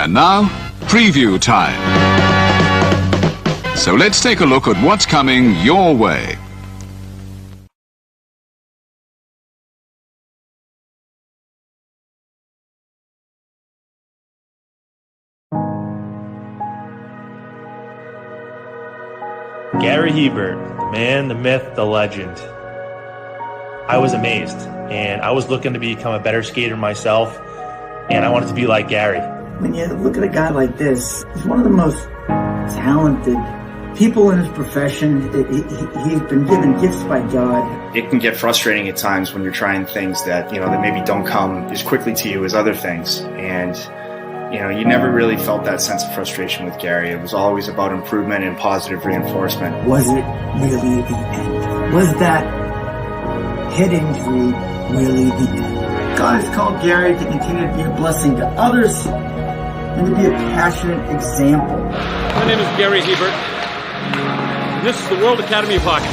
And now, preview time. So let's take a look at what's coming your way. Gary Hebert, the man, the myth, the legend. I was amazed, and I was looking to become a better skater myself, and I wanted to be like Gary. When you look at a guy like this, he's one of the most talented people in his profession. He's been given gifts by God. It can get frustrating at times when you're trying things that, that maybe don't come as quickly to you as other things. And, you never really felt that sense of frustration with Gary. It was always about improvement and positive reinforcement. Was it really the end? Was that head injury really the end? God has called Gary to continue to be a blessing to others and to be a passionate example. My name is Gary Hebert, and this is the World Academy of Hockey,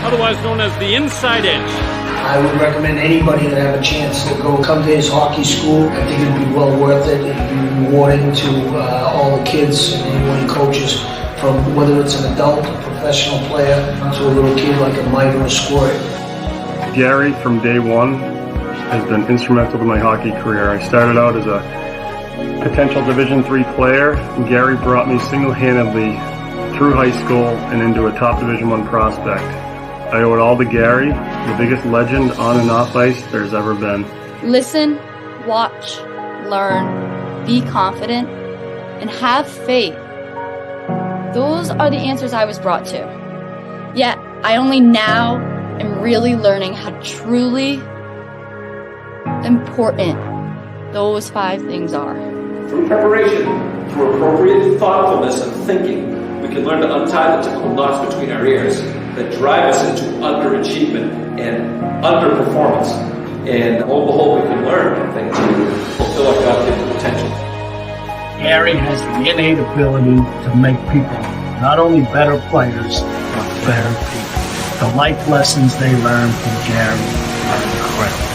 otherwise known as the Inside Edge. I would recommend anybody that have a chance to come to his hockey school. I think it would be well worth it. It would be rewarding to all the kids and anyone he coaches, from whether it's an adult, a professional player, to a little kid like a Mike or a Squirt. Gary, from day one, has been instrumental to my hockey career. I started out as a potential Division III player, and Gary brought me single-handedly through high school and into a top Division I prospect. I owe it all to Gary, the biggest legend on and off ice there's ever been. Listen, watch, learn, be confident, and have faith. Those are the answers I was brought to. Yet, I only now am really learning how truly important those 5 things are. Through preparation, through appropriate thoughtfulness and thinking, we can learn to untie the typical knots between our ears that drive us into underachievement and underperformance. And lo and behold, we can learn things to fulfill our God-given potential. Gary has the innate ability to make people not only better players, but better people. The life lessons they learn from Gary are incredible.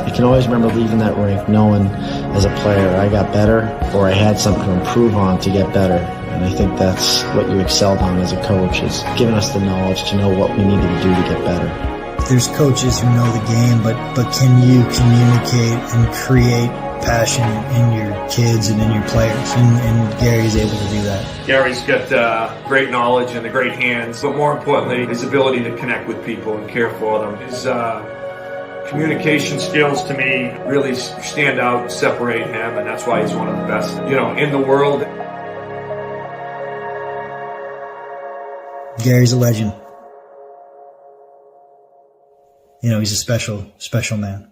I can always remember leaving that rink knowing as a player I got better, or I had something to improve on to get better. And I think that's what you excelled on as a coach, is giving us the knowledge to know what we needed to do to get better. There's coaches who know the game, but can you communicate and create passion in your kids and in your players? And Gary's able to do that. Gary's got great knowledge and the great hands, but more importantly, his ability to connect with people and care for them. His communication skills, to me, really stand out and separate him, and that's why he's one of the best, in the world. Gary's a legend. He's a special, special man.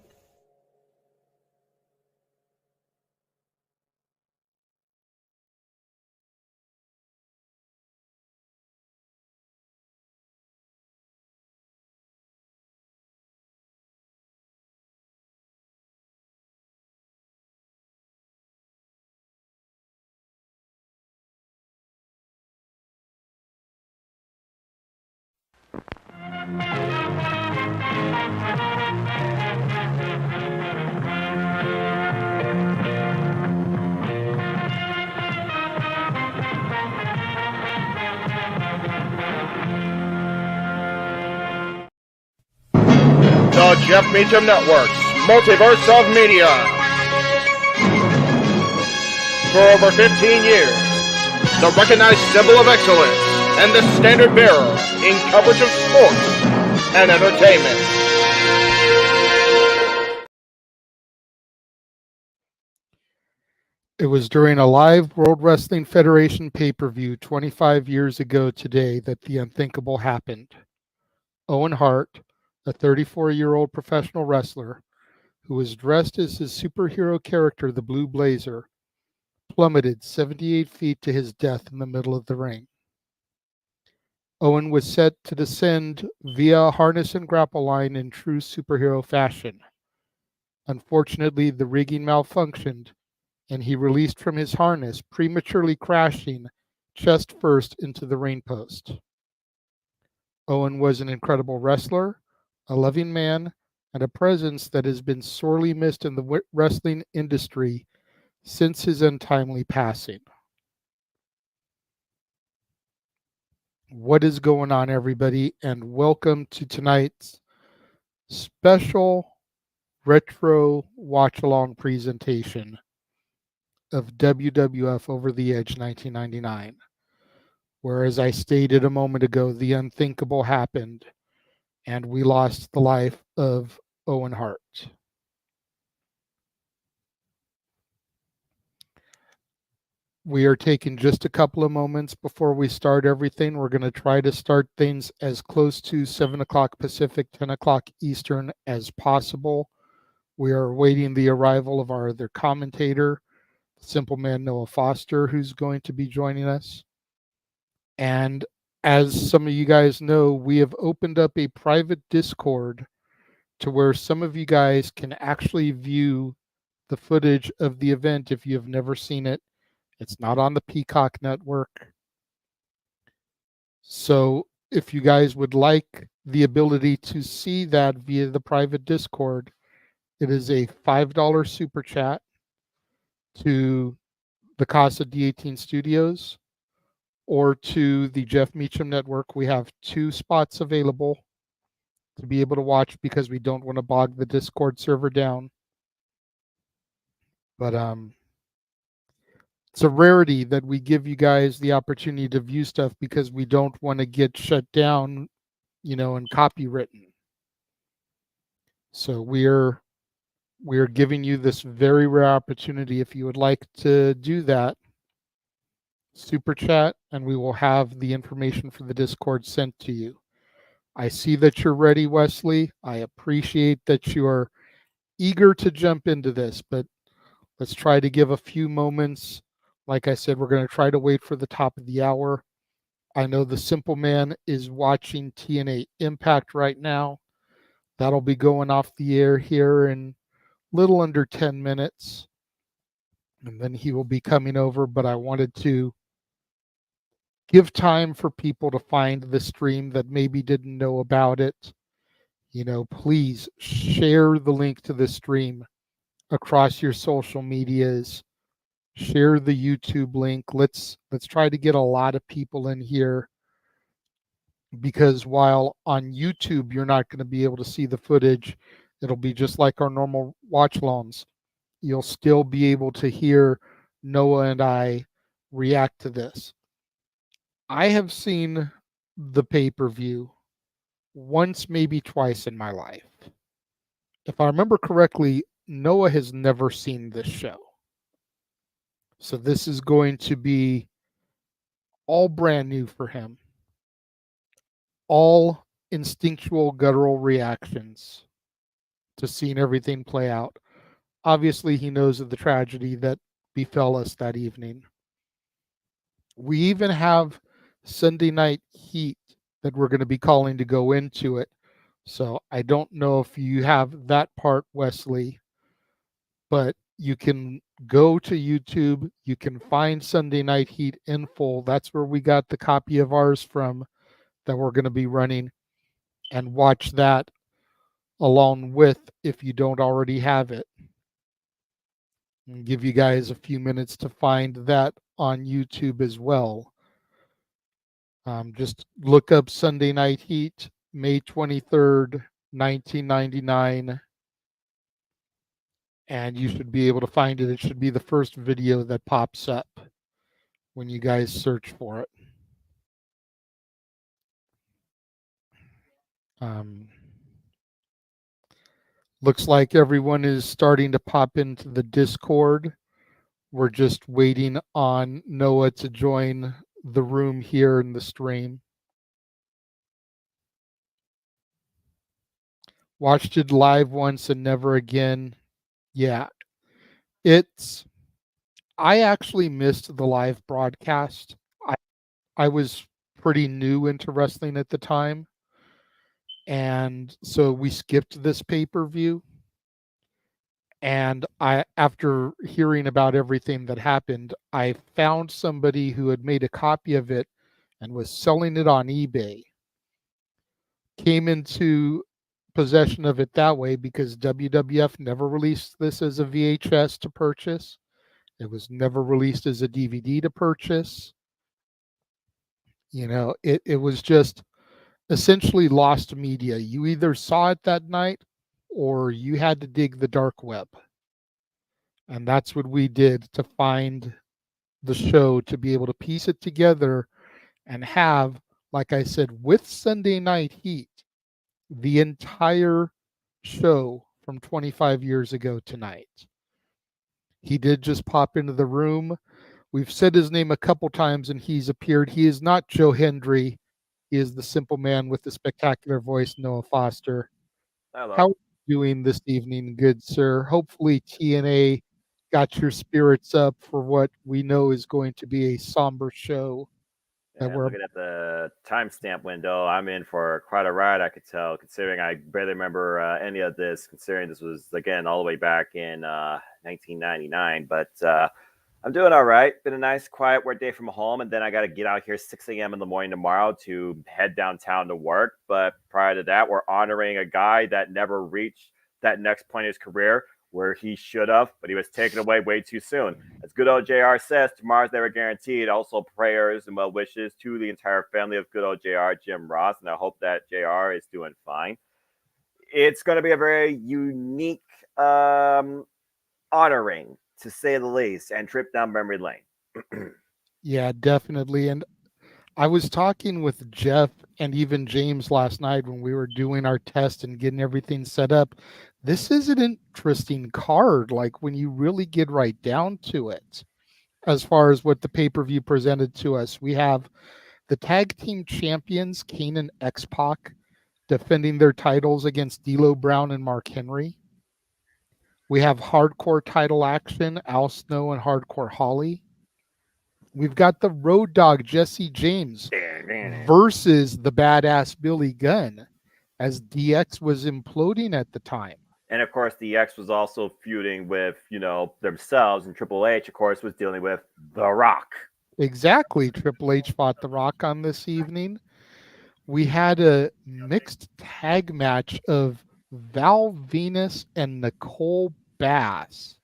The Jeff Meacham Network's Multiverse of Media. For over 15 years, the recognized symbol of excellence and the standard bearer in coverage of sports and entertainment. It was during a live World Wrestling Federation pay-per-view 25 years ago today that the unthinkable happened. Owen Hart, a 34-year-old professional wrestler who was dressed as his superhero character, the Blue Blazer, plummeted 78 feet to his death in the middle of the ring. Owen was set to descend via a harness and grapple line in true superhero fashion. Unfortunately, the rigging malfunctioned, and he released from his harness, prematurely crashing chest first into the ring post. Owen was an incredible wrestler, a loving man, and a presence that has been sorely missed in the wrestling industry since his untimely passing. What is going on, everybody, and welcome to tonight's special retro watch-along presentation of WWF Over the Edge 1999, where, as I stated a moment ago, the unthinkable happened, and we lost the life of Owen Hart. We are taking just a couple of moments before we start everything. We're going to try to start things as close to 7 o'clock Pacific, 10 o'clock Eastern as possible. We are awaiting the arrival of our other commentator, Simple Man Noah Foster, who's going to be joining us. And as some of you guys know, we have opened up a private Discord to where some of you guys can actually view the footage of the event if you have never seen it. It's not on the Peacock network. So if you guys would like the ability to see that via the private Discord, it is a $5 super chat to the Casa D18 Studios or to the Jeff Meacham Network. We have 2 spots available to be able to watch because we don't want to bog the Discord server down. But it's a rarity that we give you guys the opportunity to view stuff because we don't want to get shut down, and copywritten. So we're giving you this very rare opportunity. If you would like to do that, super chat, and we will have the information for the Discord sent to you. I see that you're ready, Wesley. I appreciate that you are eager to jump into this, but let's try to give a few moments. Like I said, we're going to try to wait for the top of the hour. I know the Simple Man is watching TNA Impact right now. That'll be going off the air here in little under 10 minutes. And then he will be coming over, but I wanted to give time for people to find the stream that maybe didn't know about it. Please share the link to the stream across your social medias. Share the YouTube link. Let's try to get a lot of people in here, because while on YouTube you're not going to be able to see the footage, it'll be just like our normal watch-alongs. You'll still be able to hear Noah and I react to this. I have seen the pay-per-view once, maybe twice in my life. If I remember correctly, Noah has never seen this show. So this is going to be all brand new for him. All instinctual, guttural reactions to seeing everything play out. Obviously, he knows of the tragedy that befell us that evening. We even have Sunday Night Heat that we're going to be calling to go into it. So I don't know if you have that part, Wesley, but you can go to YouTube. You can find Sunday Night Heat in full. That's where we got the copy of ours from that we're going to be running, and watch that along with, if you don't already have it. I'll give you guys a few minutes to find that on YouTube as well. Just look up Sunday Night Heat, May 23rd, 1999. And you should be able to find it. It should be the first video that pops up when you guys search for it. Looks like everyone is starting to pop into the Discord. We're just waiting on Noah to join the room here in the stream. Watched it live once and never again. Yeah, I actually missed the live broadcast. I was pretty new into wrestling at the time, and so we skipped this pay-per-view. And after hearing about everything that happened, I found somebody who had made a copy of it and was selling it on eBay. Came into possession of it that way because WWF never released this as a VHS to purchase. It was never released as a DVD to purchase. You know, it was just essentially lost media. You either saw it that night or you had to dig the dark web. And that's what we did to find the show, to be able to piece it together and have, like I said, with Sunday Night Heat, the entire show from 25 years ago tonight. He did just pop into the room. We've said his name a couple times and he's appeared. He is not Joe Hendry. He is the simple man with the spectacular voice, Noah Foster. Hello. How are you doing this evening, good sir? Hopefully TNA got your spirits up for what we know is going to be a somber show. And looking at the timestamp window, I'm in for quite a ride, I could tell, considering I barely remember any of this, considering this was, again, all the way back in 1999. But I'm doing all right. Been a nice, quiet work day from home, and then I got to get out here 6 a.m. in the morning tomorrow to head downtown to work. But prior to that, we're honoring a guy that never reached that next point in his career where he should have, but he was taken away way too soon. As good old JR says, tomorrow's never guaranteed. Also, prayers and well wishes to the entire family of good old JR, Jim Ross, and I hope that JR is doing fine. It's going to be a very unique honoring, to say the least, and trip down memory lane. Yeah, definitely. And I was talking with Jeff and even James last night when we were doing our test and getting everything set up. This is an interesting card, like when you really get right down to it, as far as what the pay-per-view presented to us. We have the tag team champions, Kane and X-Pac, defending their titles against D'Lo Brown and Mark Henry. We have hardcore title action, Al Snow and Hardcore Holly. We've got the Road Dogg, Jesse James, versus the badass Billy Gunn, as DX was imploding at the time. And, of course, DX was also feuding with, themselves, and Triple H, of course, was dealing with The Rock. Exactly. Triple H fought The Rock on this evening. We had a mixed tag match of Val Venus and Nicole Bass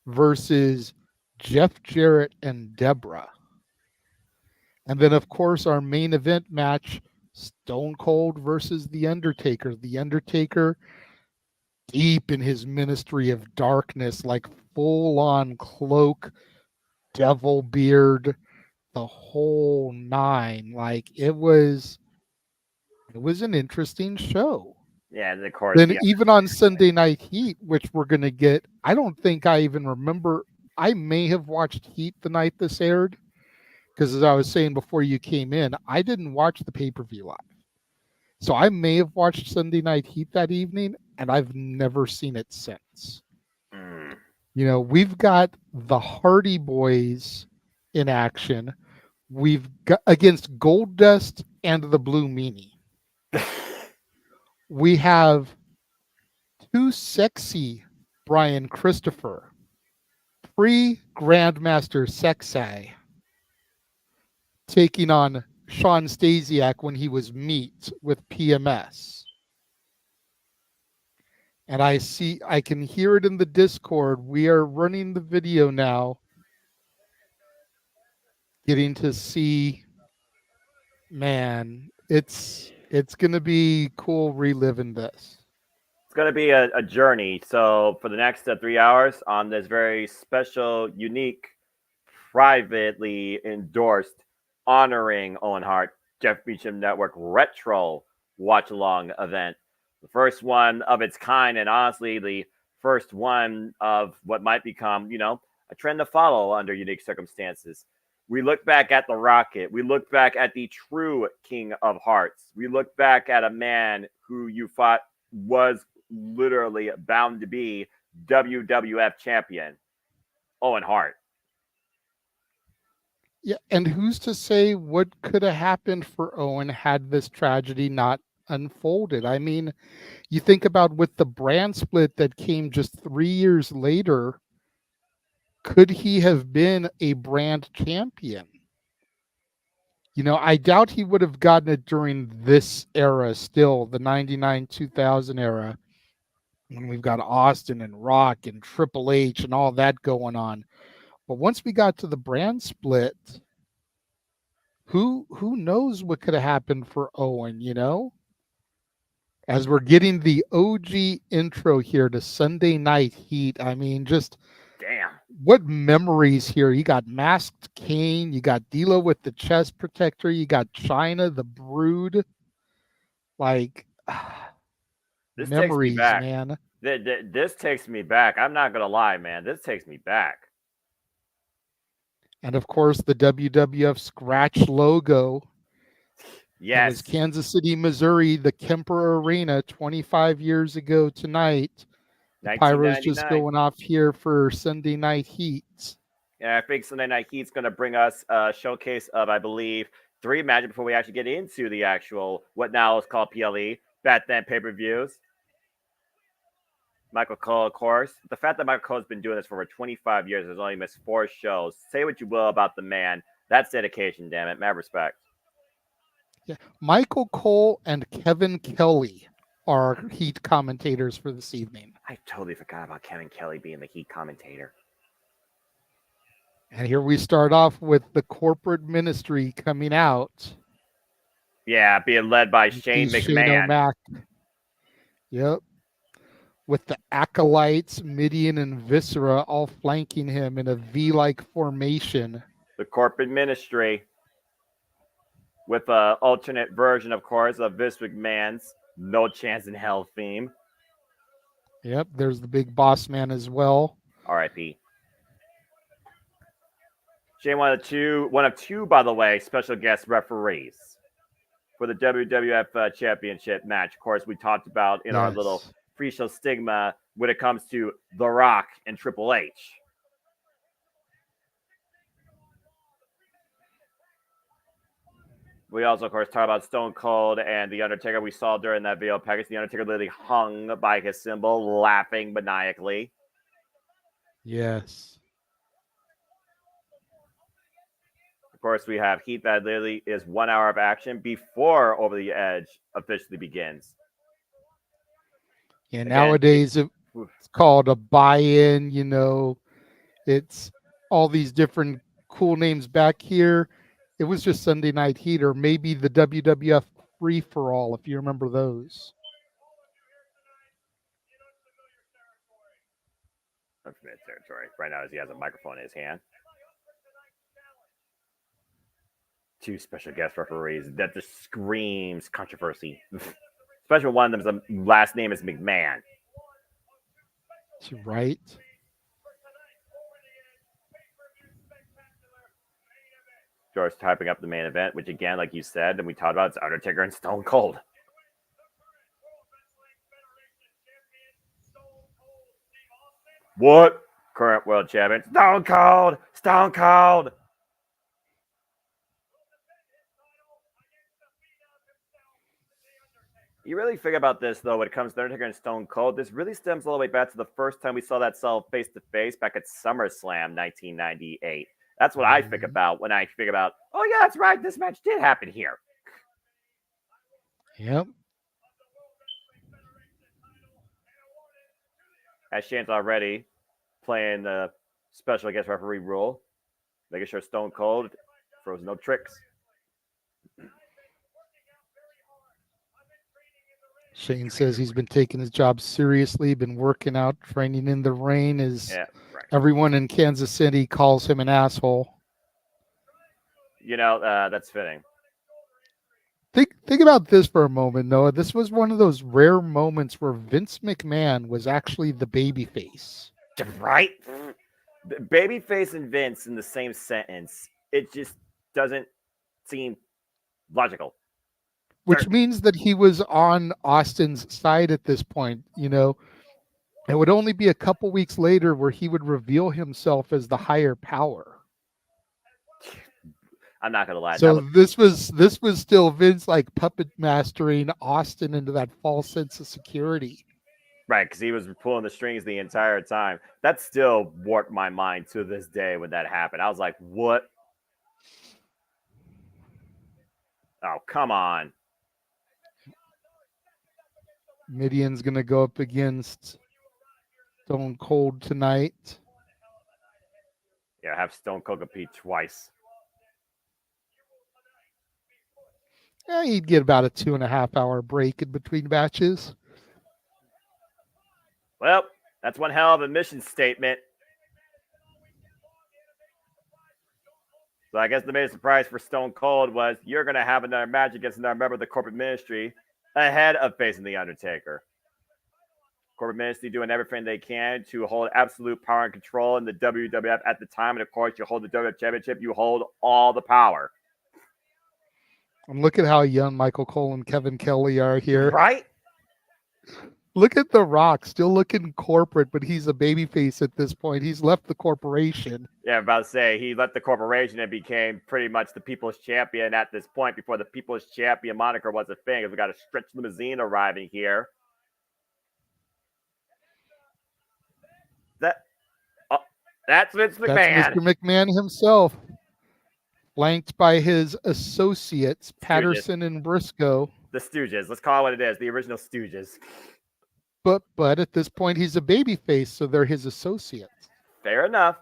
versus Jeff Jarrett and Deborah. And then, of course, our main event match, Stone Cold versus The Undertaker. The Undertaker, deep in his ministry of darkness, like full-on cloak, devil beard, the whole nine. Like, it was an interesting show. Yeah, and of course. Then even on Sunday Night Heat, which we're going to get, I don't think I even remember. I may have watched Heat the night this aired, because as I was saying before you came in, I didn't watch the pay-per-view live. So I may have watched Sunday Night Heat that evening, and I've never seen it since. We've got the Hardy Boys in action. We've got against Goldust and the Blue Meanie. We have Too Sexy Brian Christopher, pre-Grandmaster Sexay, taking on Sean Stasiak when he was Meat with PMS. And I can hear it in the Discord. We are running the video now, getting to see, man, it's going to be cool reliving this. It's going to be a journey. So for the next 3 hours on this very special, unique, privately endorsed, honoring Owen Hart, Jeff Beecham Network Retro watch-along event. The first one of its kind, and honestly, the first one of what might become, a trend to follow under unique circumstances. We look back at the Rocket. We look back at the true King of Hearts. We look back at a man who you thought was literally bound to be WWF champion, Owen Hart. Yeah, and who's to say what could have happened for Owen had this tragedy not unfolded? I mean, you think about with the brand split that came just 3 years later, could he have been a brand champion? I doubt he would have gotten it during this era still, the 99-2000 era, when we've got Austin and Rock and Triple H and all that going on. But once we got to the brand split, who knows what could have happened for Owen, As we're getting the OG intro here to Sunday Night Heat, I mean, just damn, what memories here. You got Masked Kane, you got D'Lo with the chest protector, you got China, the Brood. Like, this memories, takes me back. Man. This takes me back. I'm not going to lie, man. This takes me back. And of course, the WWF scratch logo. Yes. It was Kansas City, Missouri, the Kemper Arena 25 years ago tonight. The Pyro's just going off here for Sunday Night Heat. Yeah, I think Sunday Night Heat's going to bring us a showcase of, I believe, 3 matches before we actually get into the actual, what now is called PLE, back then pay-per-views. Michael Cole, of course. The fact that Michael Cole's been doing this for over 25 years, has only missed 4 shows. Say what you will about the man. That's dedication, damn it. Mad respect. Yeah, Michael Cole and Kevin Kelly are Heat commentators for this evening. I totally forgot about Kevin Kelly being the Heat commentator. And here we start off with the corporate ministry coming out. Yeah, being led by Shane McMahon. Yep. With the Acolytes, Midian, and Viscera all flanking him in a V-like formation. The corporate ministry. With an alternate version, of course, of Vince McMahon's No Chance in Hell theme. Yep, there's the big boss man as well. R.I.P. Shane, one of two, by the way, special guest referees for the WWF Championship match. Of course, we talked about in our little pre-show stigma when it comes to The Rock and Triple H. We also, of course, talk about Stone Cold and The Undertaker. We saw during that video package, The Undertaker literally hung by his symbol, laughing maniacally. Yes. Of course, we have Heat that literally is 1 hour of action before Over the Edge officially begins. Yeah, nowadays it's called a buy-in, It's all these different cool names back here. It was just Sunday Night Heat, or maybe the WWF Free-for-All, if you remember those. Unfamiliar territory. Right now, as he has a microphone in his hand. 2 special guest referees. That just screams controversy. Especially when one of them's last name is McMahon. Right. George typing up the main event, which again, like you said, and we talked about, it's Undertaker and Stone Cold. What? Current world champion, Stone Cold! Stone Cold! You really think about this, though, when it comes to Undertaker and Stone Cold, this really stems all the way back to the first time we saw that cell face-to-face back at SummerSlam 1998. That's what I think about when I think about, oh, yeah, that's right, this match did happen here. Yep. As Shane's already playing the special guest referee rule, making sure Stone Cold throws no tricks. Shane says he's been taking his job seriously, been working out, training in the rain. Everyone in Kansas City calls him an asshole. That's fitting. Think about this for a moment, Noah. This was one of those rare moments where Vince McMahon was actually the babyface. Right? Babyface and Vince in the same sentence. It just doesn't seem logical. Which means that he was on Austin's side at this point. It would only be a couple weeks later where he would reveal himself as the higher power. I'm not gonna lie. So this was still Vince like puppet mastering Austin into that false sense of security. Right, because he was pulling the strings the entire time. That still warped my mind to this day when that happened. I was like, what? Oh, come on. Midian's going to go up against Stone Cold tonight. Yeah, have Stone Cold compete twice. Yeah, he'd get about a 2.5 hour break in between matches. Well, that's one hell of a mission statement. So I guess the main surprise for Stone Cold was you're going to have another match against another member of the corporate ministry ahead of facing The Undertaker. Corporate ministry doing everything they can to hold absolute power and control in the WWF at the time. And of course, you hold the WWF Championship, you hold all the power. And look at how young Michael Cole and Kevin Kelly are here. Right? Look at The Rock, still looking corporate, but he's a babyface at this point. He's left the corporation. Yeah, I'm about to say, he left the corporation and became pretty much the People's Champion at this point before the People's Champion moniker was a thing. We got a stretch limousine arriving here. That's Vince McMahon. That's Mr. McMahon himself, flanked by his associates, Patterson and Briscoe. The Stooges. Let's call it what it is. The original Stooges. But at this point, he's a babyface, so they're his associates. Fair enough.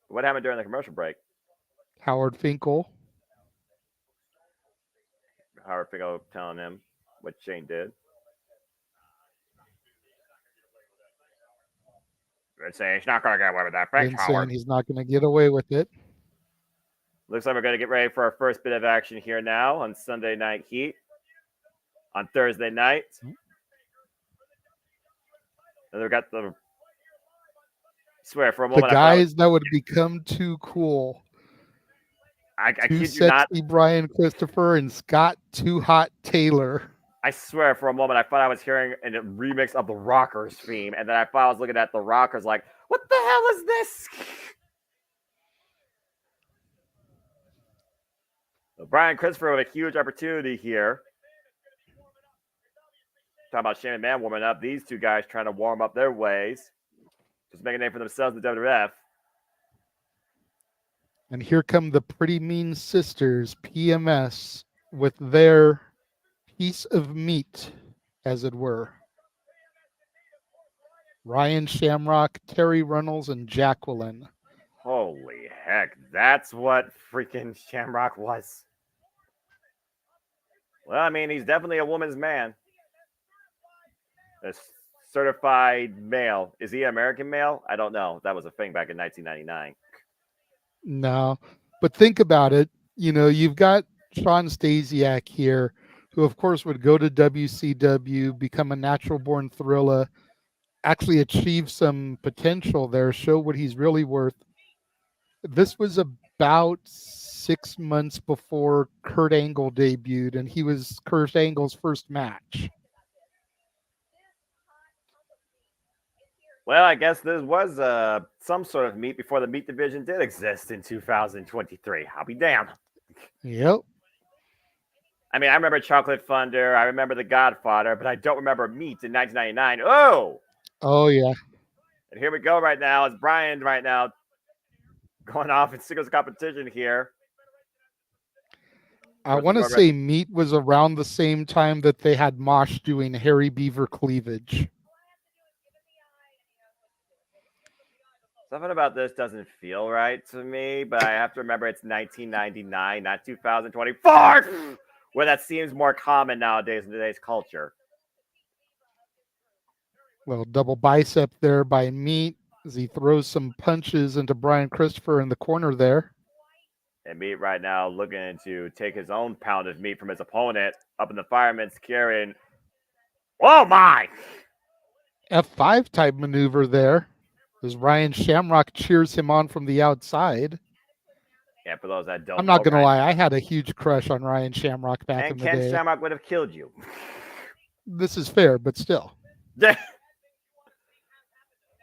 What happened during the commercial break? Howard Finkel telling him what Shane did. They're saying he's not going to get away with that. Thanks, Howard. Saying he's not going to get away with it. Looks like we're going to get ready for our first bit of action here now on Sunday Night Heat. On Thursday night. And they've got I swear for a moment. The guys that would become too cool. I Too kid you not. Sexy Brian Christopher and Scott Too Hot Taylor. I swear for a moment I thought I was hearing a remix of the Rockers theme, and then I thought I was looking at the Rockers like, what the hell is this? So Brian Christopher with a huge opportunity here. Talking about Shane McMahon warming up. These two guys trying to warm up their ways. Just make a name for themselves in the WWF. And here come the Pretty Mean Sisters, PMS, with their piece of meat, as it were. Ryan Shamrock, Terry Runnels, and Jacqueline. Holy heck, that's what freaking Shamrock was. Well, I mean, he's definitely a woman's man. A certified male. Is he an American male? I don't know. That was a thing back in 1999. No, but think about it. You've got Sean Stasiak here, who of course would go to WCW, become a natural born thriller, actually achieve some potential there, show what he's really worth. This was about 6 months before Kurt Angle debuted, and he was Kurt Angle's first match. Well, I guess this was some sort of meat before the meat division did exist in 2023. I'll be damned. Yep. I mean, I remember Chocolate Thunder. I remember The Godfather, but I don't remember meat in 1999. Oh! Oh, yeah. And here we go right now. It's Brian right now going off in singles competition here. I want to say meat was around the same time that they had Mosh doing Harry Beaver cleavage. Something about this doesn't feel right to me, but I have to remember it's 1999, not 2024, where that seems more common nowadays in today's culture. Well, double bicep there by Meat as he throws some punches into Brian Christopher in the corner there. And Meat right now looking to take his own pound of meat from his opponent up in the fireman's carry. Oh my! F5 type maneuver there as Ryan Shamrock cheers him on from the outside. Yeah, for those that don't I'm not know, going to lie. I had a huge crush on Ryan Shamrock back in the Ken day. Shamrock would have killed you. This is fair, but still.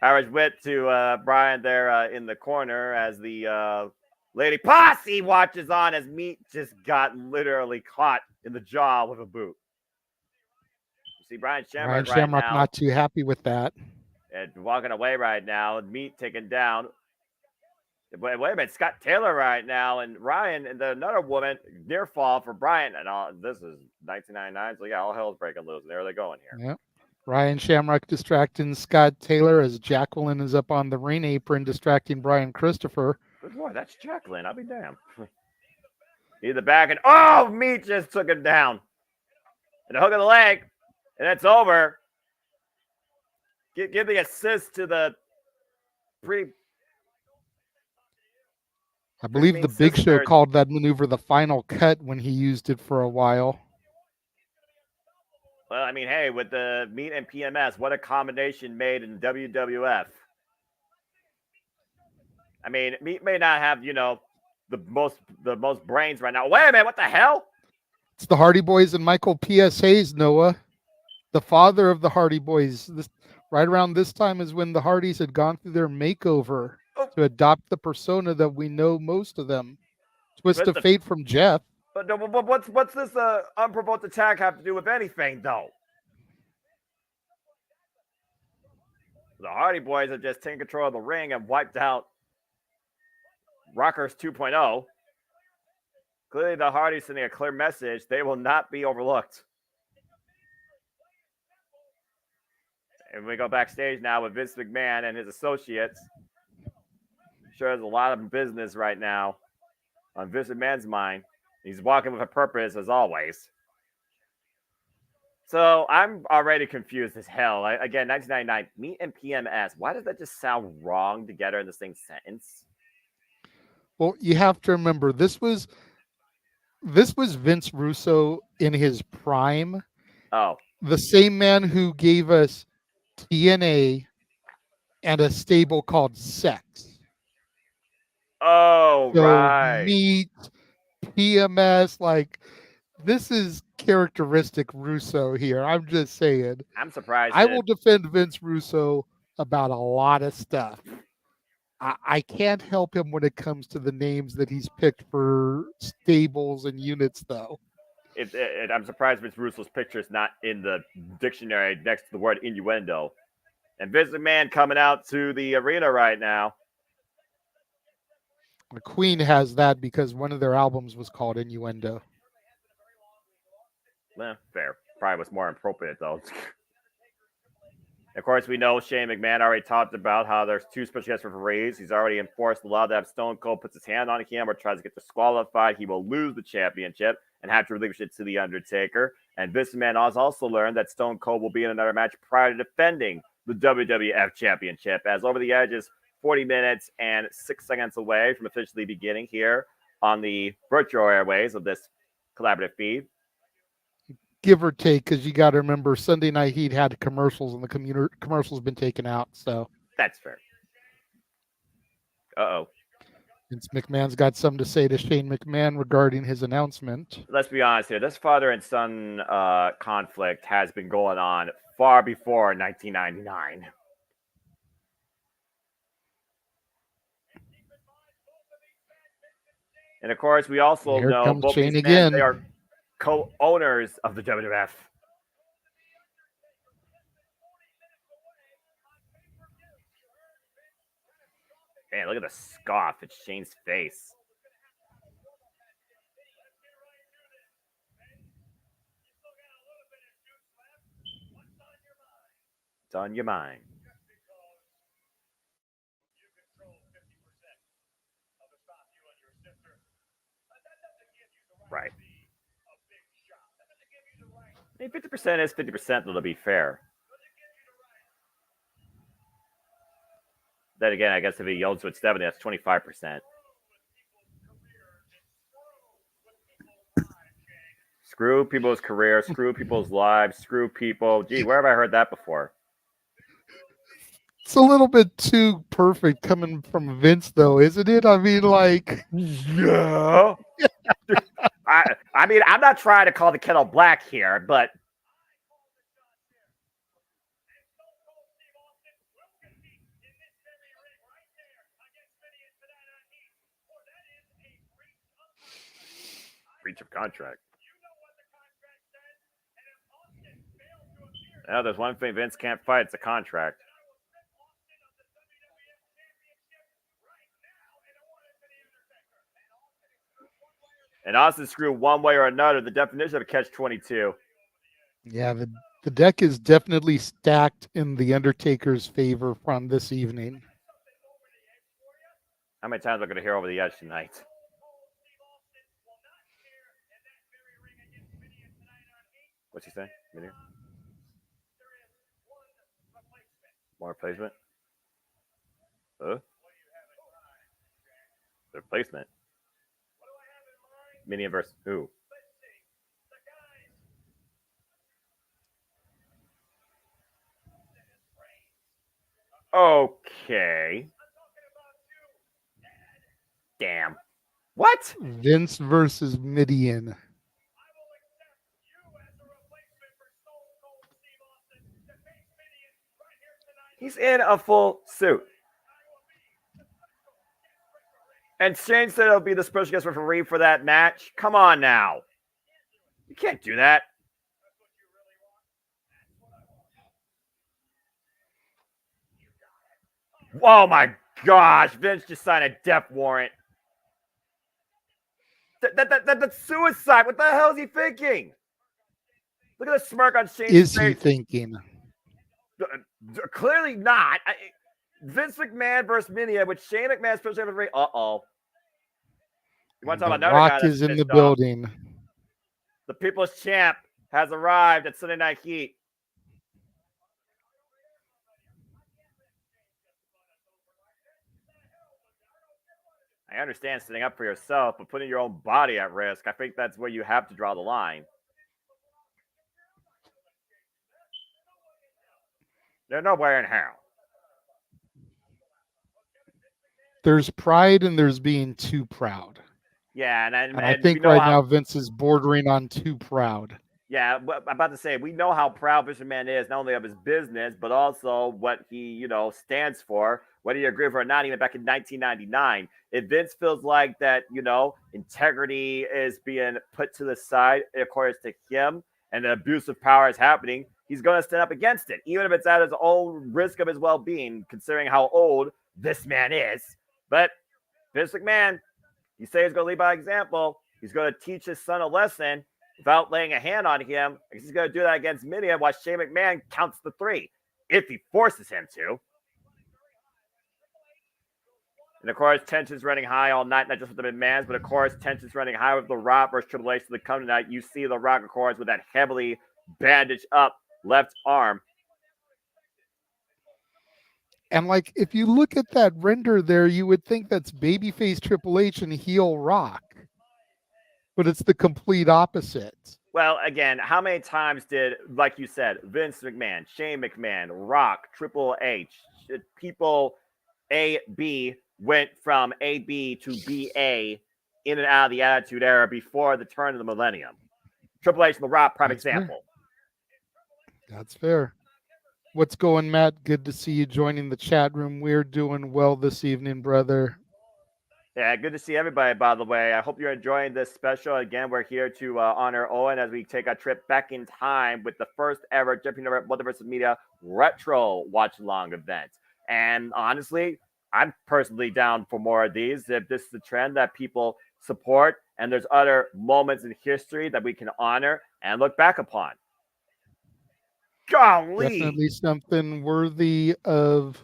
Irish wit to Brian there in the corner as the Lady Posse watches on as Meat just got literally caught in the jaw with a boot. You see Brian Shamrock right now. Not too happy with that. And walking away right now, Meat taken down. Wait a minute, Scott Taylor right now, and Ryan and another woman near fall for Brian. And this is 1999, so yeah, all hell's breaking loose. There they're going here. Yep. Ryan Shamrock distracting Scott Taylor as Jacqueline is up on the ring apron distracting Brian Christopher. Good boy, that's Jacqueline. I'll be damned. Need the back, and Meat just took him down. And a hook of the leg, and it's over. Give the assist to the I believe the Big Show called that maneuver the final cut when he used it for a while. Well, I mean, hey, with the Meat and PMS, what a combination made in WWF. I mean, Meat may not have, the most brains right now. Wait a minute, what the hell? It's the Hardy Boys and Michael P.S. Hayes, Noah, the father of the Hardy Boys. Right around this time is when the Hardys had gone through their makeover to adopt the persona that we know most of them. Twist of Fate from Jeff. But what's this unprovoked attack have to do with anything, though? The Hardy Boys have just taken control of the ring and wiped out Rockers 2.0. Clearly, the Hardys sending a clear message. They will not be overlooked. And we go backstage now with Vince McMahon and his associates. Sure, there's a lot of business right now on Vince McMahon's mind. He's walking with a purpose, as always. So I'm already confused as hell. Again, 1999, Meat and PMS. Why does that just sound wrong together in the same sentence? Well, you have to remember, this was Vince Russo in his prime. Oh. The same man who gave us TNA and a stable called Sex. Oh, so right. Meat, PMS, this is characteristic Russo here. I'm just saying. I'm surprised. I will defend Vince Russo about a lot of stuff. I can't help him when it comes to the names that he's picked for stables and units, though. I'm surprised Vince Russo's picture is not in the dictionary next to the word innuendo. And Vince McMahon coming out to the arena right now. The Queen has that because one of their albums was called Innuendo. Fair. Probably was more appropriate, though. Of course, we know Shane McMahon already talked about how there's two special guest referees. He's already enforced the law that if Stone Cold puts his hand on him or tries to get disqualified, he will lose the championship and have to relinquish it to The Undertaker. And Vince McMahon has also learned that Stone Cold will be in another match prior to defending the WWF Championship, as Over the Edge is 40 minutes and 6 seconds away from officially beginning here on the virtual airways of this collaborative feed. Give or take, because you got to remember Sunday Night Heat had commercials and the commercials been taken out. So that's fair. Uh-oh. Vince McMahon's got something to say to Shane McMahon regarding his announcement. Let's be honest here. This father and son conflict has been going on far before 1999. And of course, we also know both these men, they are co-owners of the WWF. Man, look at the scoff. It's Shane's face. It's on your mind. Right. I mean, 50% is 50%, though, to be fair. Then again, I guess if he owns with 70, that's 25%. Screw people's careers, screw people's lives, screw people. Gee, where have I heard that before? It's a little bit too perfect coming from Vince, though, isn't it? I mean, like, yeah. I mean, I'm not trying to call the kettle black here, but breach of contract. Now, there's one thing Vince can't fight. It's a contract. And Austin screw one way or another. The definition of a catch-22. Yeah, the deck is definitely stacked in the Undertaker's favor from this evening. How many times am I going to hear over the edge tonight? What's he saying? More replacement? Huh? The replacement? Meanie versus who? Okay. Damn. What? Vince versus Midian. He's in a full suit. And Shane said it'll be the special guest referee for that match. Come on now. You can't do that. Oh my gosh. Vince just signed a death warrant. That's suicide. What the hell is he thinking? Look at the smirk on Shane's face. Is he thinking? Clearly not. Vince McMahon versus Meanie, with Shane McMahon special referee. Uh-oh. You want to talk about another Rock guy is in the building. The People's Champ has arrived at Sunday Night Heat. I understand standing up for yourself, but putting your own body at risk, I think that's where you have to draw the line. There's nowhere in hell. There's pride and there's being too proud. Yeah, and I think right now Vince is bordering on too proud. Yeah, I'm about to say, we know how proud Vince McMahon is, not only of his business, but also what he, stands for, whether you agree with it or not, even back in 1999. If Vince feels like that, integrity is being put to the side, according to him, and the abuse of power is happening, he's going to stand up against it, even if it's at his own risk of his well-being, considering how old this man is. But Vince McMahon, he says he's going to lead by example. He's going to teach his son a lesson without laying a hand on him. He's going to do that against Meanie while Shane McMahon counts the 3, if he forces him to. And, of course, tension's running high all night, not just with the McMahons, but, of course, tension's running high with The Rock versus Triple H to the come tonight. You see The Rock, of course, with that heavily bandaged up left arm. And, if you look at that render there, you would think that's babyface Triple H and heel Rock. But it's the complete opposite. Well, again, how many times did, like you said, Vince McMahon, Shane McMahon, Rock, Triple H, people A-B went from A-B to B-A in and out of the Attitude Era before the turn of the millennium. Triple H and The Rock, prime example. That's fair. What's going, Matt? Good to see you joining the chat room. We're doing well this evening, brother. Yeah, good to see everybody, by the way. I hope you're enjoying this special. Again, we're here to honor Owen as we take a trip back in time with the first ever JMN Multiverse of Media retro watch-along event. And honestly, I'm personally down for more of these. If this is a trend that people support and there's other moments in history that we can honor and look back upon. Golly! Definitely something worthy of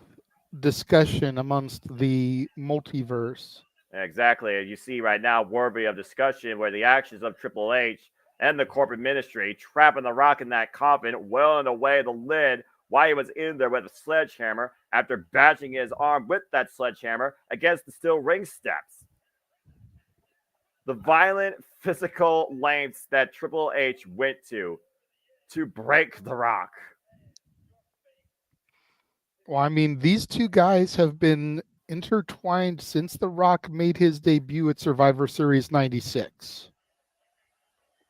discussion amongst the multiverse. Exactly. You see right now, worthy of discussion, where the actions of Triple H and the corporate ministry trapping The Rock in that coffin, welling away the lid while he was in there with a sledgehammer after bashing his arm with that sledgehammer against the steel ring steps. the violent physical lengths that Triple H went to break The Rock. Well, I mean, these two guys have been intertwined since The Rock made his debut at Survivor Series 96.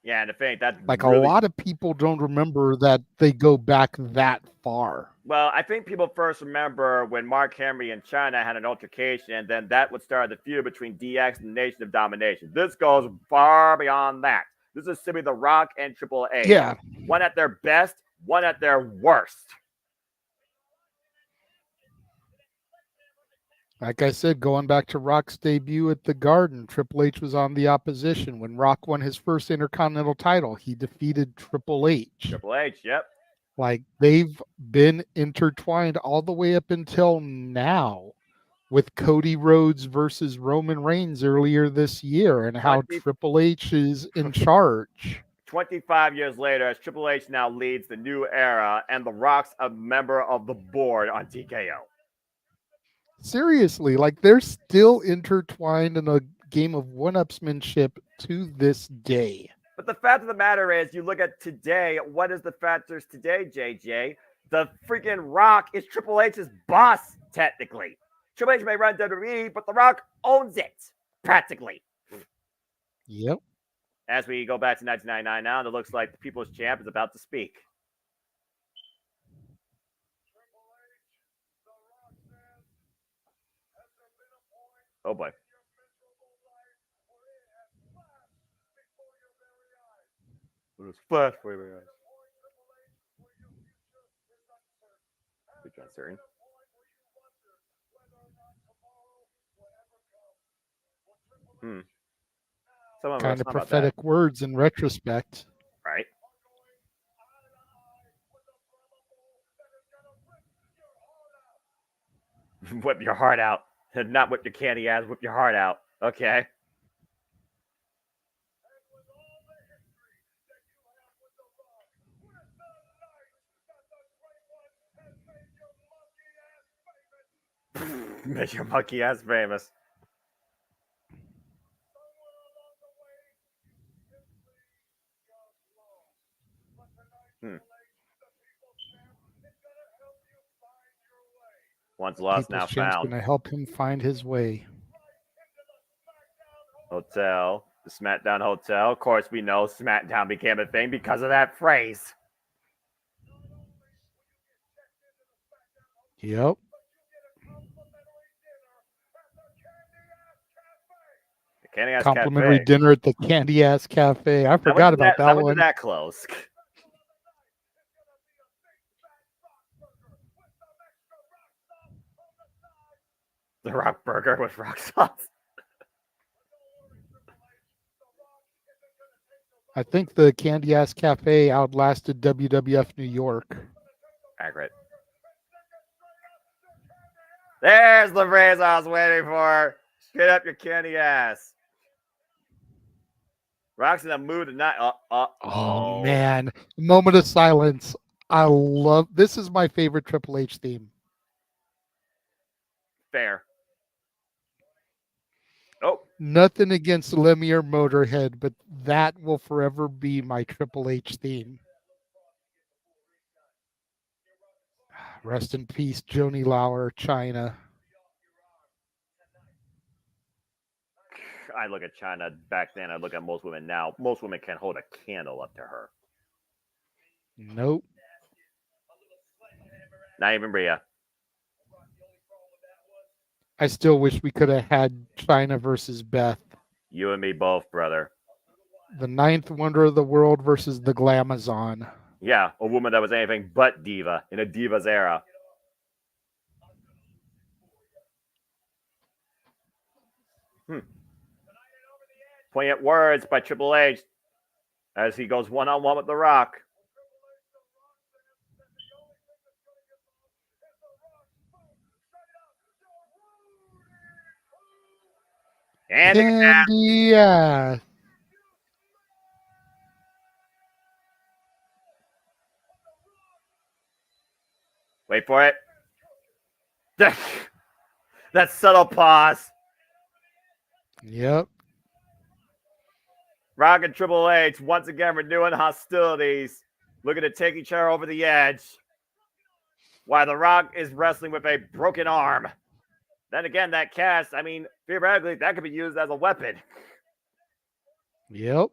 Yeah, and the thing that Like really, a lot of people don't remember that they go back that far. well, I think people first remember when Mark Henry and China had an altercation, and then that would start the feud between DX and the Nation of Domination. This goes far beyond that. This is simply The Rock and Triple H. Yeah. One at their best, one at their worst. Like I said, going back to Rock's debut at the Garden, Triple H was on the opposition. When Rock won his first Intercontinental title, he defeated Triple H. Triple H, yep. Like, they've been intertwined all the way up until now, with Cody Rhodes versus Roman Reigns earlier this year, and how Triple H is in charge. 25 years later, as Triple H now leads the new era, and The Rock's a member of the board on TKO. Seriously, like, they're still intertwined in a game of one-upsmanship to this day. But the fact of the matter is, you look at today, what is the factors today, JJ? The freaking Rock is Triple H's boss, technically. Triple H may run WWE, but The Rock owns it, practically. Yep. As we go back to 1999 now, and it looks like the People's Champ is about to speak. Oh boy. It was flash for your eyes. Good John Certain. Kind of prophetic words in retrospect. Right. Whip your heart out. Not whip your candy ass, whip your heart out. Okay. Make your monkey ass famous. Once lost, now found. Going to help him find his way. Hotel, the SmackDown Hotel. Of course, we know SmackDown became a thing because of that phrase. Yep. Complimentary dinner at the Candy Ass Cafe. I forgot about that one. When did that close? The Rock Burger with rock sauce. I think the Candy Ass Cafe outlasted WWF New York. Accurate. There's the phrase I was waiting for. Get up your candy ass. Rock's in a mood tonight. Oh, man. Moment of silence. I love this. Is my favorite Triple H theme. Fair. Oh. Nothing against Lemmy or Motorhead, but that will forever be my Triple H theme. Rest in peace, Joni Lauer, China. I look at China back then. I look at most women now. Most women can't hold a candle up to her. Nope. Not even Bria. I still wish we could have had China versus Beth. You and me both, brother. The ninth wonder of the world versus the Glamazon. Yeah, a woman that was anything but diva in a diva's era. Poignant words by Triple H as he goes one-on-one with The Rock. Candy ass. Wait for it. That subtle pause. Yep. Rock and Triple H once again renewing hostilities, looking to take each other over the edge. While The Rock is wrestling with a broken arm. Then again, that cast, I mean, theoretically, that could be used as a weapon. Yep.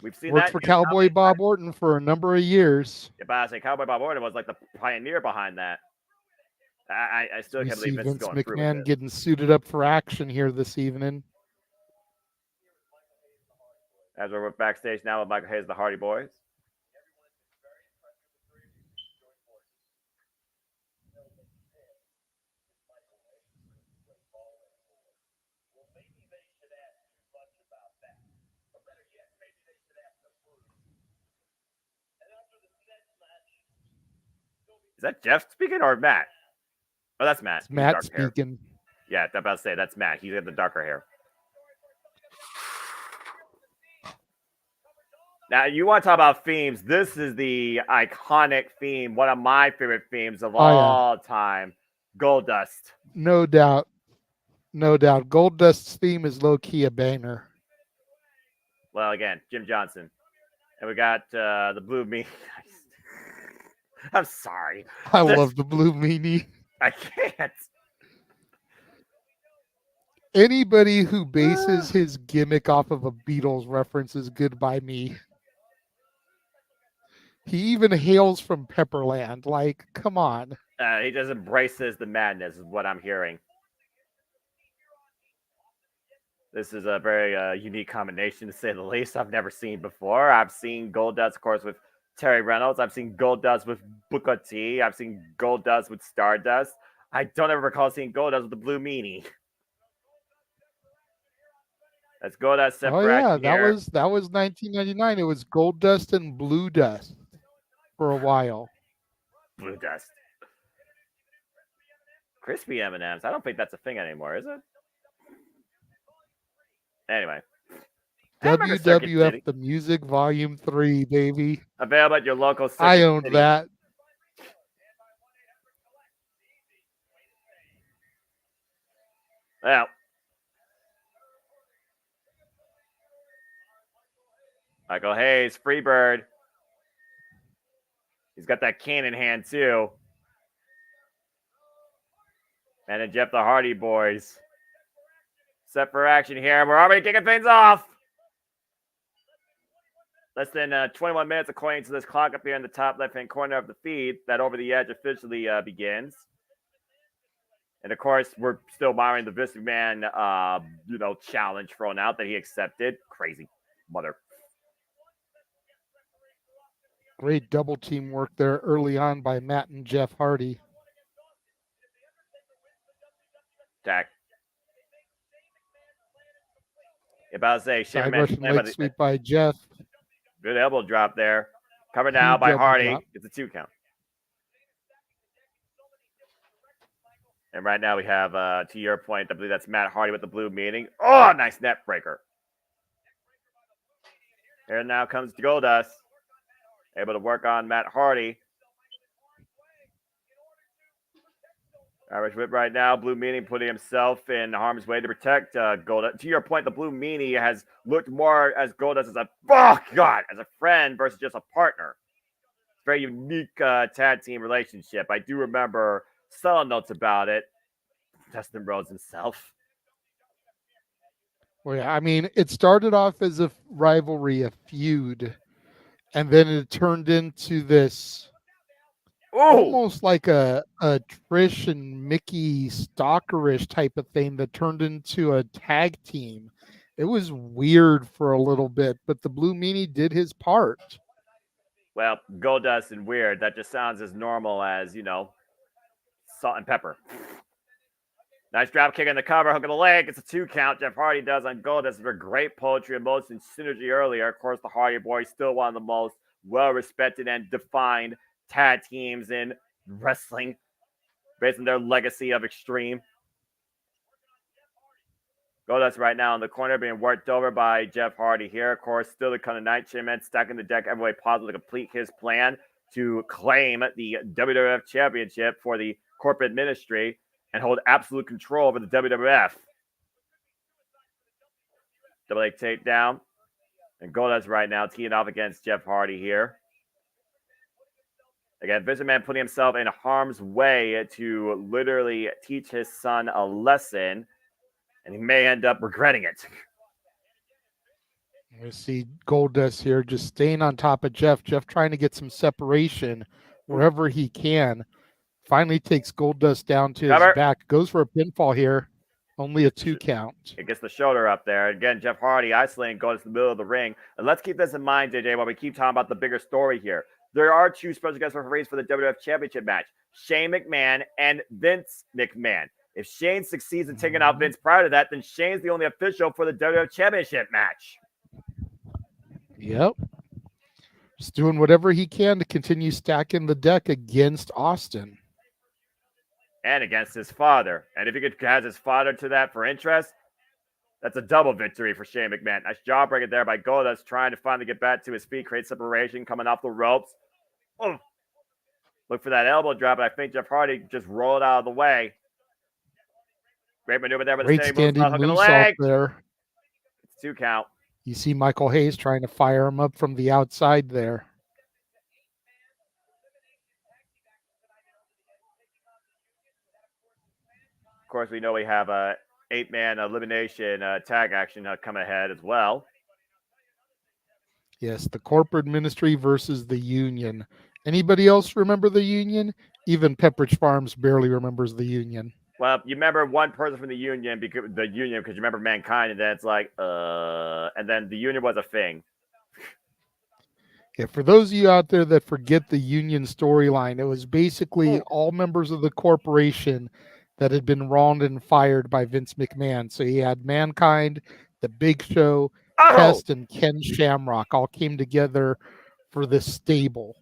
We've seen Worked that for Cowboy Bob Orton for a number of years. Yeah, but I say Cowboy Bob Orton was like the pioneer behind that. I still We can't see believe Vince is Vince going through with McMahon this. getting suited up for action here this evening. As we're backstage now with Michael Hayes, the Hardy Boys. Is that Jeff speaking or Matt? Oh, that's Matt. It's Matt speaking. Yeah, I'm about to say that's Matt. He's got the darker hair. Now, you want to talk about themes. This is the iconic theme, one of my favorite themes of all time. Goldust. No doubt. No doubt. Goldust's theme is low-key a banger. Well, again, Jim Johnson. And we got the Blue Meanie. I'm sorry. I love the Blue Meanie. I can't. Anybody who bases his gimmick off of a Beatles reference is good by me. He even hails from Pepperland. Like, come on. He just embraces the madness, is what I'm hearing. This is a very unique combination, to say the least. I've never seen before. I've seen Goldust, of course, with Terry Reynolds. I've seen Goldust with Booker T. I've seen Goldust with Stardust. I don't ever recall seeing Goldust with the Blue Meanie. Let's go that separate. Oh yeah, that was 1999. It was Goldust and Blue Dust for a while. Blue Dust. Crispy M&Ms. I don't think that's a thing anymore, is it? Anyway. WWF The Music Volume 3, baby. Available at your local Circuit I owned City. that. Well. Michael Hayes, Freebird. He's got that cane in hand, too. And then Jeff the Hardy Boys. Set for action here. We're already kicking things off. Less than 21 minutes according to this clock up here in the top left-hand corner of the feed. That Over the Edge officially begins. And, of course, we're still admiring the Vince McMahon, challenge thrown out that he accepted. Crazy mother. Great double team work there early on by Matt and Jeff Hardy. Jack. About to say, Side Russian leg sweep by Jeff. Good elbow drop there. Covered now by Hardy. Drop. It's a 2 count. And right now we have, to your point, I believe that's Matt Hardy with the Blue Meanie. Oh, nice net breaker. Here now comes Goldust. Able to work on Matt Hardy. Irish whip right now. Blue Meanie putting himself in harm's way to protect Goldust. To your point, the Blue Meanie has looked more as Goldust as as a friend versus just a partner. It's a very unique tag team relationship. I do remember some notes about it. Dustin Rhodes himself. Well, yeah, I mean, it started off as a rivalry, a feud, and then it turned into this almost like a Trish and Mickey stalkerish type of thing that turned into a tag team. It was weird for a little bit, but the Blue Meanie did his part. Well, Goldust and weird, that just sounds as normal as, salt and pepper. Nice drop kick in the cover, hook of the leg. It's a 2 count. Jeff Hardy does on Goldust for great poetry and motion synergy earlier. Of course, the Hardy Boys still one of the most well-respected and defined tag teams in wrestling based on their legacy of extreme. Goldust right now in the corner being worked over by Jeff Hardy here. Of course, still the kind of night chairman stacking the deck every way possible to complete his plan to claim the WWF Championship for the corporate ministry and hold absolute control over the WWF. Double leg takedown. And Goldust right now teeing off against Jeff Hardy here. Again, Vince McMahon putting himself in harm's way to literally teach his son a lesson, and he may end up regretting it. We see Goldust here just staying on top of Jeff. Jeff trying to get some separation wherever he can. Finally takes Goldust down to his back. Goes for a pinfall here. Only a 2 count. It gets the shoulder up there. Again, Jeff Hardy isolating Goldust in the middle of the ring. And let's keep this in mind, JJ, while we keep talking about the bigger story here. There are 2 special guest referees for the WWF Championship match, Shane McMahon and Vince McMahon. If Shane succeeds in taking out Vince prior to that, then Shane's the only official for the WWF Championship match. Yep. Just doing whatever he can to continue stacking the deck against Austin. And against his father. And if he could has his father to that for interest, that's a double victory for Shane McMahon. Nice jawbreaker there by Goldust, trying to finally get back to his feet, create separation, coming off the ropes. Oh. Look for that elbow drop, but I think Jeff Hardy just rolled out of the way. Great maneuver there with Great the standing hooking the moonsault leg. there. It's 2 count. You see Michael Hayes trying to fire him up from the outside there. Of course, we know we have a 8-man elimination tag action coming ahead as well. Yes, the corporate ministry versus the union. Anybody else remember the union? Even Pepperidge Farms barely remembers the union. Well, you remember one person from the union because you remember Mankind, and then it's like, and then the union was a thing. Yeah, for those of you out there that forget the union storyline, it was basically all members of the corporation that had been wronged and fired by Vince McMahon. So he had Mankind, The Big Show, Test, and Ken Shamrock all came together for this stable.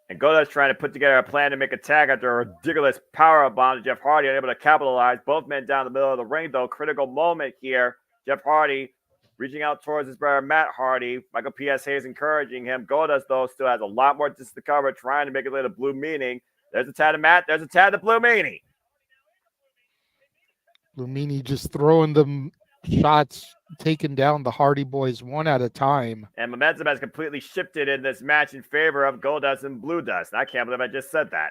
And Goldust trying to put together a plan to make a tag after a ridiculous power bomb to Jeff Hardy, unable to capitalize. Both men down the middle of the ring, though. Critical moment here. Jeff Hardy reaching out towards his brother Matt Hardy. Michael P.S. Hayes encouraging him. Goldust, though, still has a lot more distance to cover, trying to make it a Blue Meaning. There's a tad of Matt. There's a tad of Blue Meanie. Blue Meanie just throwing them shots, taking down the Hardy Boys one at a time. And momentum has completely shifted in this match in favor of Goldust and Blue Dust. And I can't believe I just said that.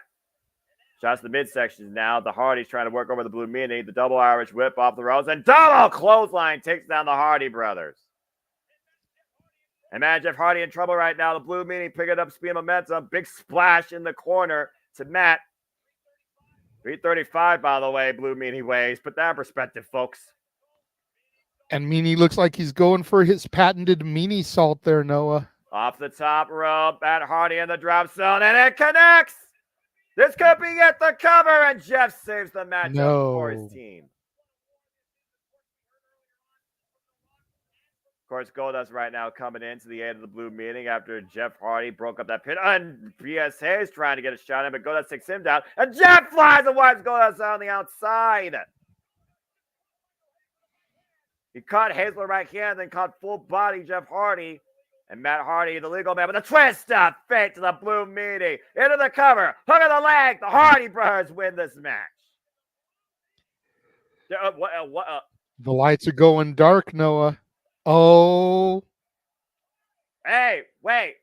Shots to the midsection now. The Hardys trying to work over the Blue Meanie. The double Irish whip off the ropes. And double clothesline takes down the Hardy brothers. And man, Jeff Hardy in trouble right now. The Blue Meanie picking up speed and momentum. Big splash in the corner to Matt. 335, by the way, Blue Meanie weighs. Put that in perspective, folks. And Meanie looks like he's going for his patented Meanie salt there, Noah. Off the top rope, Matt Hardy in the drop zone, and it connects. This could be at the cover, and Jeff saves the matchup for his team. Of course, Goldust right now coming into the end of the Blue Meaning after Jeff Hardy broke up that pin. And P.S. Hayes trying to get a shot in, but Goldust takes him down. And Jeff flies and wipes Goldust on the outside. He caught Hazler right here and then caught full body Jeff Hardy. And Matt Hardy, the legal man, with a twist of fate to the Blue Meanie. Into the cover. Hook of the leg. The Hardy brothers win this match. The lights are going dark, Noah. Oh. Hey, wait.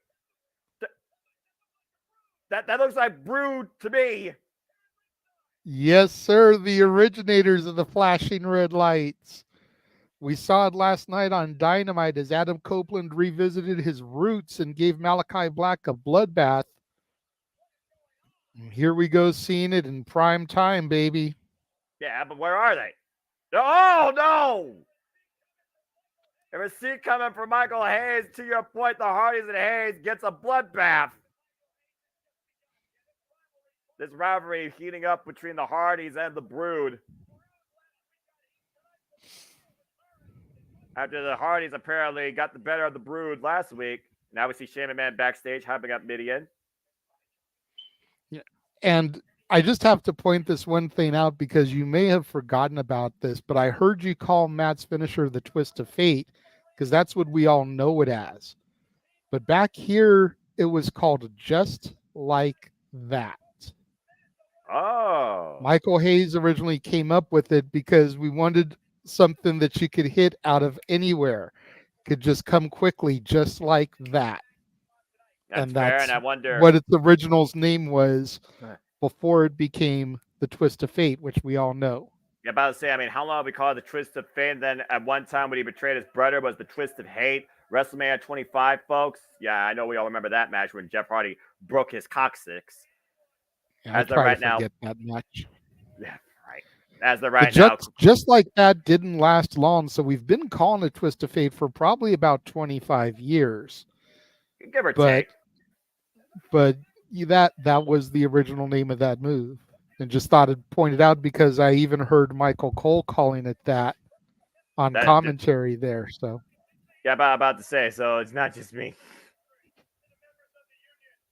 That looks like Brood to me. Yes, sir. The originators of the flashing red lights. We saw it last night on Dynamite as Adam Copeland revisited his roots and gave Malachi Black a bloodbath. And here we go, seeing it in prime time, baby. Yeah, but where are they? Oh, no! There's a seat coming for Michael Hayes. To your point, the Hardys and Hayes gets a bloodbath. This rivalry heating up between the Hardys and the Brood. After the Hardys apparently got the better of the Brood last week, now we see Shane McMahon backstage hyping up Midian. Yeah, and I just have to point this one thing out because you may have forgotten about this, but I heard you call Matt's finisher the Twist of Fate because that's what we all know it as. But back here, it was called Just Like That. Oh. Michael Hayes originally came up with it because we wanted something that you could hit out of anywhere. could just come quickly, just like that. That's fair, and I wonder what its original's name was before it became the Twist of Fate, which we all know. Yeah, about to say, I mean, how long have we called it the Twist of Fate? And then at one time when he betrayed his brother was the Twist of Hate. WrestleMania 25, folks. Yeah, I know we all remember that match when Jeff Hardy broke his coccyx. Yeah, I try to forget that match. Yeah, right. As the right now. Just like that didn't last long, so we've been calling it Twist of Fate for probably about 25 years. Give or take. But that was the original name of that move. And just thought it pointed out because I even heard Michael Cole calling it that on commentary there. So yeah, about to say, so it's not just me.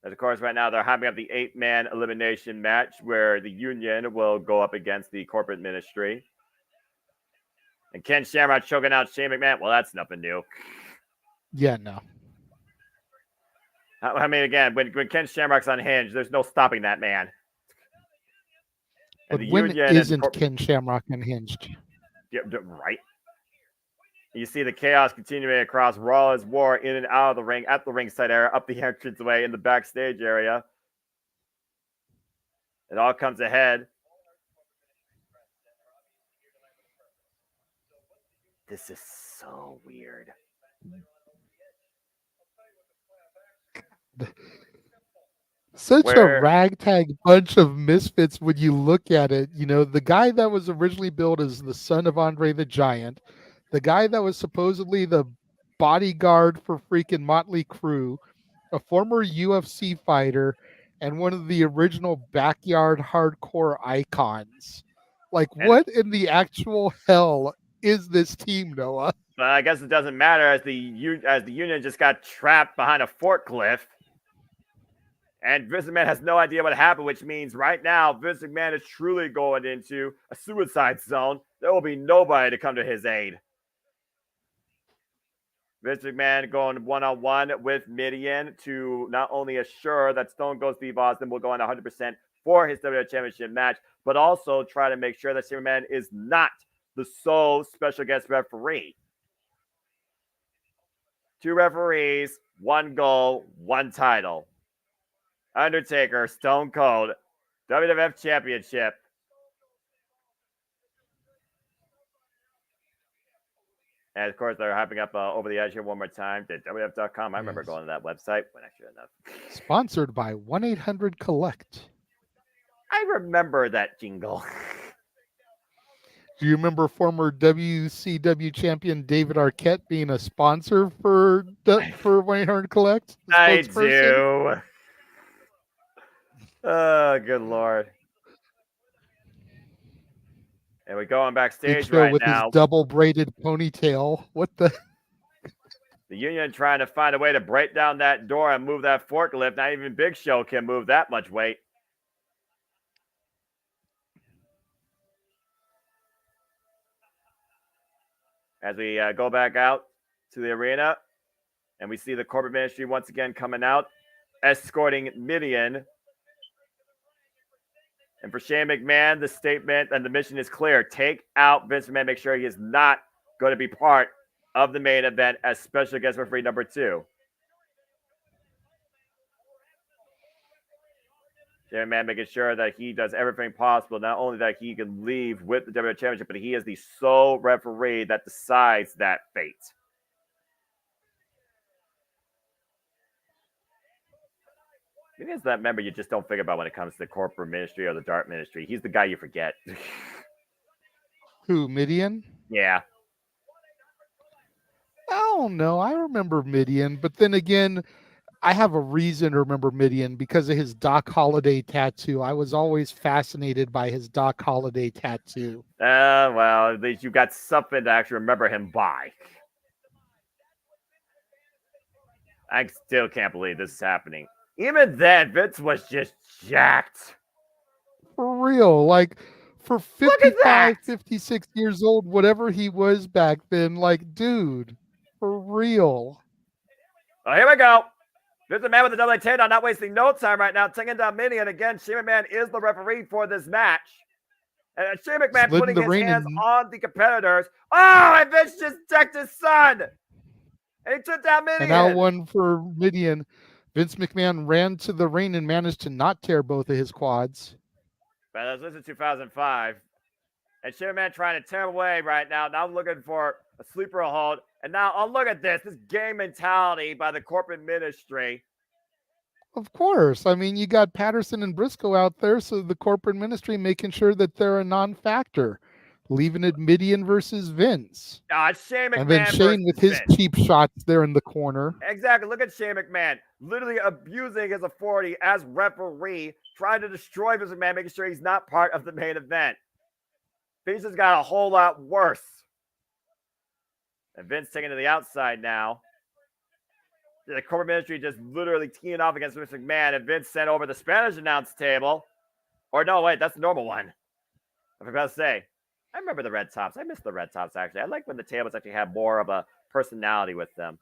And of course, right now they're hyping up the 8-man elimination match where the Union will go up against the Corporate Ministry. And Ken Shamrock choking out Shane McMahon. Well, that's nothing new. Yeah, no. I mean, again, when Ken Shamrock's unhinged, there's no stopping that man. But when isn't Ken Shamrock unhinged? Yeah, right. You see the chaos continuing across Raw is War, in and out of the ring, at the ringside area, up the entranceway, in the backstage area. It all comes ahead. This is so weird. Such a ragtag bunch of misfits when you look at it. You know, the guy that was originally billed as the son of Andre the Giant, the guy that was supposedly the bodyguard for freaking Motley Crue, a former UFC fighter, and one of the original backyard hardcore icons. Like, what in the actual hell is this team, Noah? I guess it doesn't matter as the Union just got trapped behind a forklift. And Vince McMahon has no idea what happened, which means right now Vince McMahon is truly going into a suicide zone. There will be nobody to come to his aid. Vince McMahon going one-on-one with Midian to not only assure that Stone Cold Steve Austin will go on 100% for his WWE Championship match, but also try to make sure that Shane McMahon is not the sole special guest referee. 2 referees, 1 goal, 1 title. Undertaker, Stone Cold, WWF Championship. And of course, they're hyping up Over the Edge here one more time. WWF.com. I remember going to that website when I should have. Sponsored by 1-800-COLLECT. I remember that jingle. Do you remember former WCW champion David Arquette being a sponsor for 1-800-COLLECT? I do. Oh, good Lord. And we're going backstage right with now. His double braided ponytail. What the? The Union trying to find a way to break down that door and move that forklift. Not even Big Show can move that much weight. As we go back out to the arena, and we see the Corporate Ministry once again coming out, escorting Midian. And for Shane McMahon, the statement and the mission is clear. Take out Vince McMahon. Make sure he is not going to be part of the main event as special guest referee number 2. Shane McMahon making sure that he does everything possible, not only that he can leave with the WWE Championship, but he is the sole referee that decides that fate. Maybe it's that member you just don't think about when it comes to the Corporate Ministry or the Dark Ministry. He's the guy you forget. Who, Midian? Yeah. I don't know. I remember Midian, but then again, I have a reason to remember Midian because of his Doc Holliday tattoo. I was always fascinated by his Doc Holliday tattoo. Well, at least you got something to actually remember him by. I still can't believe this is happening. Even then, Vince was just jacked. For real. Like, for 55, 56 years old, whatever he was back then, like, dude, for real. Well, here we go. Vince McMahon with the double 10 on not wasting no time right now. Taking down Meanie, and again, Shane McMahon is the referee for this match. And Shane McMahon putting his hands on the competitors. Oh, and Vince just decked his son. And he took down Meanie. And now one for Midian. Vince McMahon ran to the ring and managed to not tear both of his quads. But this is 2005. And JMN trying to tear away right now. Now looking for a sleeper hold. And now, oh, look at this game mentality by the corporate ministry. Of course. I mean, you got Patterson and Briscoe out there, so the corporate ministry making sure that they're a non-factor, leaving it Midian versus Vince. Shane McMahon and then Shane with his Vince. cheap shots there in the corner. Exactly. Look at Shane McMahon literally abusing his authority as referee, trying to destroy Vince McMahon, making sure he's not part of the main event. Things just got a whole lot worse. And Vince taking to the outside now. The corporate ministry just literally teeing off against Vince McMahon, and Vince sent over the Spanish announce table. Or no, wait, that's the normal one. I forgot to say. I remember the red tops. I miss the red tops, actually. I like when the tables actually have more of a personality with them.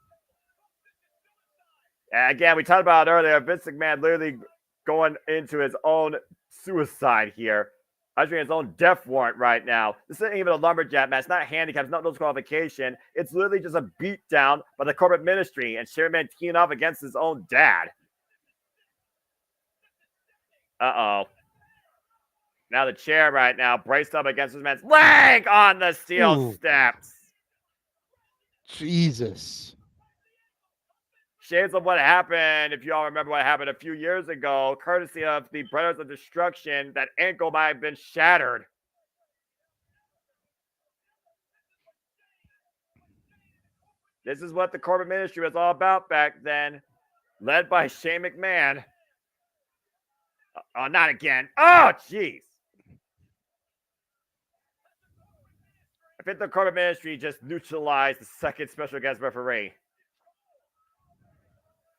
And again, we talked about it earlier. Vince McMahon literally going into his own suicide here. Ushering his own death warrant right now. This isn't even a lumberjack match. It's not handicap. It's not no disqualification. It's literally just a beatdown by the corporate ministry and Chairman teeing off against his own dad. Uh-oh. Now the chair right now braced up against his man's leg on the steel steps. Jesus. Shades of what happened, if you all remember what happened a few years ago, courtesy of the Brothers of Destruction, that ankle might have been shattered. This is what the corporate ministry was all about back then, led by Shane McMahon. Oh, not again. Oh, jeez. I think the corporate ministry just neutralized the second special guest referee.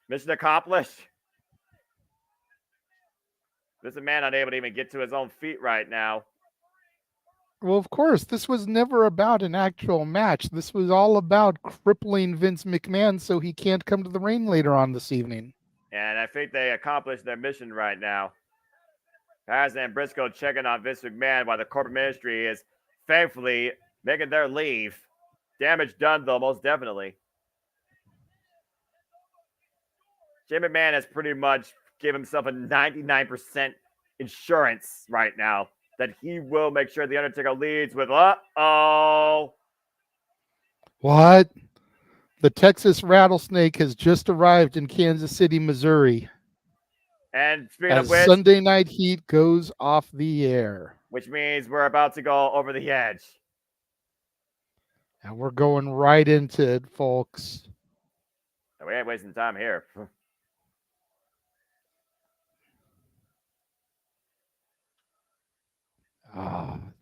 Mission accomplished. This is a man unable to even get to his own feet right now. Well, of course, this was never about an actual match. This was all about crippling Vince McMahon so he can't come to the ring later on this evening. And I think they accomplished their mission right now. Patterson and Briscoe checking on Vince McMahon while the corporate ministry is thankfully making their leave. Damage done, though, most definitely. Shane McMahon has pretty much given himself a 99% insurance right now that he will make sure the Undertaker leads with, uh-oh. What? The Texas Rattlesnake has just arrived in Kansas City, Missouri. And speaking as of which, Sunday Night Heat goes off the air. Which means we're about to go over the edge. And we're going right into it, folks. We ain't wasting time here.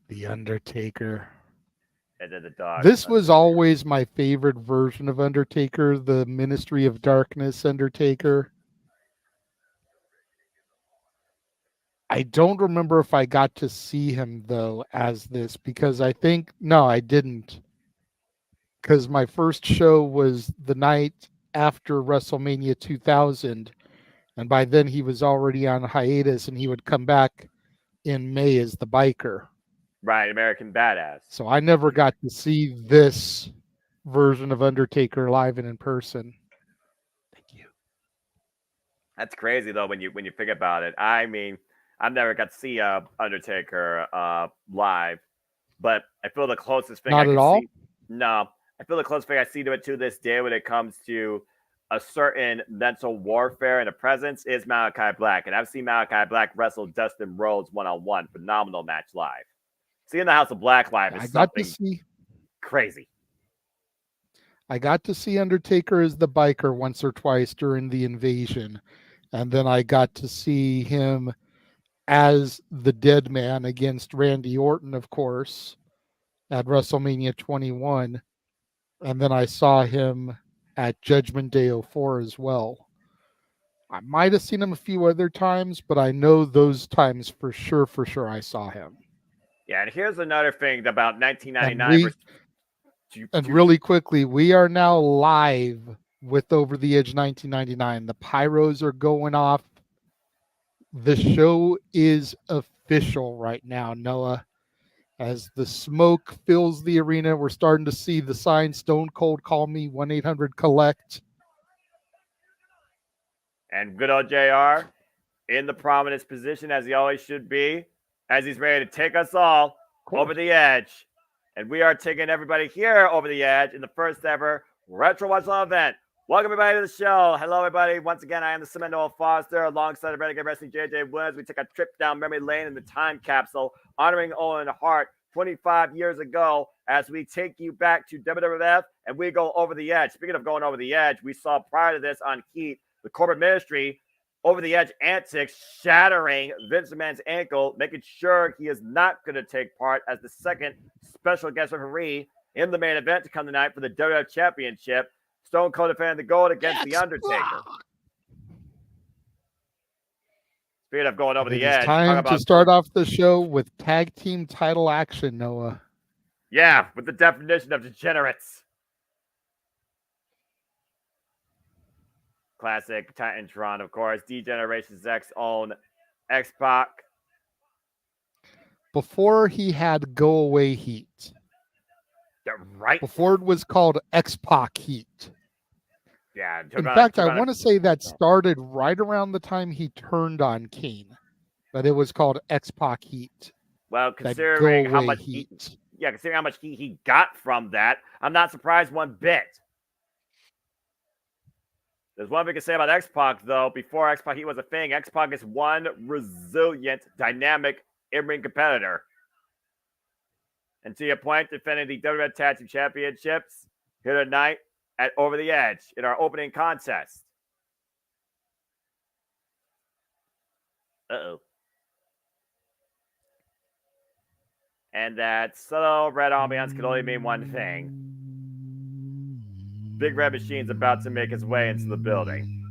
The Undertaker. And then the Dogg. This was always my favorite version of Undertaker, the Ministry of Darkness Undertaker. I don't remember if I got to see him, though, as this, because I didn't. Because my first show was the night after WrestleMania 2000, and by then he was already on hiatus, and he would come back in May as the biker. Right, American Badass. So I never got to see this version of Undertaker live and in person. Thank you. That's crazy, though, when you think about it. I mean, I've never got to see Undertaker live, but I feel the closest thing. Not at all? No, I feel the closest thing I see to it to this day when it comes to a certain mental warfare and a presence is Malachi Black. And I've seen Malachi Black wrestle Dustin Rhodes one-on-one. Phenomenal match live. Seeing the House of Black live is something crazy. I got to see Undertaker as the biker once or twice during the invasion. And then I got to see him as the dead man against Randy Orton, of course, at WrestleMania 21. And then I saw him at Judgment Day 04 as well. I might have seen him a few other times, but I know those times for sure I saw him. Yeah, and here's another thing about 1999. And really quickly, we are now live with Over the Edge 1999. The pyros are going off. The show is official right now, Noah. As the smoke fills the arena, we're starting to see the sign Stone Cold Call Me, 1-800-COLLECT. And good old JR in the prominent position as he always should be, as he's ready to take us all over the edge. And we are taking everybody here over the edge in the first ever Retro Watch Long event. Welcome everybody to the show. Hello everybody. Once again, I am the Seminole Foster alongside the Renegade Wrestling JJ Woods. We take a trip down memory lane in the time capsule, honoring Owen Hart 25 years ago as we take you back to WWF and we go over the edge. Speaking of going over the edge, we saw prior to this on Heat, the corporate ministry over the edge antics, shattering Vince McMahon's ankle, making sure he is not going to take part as the second special guest referee in the main event to come tonight for the WWF Championship. Stone Cold defending the gold against The Undertaker. Speaking of going over the edge, it's time to start off the show with tag team title action, Noah. Yeah, with the definition of degenerates. Classic Titantron, of course. D-Generation's own X-Pac. Before he had Go Away Heat. Yeah, right. Before it was called X-Pac Heat. Yeah. In fact, I want to say that started right around the time he turned on Kane. But it was called X-Pac Heat. Well, considering how much heat. Considering how much heat he got from that, I'm not surprised one bit. There's one we can say about X-Pac, though. Before X-Pac Heat was a thing, X-Pac is one resilient, dynamic in-ring competitor. And to your point, defending the WWF Tag Team Championships here tonight at Over the Edge in our opening contest. Uh-oh. And that subtle red ambiance can only mean one thing. Big Red Machine's about to make his way into the building.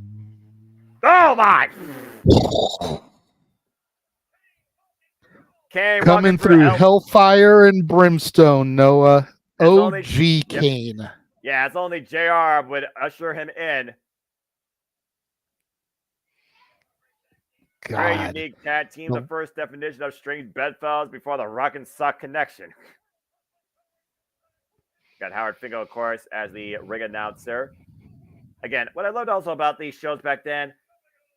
Oh my! Kane coming through Hellfire and Brimstone, Noah. OG Kane. Yeah, it's only JR would usher him in. God. Very unique tag team. The first definition of stringed bedfellows before the Rock and Sock connection. Got Howard Finkel, of course, as the ring announcer. Again, what I loved also about these shows back then,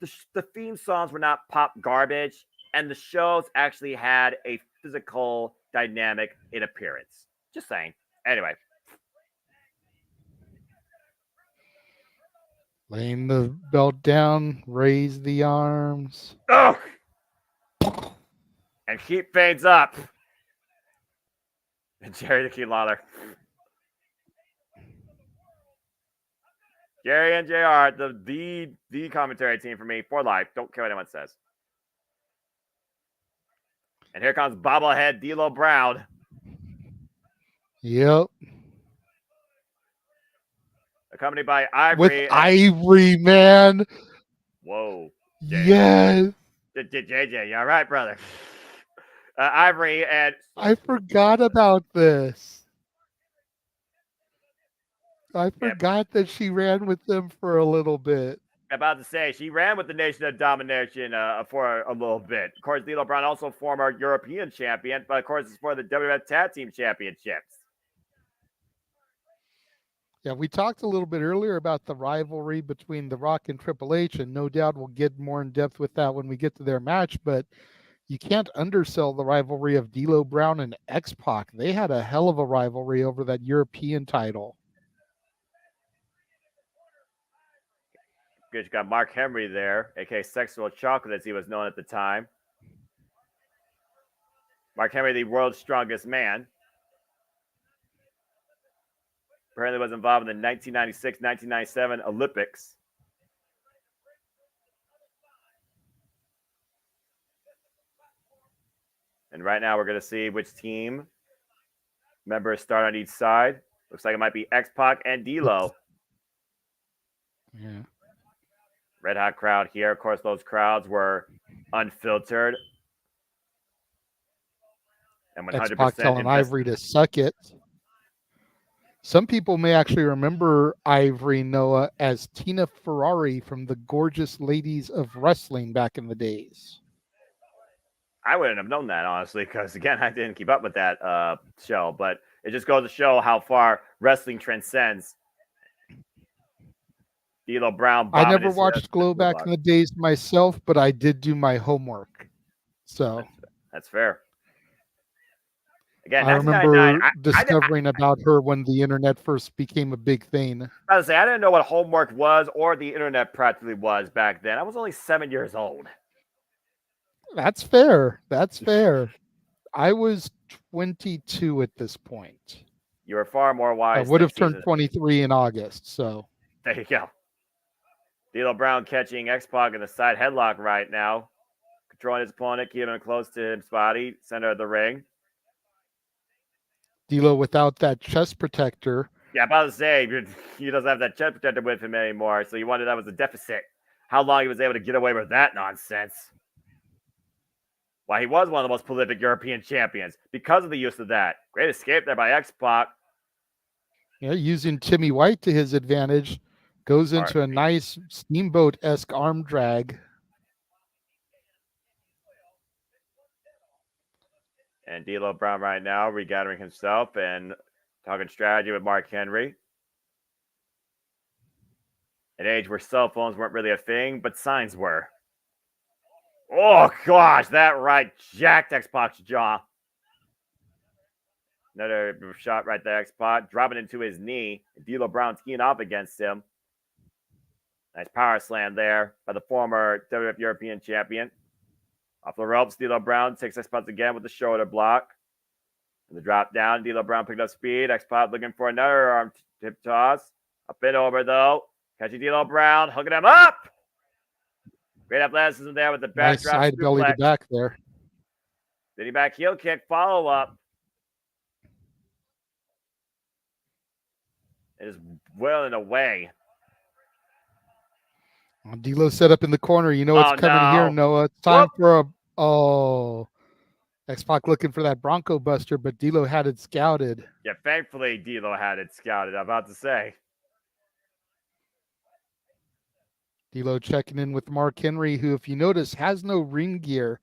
the theme songs were not pop garbage, and the shows actually had a physical dynamic in appearance. Just saying. Anyway. Laying the belt down, raise the arms. Oh! And Heat fades up. And Jerry the King Lawler. Jerry and JR, the commentary team for me for life. Don't care what anyone says. And here comes bobblehead D'Lo Brown. Yep. Accompanied by Ivory. With Ivory, man. Whoa. Yes. JJ, you all right, brother? Ivory and... I forgot about this. I forgot that she ran with them for a little bit. About to say, she ran with the Nation of Domination for a little bit. Of course, D'Lo Brown also former European champion, but of course, it's for the WWF Tag Team Championships. Yeah, we talked a little bit earlier about the rivalry between The Rock and Triple H, and no doubt we'll get more in depth with that when we get to their match, but you can't undersell the rivalry of D'Lo Brown and X-Pac. They had a hell of a rivalry over that European title. Good, you got Mark Henry there, aka Sexual Chocolate, as he was known at the time. Mark Henry, the world's strongest man. Apparently was involved in the 1996-1997 Olympics. And right now we're going to see which team members start on each side. Looks like it might be X-Pac and D'Lo. Yeah. Red hot crowd here. Of course, those crowds were unfiltered. And 100% X-Pac telling Ivory to suck it. Some people may actually remember Ivory, Noah, as Tina Ferrari from the Gorgeous Ladies of Wrestling back in the days. I wouldn't have known that, honestly, because, again, I didn't keep up with that show. But it just goes to show how far wrestling transcends. D'Lo Brown. I never watched Glow back in the days myself, but I did do my homework. So that's fair. Again, I remember discovering about her when the internet first became a big thing. I was say I didn't know what homework was or the internet practically was back then. I was only 7 years old. That's fair. That's fair. I was 22 at this point. You were far more wise. I would have turned 23 in August. So there you go. D'Lo Brown catching X-Pac in the side headlock right now, controlling his opponent, keeping him close to his body, center of the ring. D'Lo without that chest protector. Yeah, I'm about to say, he doesn't have that chest protector with him anymore, so you wonder that was a deficit. How long he was able to get away with that nonsense. Why, he was one of the most prolific European champions because of the use of that. Great escape there by X-Pac. Yeah, using Timmy White to his advantage. Goes into a nice steamboat-esque arm drag. And D'Lo Brown right now regathering himself and talking strategy with Mark Henry. An age where cell phones weren't really a thing, but signs were. Oh, gosh, that right jacked X-Pac's jaw. Another shot right there, X-Pac, dropping into his knee. D'Lo Brown teeing off against him. Nice power slam there by the former WWF European champion. Off the ropes, D'Lo Brown takes X-Pac again with the shoulder block. And the drop down, D'Lo Brown picked up speed. X-Pac looking for another arm tip toss. Up and over, though. Catching D'Lo Brown, hooking him up. Great athleticism there with the backdrop. Nice side belly to back there. Spinning back heel kick, follow up. It is well and away. D'Lo set up in the corner. You know what's coming here, Noah. It's time for a X-Pac looking for that Bronco Buster, but D'Lo had it scouted. Yeah, thankfully D'Lo had it scouted. I'm about to say. D'Lo checking in with Mark Henry, who, if you notice, has no ring gear.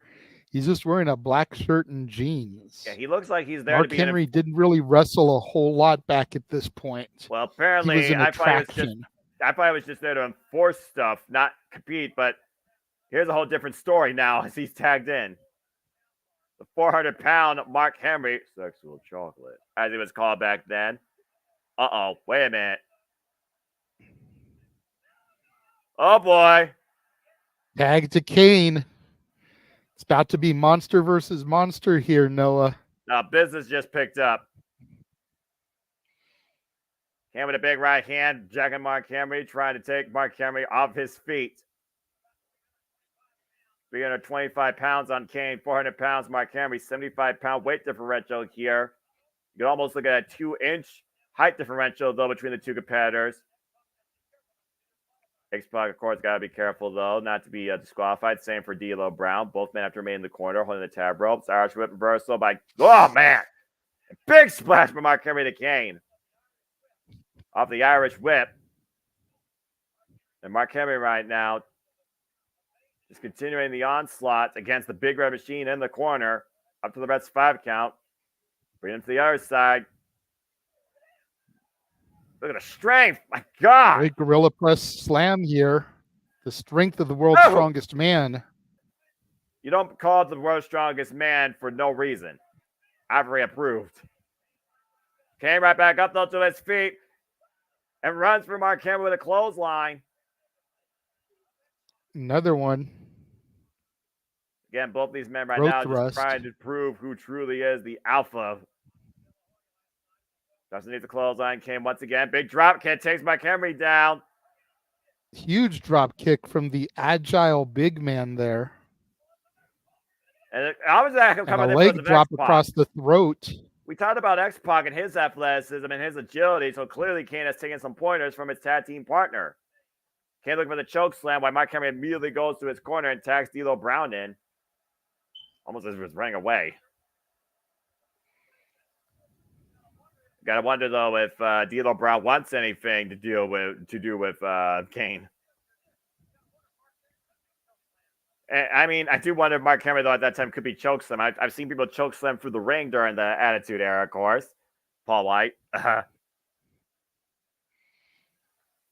He's just wearing a black shirt and jeans. Yeah, he looks like he's there. Mark Henry didn't really wrestle a whole lot back at this point. Well, apparently, he was an attraction. I thought he was just there to enforce stuff, not compete, but here's a whole different story now as he's tagged in. The 400-pound Mark Henry, sexual chocolate, as he was called back then. Uh-oh, wait a minute. Oh, boy. Tag to Kane. It's about to be monster versus monster here, Noah. Now, business just picked up. Kane with a big right hand, jacking Mark Henry, trying to take Mark Henry off his feet. 325 pounds on Kane, 400 pounds Mark Henry, 75-pound weight differential here. You can almost look at a 2-inch height differential, though, between the two competitors. X-Pac, of course, got to be careful, though, not to be disqualified. Same for D'Lo Brown. Both men have to remain in the corner, holding the tab ropes. Irish whip reversal by, oh, man. A big splash by Mark Henry to Kane. Off the Irish whip. And Mark Henry right now is continuing the onslaught against the Big Red Machine in the corner. Up to the Reds 5 count. Bring him to the other side. Look at the strength. My God. Great gorilla press slam here. The strength of the world's strongest man. You don't call it the world's strongest man for no reason. Ivory approved. Came right back up, though, to his feet. And runs for Mark Henry with a clothesline. Another one. Again, both these men right now just trying to prove who truly is the alpha. Doesn't need the clothesline. Came once again. Big drop kick takes Mark Henry down. Huge drop kick from the agile big man there. And I was a leg drop across the throat. We talked about X-Pac and his athleticism and his agility, so clearly Kane has taken some pointers from his tag team partner. Kane looking for the choke slam while Mark Henry immediately goes to his corner and tags D'Lo Brown in. Almost as he was running away. Gotta wonder, though, if D'Lo Brown wants anything to do with Kane. I mean, I do wonder if Mark Henry, though, at that time could be chokeslam. I've seen people chokeslam through the ring during the Attitude Era, of course. Paul White.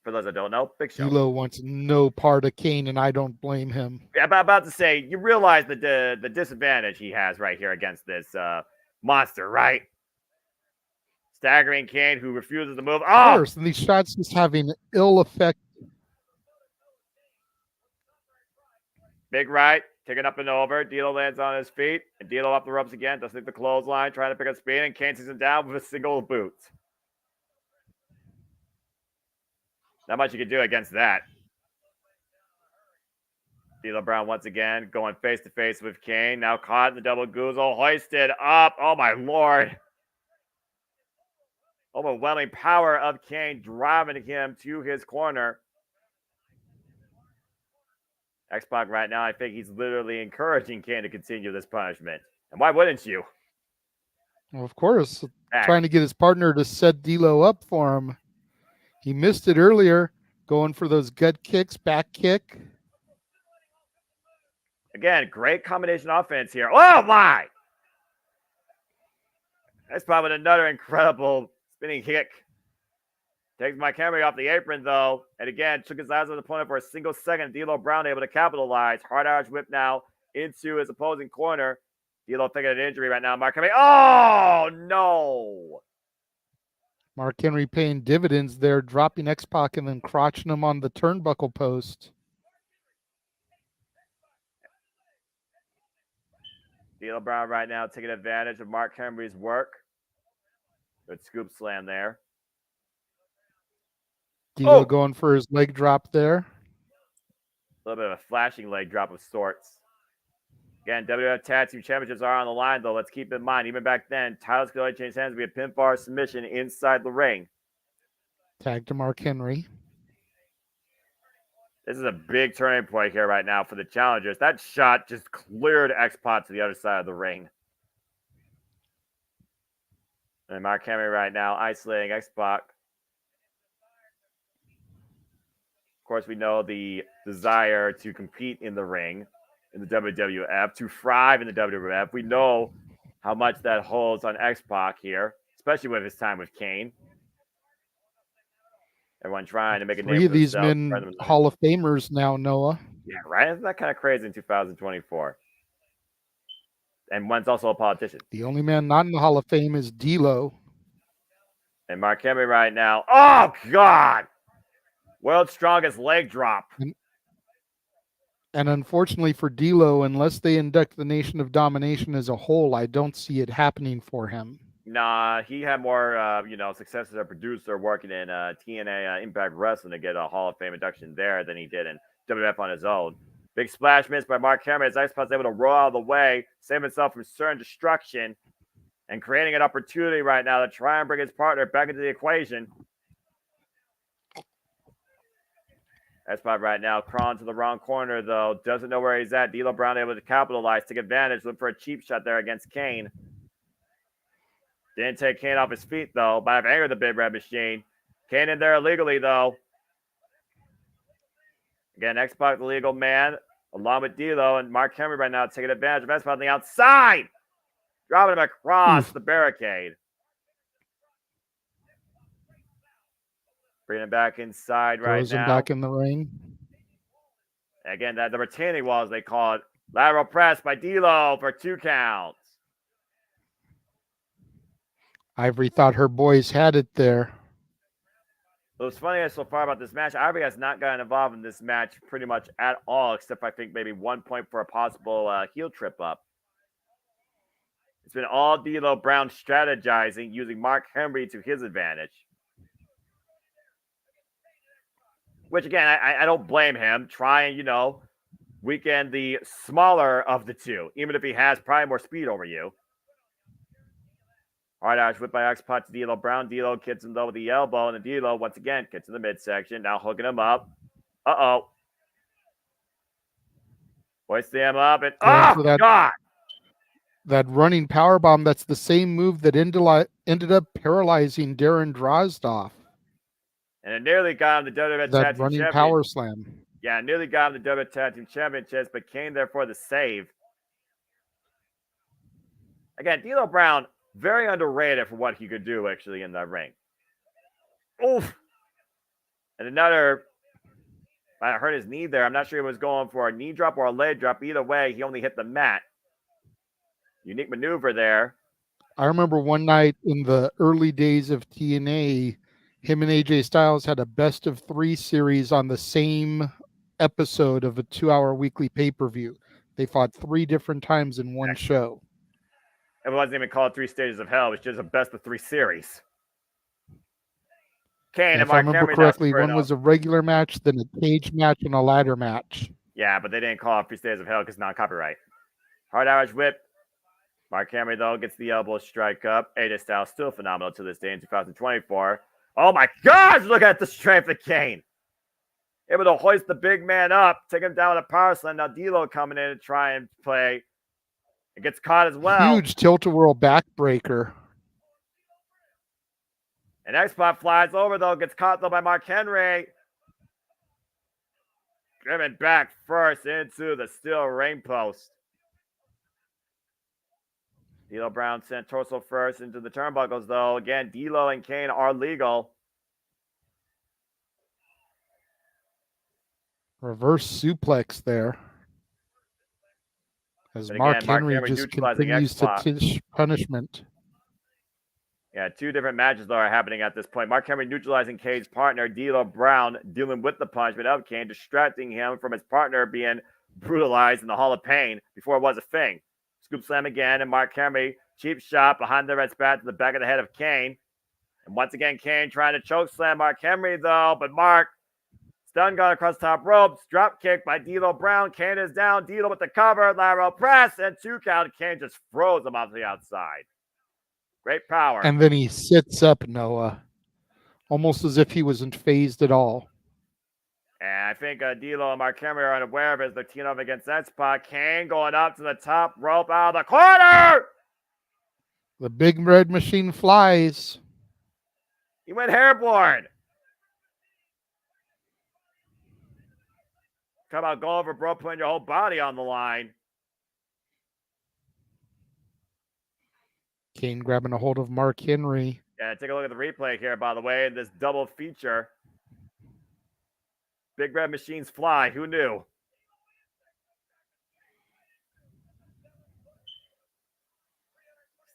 For those that don't know, Big Show. D'Lo wants no part of Kane, and I don't blame him. Yeah, about to say, you realize the disadvantage he has right here against this monster, right? Staggering Kane, who refuses to move. Of course, and these shots just having ill effect. Big right, taking up and over. D'Lo lands on his feet, and D'Lo up the ropes again. Doesn't hit the clothesline, trying to pick up speed, and Kane sees him down with a single boot. Not much you can do against that. D'Lo Brown once again going face to face with Kane. Now caught in the double goozle, hoisted up. Oh my lord! Overwhelming power of Kane driving him to his corner. X-Pac right now, I think he's literally encouraging Kane to continue this punishment. And why wouldn't you? Well, of course, trying to get his partner to set D'Lo up for him. He missed it earlier, going for those gut kicks, back kick. Again, great combination offense here. Oh my! X-Pac with another incredible spinning kick. Takes Mike Henry off the apron, though. And again, took his eyes on the opponent for a single second. D'Lo Brown able to capitalize. Hard Irish whip now into his opposing corner. D'Lo thinking an injury right now. Mark Henry. Oh, no. Mark Henry paying dividends there, dropping X-Pac and then crotching him on the turnbuckle post. D'Lo Brown right now taking advantage of Mark Henry's work. Good scoop slam there. D'Lo going for his leg drop there. A little bit of a flashing leg drop of sorts. Again, WWF Tag Team Championships are on the line, though. Let's keep in mind, even back then, titles could only change hands via pinfall or submission inside the ring. Tag to Mark Henry. This is a big turning point here right now for the challengers. That shot just cleared X-Pac to the other side of the ring. And Mark Henry right now isolating X-Pac. Of course, we know the desire to compete in the ring in the WWF, to thrive in the WWF. We know how much that holds on X-Pac here, especially with his time with Kane. Everyone trying to make a name for Three of these themselves. men Hall of Famers now, Noah. Yeah, right? Isn't that kind of crazy in 2024? And one's also a politician. The only man not in the Hall of Fame is D'Lo. And Mark Henry right now. Oh, God! World's strongest leg drop. And unfortunately for D'Lo, unless they induct the Nation of Domination as a whole, I don't see it happening for him. Nah, he had more, success as a producer working in TNA Impact Wrestling to get a Hall of Fame induction there than he did in WWF on his own. Big splash miss by Mark Henry as X-Pac able to roll out of the way, save himself from certain destruction, and creating an opportunity right now to try and bring his partner back into the equation. X-Pac right now crawling to the wrong corner, though. Doesn't know where he's at. D'Lo Brown able to capitalize, take advantage, look for a cheap shot there against Kane. Didn't take Kane off his feet, though. Might have angered the Big Red Machine. Kane in there illegally, though. Again, X-Pac, the legal man, along with D'Lo, and Mark Henry right now taking advantage of X-Pac on the outside. Dropping him across the barricade. Bringing him back inside right now. Throws him back in the ring. Again, the retaining wall, as they call it. Lateral press by D'Lo for 2 counts. Ivory thought her boys had it there. What's funny so far about this match, Ivory has not gotten involved in this match pretty much at all, except I think maybe 1 point for a possible heel trip up. It's been all D'Lo Brown strategizing, using Mark Henry to his advantage. Which, again, I don't blame him. Try and, weaken the smaller of the two, even if he has probably more speed over you. Hard Irish whip by X-Pac to D'Lo Brown. D'Lo gets him, though, with the elbow, and then D'Lo, once again, gets to the midsection. Now hooking him up. Uh-oh. Hoisting him up, and God! That running powerbomb, that's the same move that ended up paralyzing Darren Drozdoff. And it nearly got him the WWF that running power slam. Yeah, nearly got him the WWE Tag Team Championships, but Kane there for the save. Again, D'Lo Brown, very underrated for what he could do actually in that ring. Oof. And another, I hurt his knee there. I'm not sure he was going for a knee drop or a leg drop. Either way, he only hit the mat. Unique maneuver there. I remember one night in the early days of TNA, him and AJ Styles had a best of 3 series on the same episode of a 2-hour weekly pay-per-view. They fought 3 different times in one show. It wasn't even called 3 Stages of Hell. It was just a best of 3 series. Kane and If I Mark remember Henry correctly, one was a regular match, then a cage match, and a ladder match. Yeah, but they didn't call it 3 Stages of Hell because non-copyright. Hard Irish whip. Mark Henry, though, gets the elbow strike up. AJ Styles still phenomenal to this day in 2024. Oh, my gosh, look at the strength of Kane. Able to hoist the big man up, take him down with a power slam. Now D'Lo coming in to try and play. It gets caught as well. Huge tilt-a-whirl backbreaker. And X-Pac flies over, though. Gets caught, though, by Mark Henry. Driven back first into the steel ring post. D'Lo Brown sent torso first into the turnbuckles, though. Again, D'Lo and Kane are legal. Reverse suplex there. As Mark Henry just continues to teach punishment. Yeah, 2 different matches, though, are happening at this point. Mark Henry neutralizing Kane's partner, D'Lo Brown, dealing with the punishment of Kane, distracting him from his partner being brutalized in the Hall of Pain before it was a thing. Scoop slam again, and Mark Henry, cheap shot behind the red spot to the back of the head of Kane. And once again, Kane trying to choke slam Mark Henry, though, but Mark stun gun across top ropes, drop kick by D'Lo Brown. Kane is down, D'Lo with the cover, lateral press, and 2 count. Kane just froze him off the outside. Great power. And then he sits up, Noah, almost as if he wasn't phased at all. And I think D'Lo and Mark Henry are unaware of it as they're teaming up against X-Pac. Kane going up to the top rope out of the corner. The big red machine flies. He went hairborne. Come out, go over, bro, putting your whole body on the line. Kane grabbing a hold of Mark Henry. Yeah, take a look at the replay here, by the way. This double feature. Big red machines fly. Who knew?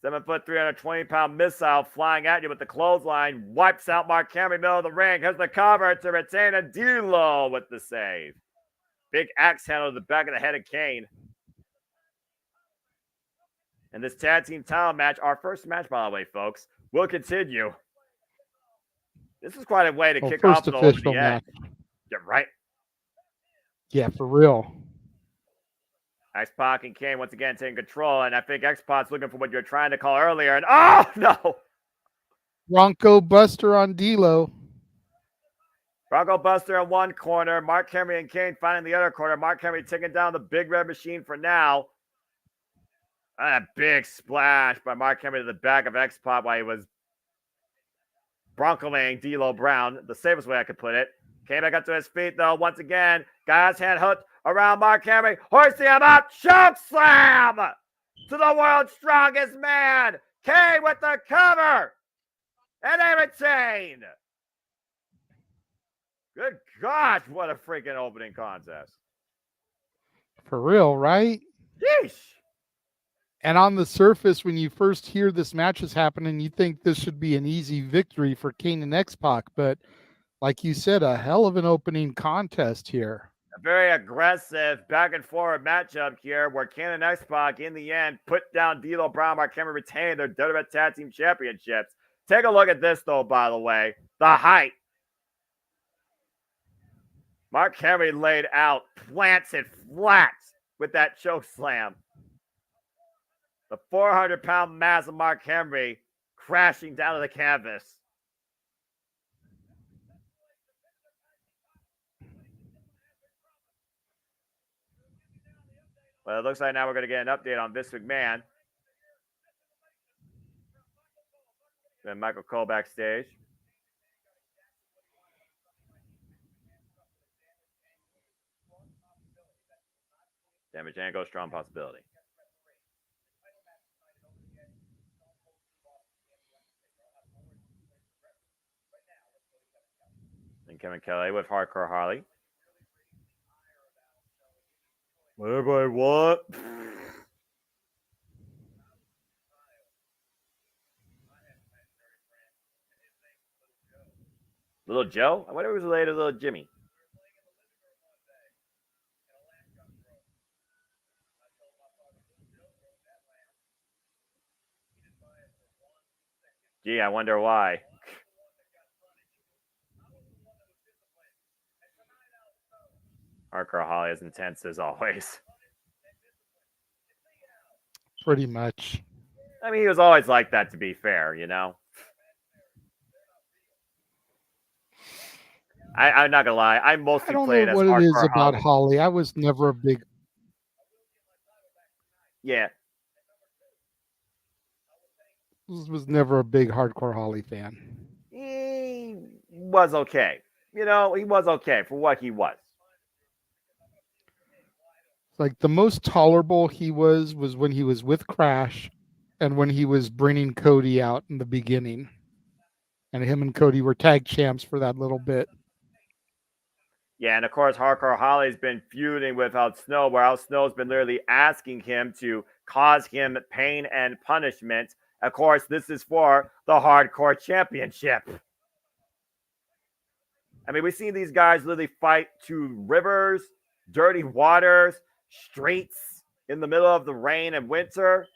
Seven-foot, 320-pound missile flying at you with the clothesline. Wipes out Mark Henry, middle of the ring. Here's the cover to retain a D'Lo with the save. Big axe handle to the back of the head of Kane. And this tag team title match, our first match, by the way, folks, will continue. This is quite a way to kick off the official match. Yeah, right. Yeah, for real. X-Pac and Kane once again taking control, and I think X-Pac's looking for what you're trying to call earlier, and oh, no! Bronco Buster on D'Lo. Bronco Buster in one corner, Mark Henry and Kane finding the other corner. Mark Henry taking down the big red machine for now. And a big splash by Mark Henry to the back of X-Pac while he was bronco-laying D'Lo Brown, the safest way I could put it. Came back up to his feet, though, once again. Got his hand hooked around Mark Henry. Hoisting him up. Choke slam to the world's strongest man. Kane with the cover. And they retain. Good gosh, what a freaking opening contest. For real, right? Yeesh. And on the surface, when you first hear this match is happening, you think this should be an easy victory for Kane and X-Pac. But like you said, a hell of an opening contest here. A very aggressive back and forward matchup here where Kane and X-Pac in the end put down D'Lo Brown. Mark Henry retained their WWF Tag Team Championships. Take a look at this, though, by the way. The height. Mark Henry laid out, plants it flat with that choke slam. The 400-pound mass of Mark Henry crashing down to the canvas. Well, it looks like now we're going to get an update on Vince McMahon. And Michael Cole backstage. Damage strong possibility. And Kevin Kelly with Hardcore Holly. Whatever I want. Little Joe? I wonder if it was related to Little Jimmy. Gee, I wonder why. Hardcore Holly is intense as always. Pretty much. I mean, he was always like that, to be fair, you know? I'm not gonna lie. I mostly played as what Hardcore it is about Holly. Holly. I was never a big. Yeah. Was never a big Hardcore Holly fan. He was okay. You know, he was okay for what he was. Like the most tolerable he was when he was with Crash and when he was bringing Cody out in the beginning. And him and Cody were tag champs for that little bit. Yeah, and of course, Hardcore Holly's been feuding with Al Snow, where Al Snow's been literally asking him to cause him pain and punishment. Of course, this is for the Hardcore Championship. I mean, we've seen these guys literally fight to rivers, dirty waters, streets in the middle of the rain and winter.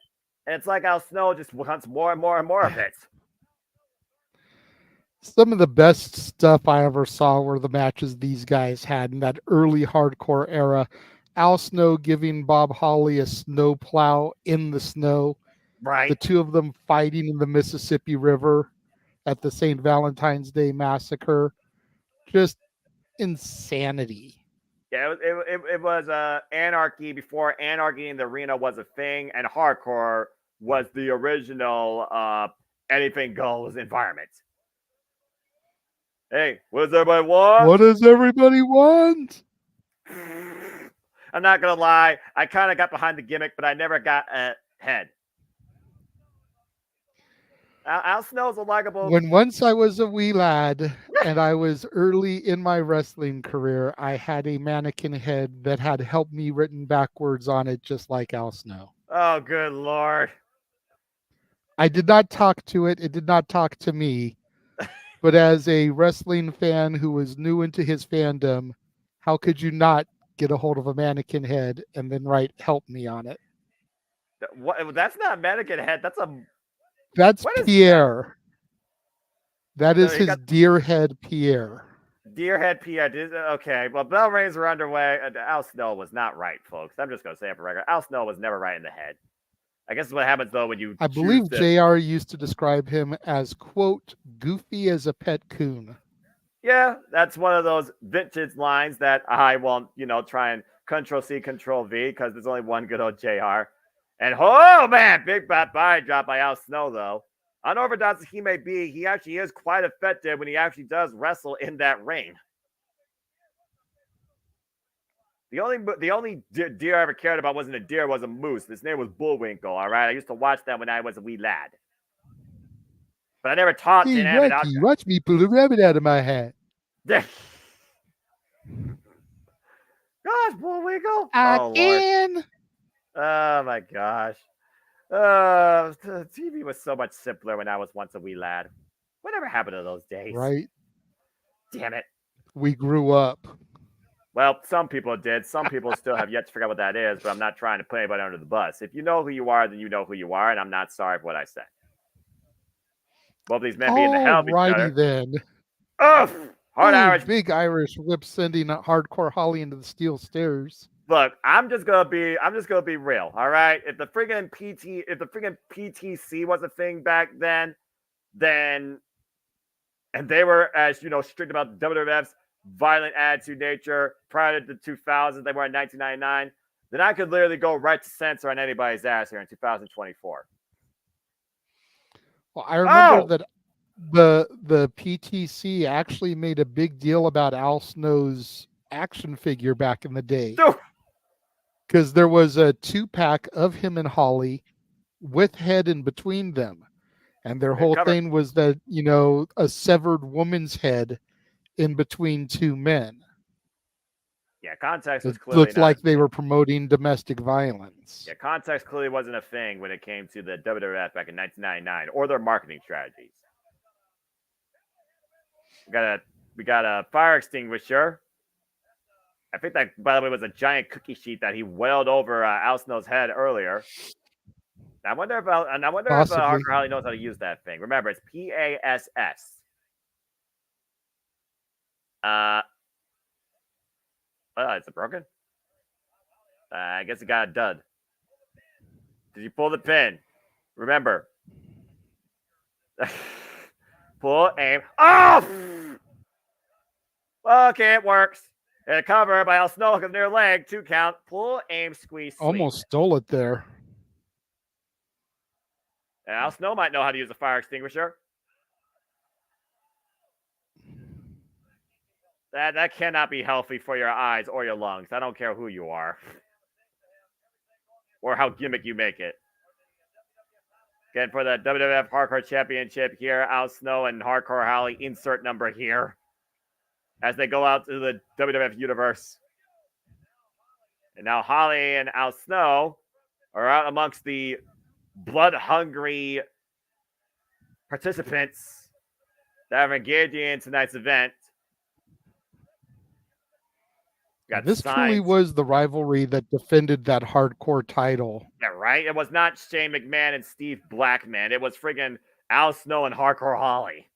And it's like Al Snow just wants more and more and more of it. Some of the best stuff I ever saw were the matches these guys had in that early Hardcore era. Al Snow giving Bob Holly a snow plow in the snow. Right. The two of them fighting in the Mississippi River at the St. Valentine's Day Massacre. Just insanity. Yeah, it was anarchy before anarchy in the arena was a thing, and Hardcore was the original anything goes environment. Hey, what does everybody want? What does everybody want? I'm not gonna lie, I kind of got behind the gimmick, but I never got ahead. Al Snow's a likable. When once I was a wee lad and I was early in my wrestling career, I had a mannequin head that had "help me" written backwards on it, just like Al Snow. Oh, good Lord. I did not talk to it. It did not talk to me. But as a wrestling fan who was new into his fandom, how could you not get a hold of a mannequin head and then write "help me" on it? What? That's not a mannequin head. That's Pierre. That is his deer head Pierre. Deer head Pierre. Okay, well, Bell Reigns were underway. Al Snow was not right, folks. I'm just going to say it for record. Al Snow was never right in the head. I guess what happens, though, when you I believe JR used to describe him as, quote, goofy as a pet coon. Yeah, that's one of those vintage lines that I won't, try and Control-C, Control-V, because there's only one good old JR. And, oh, man, big body drop by Al Snow, though. Unorthodox as he may be, he actually is quite effective when he actually does wrestle in that ring. The only deer I ever cared about wasn't a deer, it was a moose. His name was Bullwinkle, all right? I used to watch that when I was a wee lad. But I never taught Hey, inanimate Rocky, objects. watch me pull a rabbit out of my hat. Gosh, Bullwinkle. Again. Lord. Oh, my gosh. TV was so much simpler when I was once a wee lad. Whatever happened to those days? Right. Damn it. We grew up. Well, some people did. Some people still have yet to figure out what that is, but I'm not trying to put anybody under the bus. If you know who you are, then you know who you are, and I'm not sorry for what I said. Both these men be in the hell of each other. Alrighty then. Oh, hard Irish. Big Irish whip sending Hardcore Holly into the steel stairs. Look, I'm just gonna be real, all right? If the friggin' PTC was a thing back then, and they were as strict about WWF's violent attitude nature prior to the 2000s, they were in 1999, then I could literally go right to censor on anybody's ass here in 2024. Well, I remember that the PTC actually made a big deal about Al Snow's action figure back in the day. because there was a 2-pack of him and Holly with head in between them. And their whole thing was that, a severed woman's head in between two men. Yeah, context was It clearly looked not like they were promoting domestic violence. Yeah, context clearly wasn't a thing when it came to the WWF back in 1999 or their marketing strategies. We got a fire extinguisher. I think that, by the way, was a giant cookie sheet that he wailed over Al Snow's head earlier. I wonder if Hardcore Holly knows how to use that thing. Remember, it's PASS. Is it broken? I guess it got a dud. Did you pull the pin? Remember. Pull, aim. Oh! Okay, it works. And a cover by Al Snow with near leg. 2 count. Pull, aim, squeeze, sleep. Almost stole it there. Al Snow might know how to use a fire extinguisher. That cannot be healthy for your eyes or your lungs. I don't care who you are. Or how gimmick you make it. Again, for the WWF Hardcore Championship here, Al Snow and Hardcore Holly, insert number here. As they go out to the WWF Universe. And now Holly and Al Snow are out amongst the blood-hungry participants that are engaged in tonight's event. This truly was the rivalry that defended that hardcore title. Yeah, right? It was not Shane McMahon and Steve Blackman. It was friggin' Al Snow and Hardcore Holly.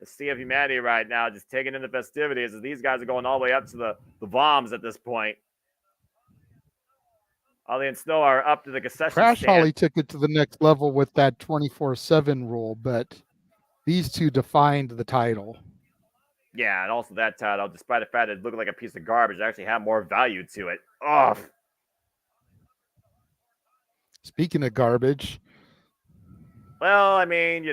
The Sea of Humanity right now, just taking in the festivities as these guys are going all the way up to the bombs at this point. Holly and Snow are up to the concession Crash stand. Holly took it to the next level with that 24/7 rule, but these two defined the title. Yeah, and also that title, despite the fact that it looked like a piece of garbage, it actually had more value to it. Oh. Speaking of garbage. Well, I mean,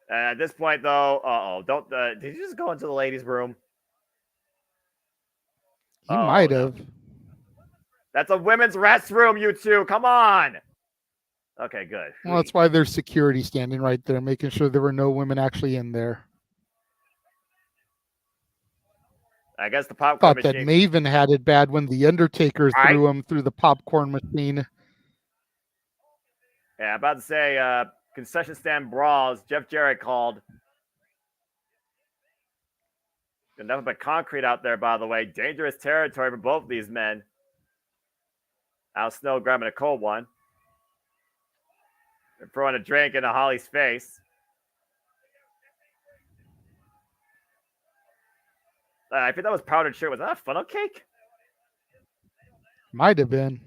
at this point, though, don't. Did you just go into the ladies' room? He might have. That's a women's restroom, you two. Come on. Okay, good. Well, that's why there's security standing right there, making sure there were no women actually in there. I guess the popcorn machine. Thought that Maven had it bad when the Undertaker threw him through the popcorn machine. Yeah, about to say concession stand brawls. Jeff Jarrett called. Nothing but concrete out there, by the way. Dangerous territory for both of these men. Al Snow grabbing a cold one. And throwing a drink into Holly's face. I think that was powdered sugar. Was that a funnel cake? Might have been.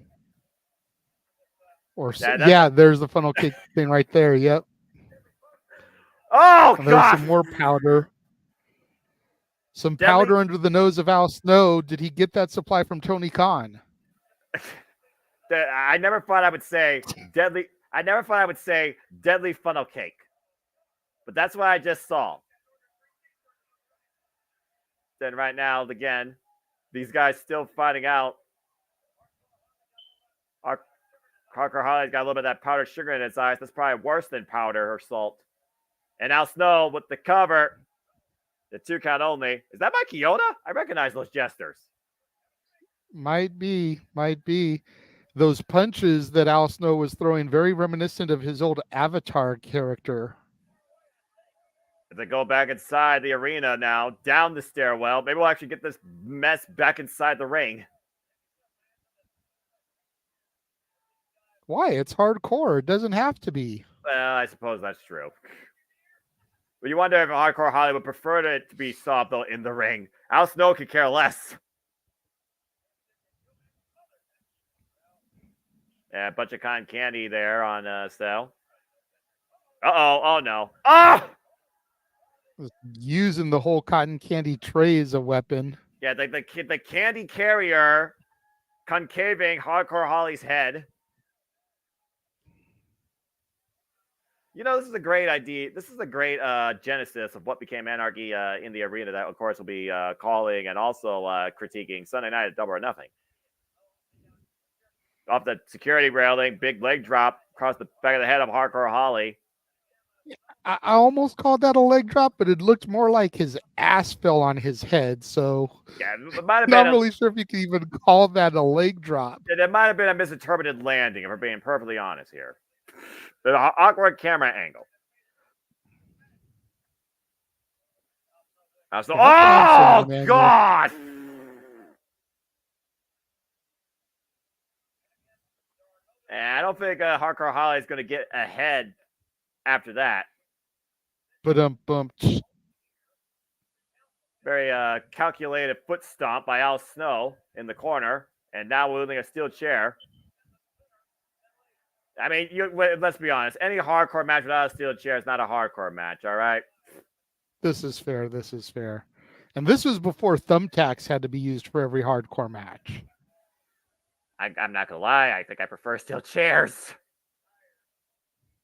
Or yeah, there's the funnel cake thing right there. Yep. Oh, and there's some more powder. Some powder under the nose of Al Snow. Did he get that supply from Tony Khan? I never thought I would say deadly. I never thought I would say deadly funnel cake. But that's what I just saw. Then right now, again, these guys still finding out. Hardcore Holly's got a little bit of that powdered sugar in his eyes. That's probably worse than powder or salt. And Al Snow with the cover. The 2 count only. Is that Mike Chioda? I recognize those jesters. Might be. Those punches that Al Snow was throwing, very reminiscent of his old Avatar character. As they go back inside the arena now, down the stairwell. Maybe we'll actually get this mess back inside the ring. Why? It's hardcore. It doesn't have to be. Well, I suppose that's true. But you wonder if Hardcore Holly would prefer it to be soft, though, in the ring. Al Snow could care less. Yeah, a bunch of cotton candy there on sale. Uh-oh. Oh, no. Ah! Using the whole cotton candy tray as a weapon. Yeah, the candy carrier concaving Hardcore Holly's head. This is a great idea. This is a great genesis of what became Anarchy in the Arena that, of course, will be calling and also critiquing Sunday night at Double or Nothing. Off the security railing, big leg drop across the back of the head of Hardcore Holly. I almost called that a leg drop, but it looked more like his ass fell on his head. So yeah, it might have not been really sure if you can even call that a leg drop. It might have been a misinterpreted landing, if we're being perfectly honest here. The awkward camera angle. So, oh, God! And I don't think Hardcore Holly is going to get ahead after that. But Very calculated foot stomp by Al Snow in the corner, and now wielding a steel chair. I mean, let's be honest. Any hardcore match without a steel chair is not a hardcore match, all right? This is fair. This is fair. And this was before thumbtacks had to be used for every hardcore match. I'm not going to lie. I think I prefer steel chairs.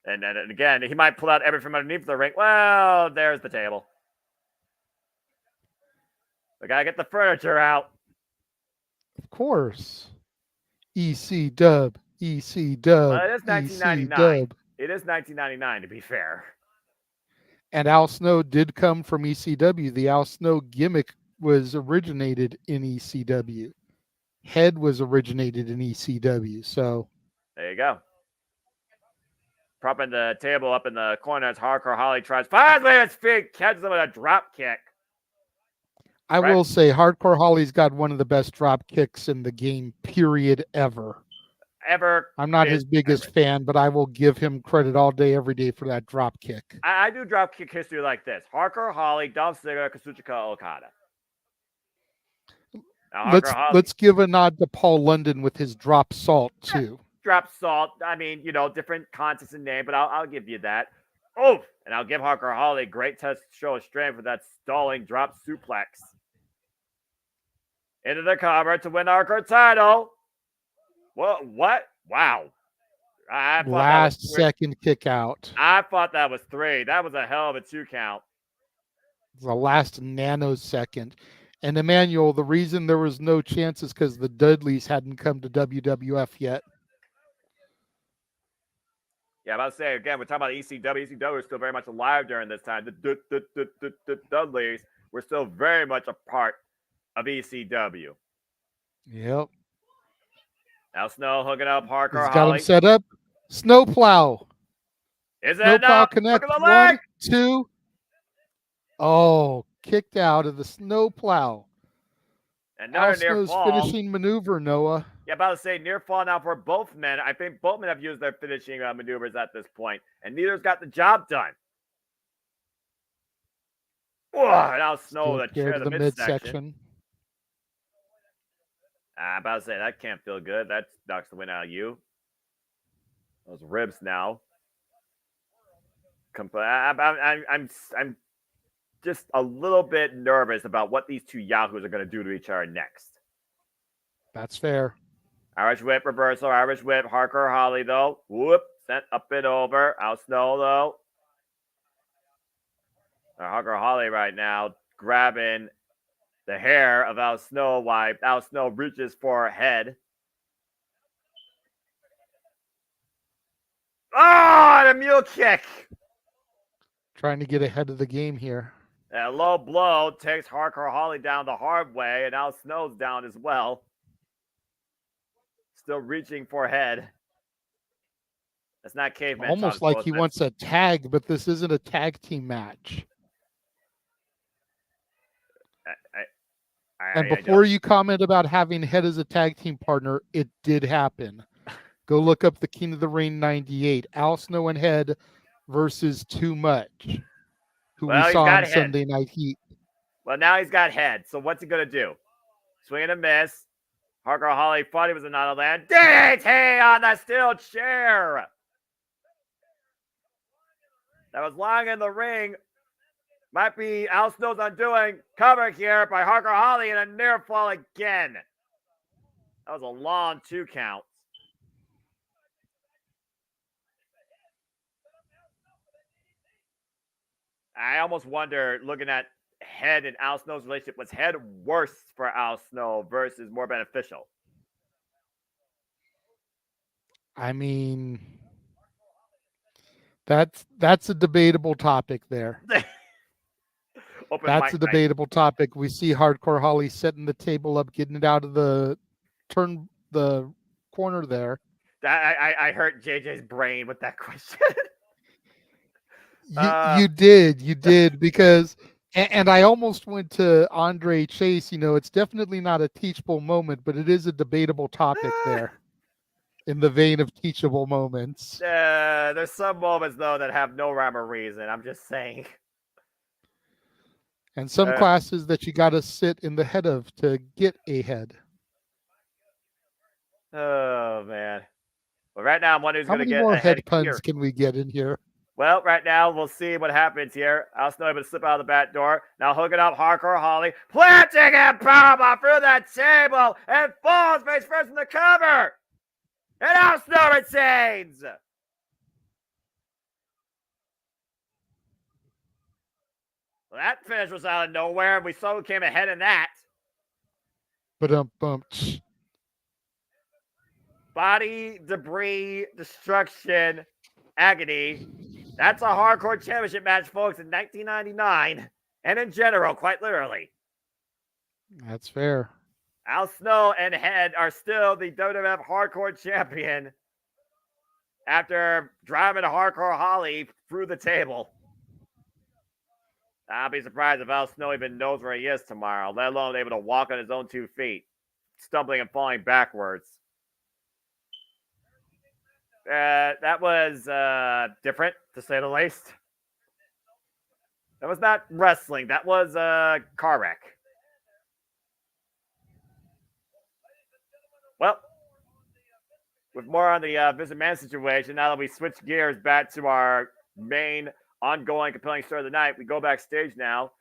And again, he might pull out everything from underneath the ring. Well, there's the table. We got to get the furniture out. Of course. EC dub. EC dub. Well, it is 1999. EC dub. It is 1999, to be fair. And Al Snow did come from ECW. The Al Snow gimmick was originated in ECW. Head was originated in ECW. So there you go. Propping the table up in the corner as Hardcore Holly tries finally his feet, catches him with a drop kick. I will say Hardcore Holly's got one of the best drop kicks in the game, period, ever. I'm not his biggest fan, but I will give him credit all day, every day for that drop kick. I do drop kick history like this. Hardcore Holly, Dolph Ziggler, Kazuchika Okada. Now, Let's give a nod to Paul London with his drop salt, too. Drop salt. I mean, different context and name, but I'll give you that. Oh, and I'll give Hardcore Holly a great test to show his strength with that stalling drop suplex. Into the cover to win Hardcore title. What? Wow. Last second kick out. I thought that was 3. That was a hell of a 2 count. The last nanosecond. And Emmanuel, the reason there was no chance is because the Dudleys hadn't come to WWF yet. Yeah, I'm about to say, again, we're talking about ECW. ECW is still very much alive during this time. The Dudleys were still very much a part of ECW. Yep. Now Snow hooking up Hardcore He's got Holly. him set up. Snowplow. Is it Snowplow enough? connect. Look at the leg. 1, 2. Oh, kicked out of the snowplow. Another near Snow's fall. finishing maneuver, Noah. Yeah, about to say near fall now for both men. I think both men have used their finishing maneuvers at this point, and neither's got the job done. Whoa, now Snow the chair to the the midsection. I'm about to say that can't feel good. That knocks the wind out of you. Those ribs now. I'm just a little bit nervous about what these two yahoos are going to do to each other next. That's fair. Irish whip reversal. Irish whip. Hardcore Holly though. Whoop. Sent up and over. Al Snow though. Hardcore Holly right now grabbing the hair of Al Snow while Al Snow reaches for her head. Oh, and a mule kick. Trying to get ahead of the game here. A low blow takes Hardcore Holly down the hard way, and Al Snow's down as well. Still reaching for head. That's not caveman. Almost like he wants a tag, but this isn't a tag team match. And before you comment about having head as a tag team partner, it did happen. Go look up the King of the Ring 98. Al Snow and Head versus Too Much, who we saw on Sunday Night Heat. Well, now he's got head. So what's he going to do? Swing and a miss. Hardcore Holly thought he was a not a land. DDT on the steel chair. That was long in the ring. Might be Al Snow's undoing. Cover here by Hardcore Holly and a near fall again. That was a long 2 count. I almost wonder, looking at Head and Al Snow's relationship, was Head worse for Al Snow versus more beneficial? I mean, that's a debatable topic there. That's a debatable topic. We see Hardcore Holly setting the table up, getting it out of the corner there. I hurt JJ's brain with that question. You did because, and I almost went to Andre Chase. It's definitely not a teachable moment, but it is a debatable topic there, in the vein of teachable moments. There's some moments though that have no rhyme or reason. I'm just saying. And some classes that you got to sit in the head of to get a head. Oh man. Well, right now I'm wondering who's going to get How many more a head head puns here. can we get in here? Well, right now we'll see what happens here. Al Snow able to slip out of the back door. Now hooking up Hardcore Holly, planting and powerbomb through that table, and falls face first in the cover. And Al Snow retains. Well, that finish was out of nowhere, and we saw who came ahead in that. Ba-dum-bum. Body, debris, destruction, agony. That's a hardcore championship match, folks, in 1999. And in general, quite literally. That's fair. Al Snow and Head are still the WWF Hardcore Champion after driving a Hardcore Holly through the table. I'll be surprised if Al Snow even knows where he is tomorrow, let alone able to walk on his own 2 feet, stumbling and falling backwards. That was different, to say the least. That was not wrestling. That was a car wreck. Well, with more on the Vince McMahon situation, now that we switch gears back to our main ongoing compelling story of the night, we go backstage now.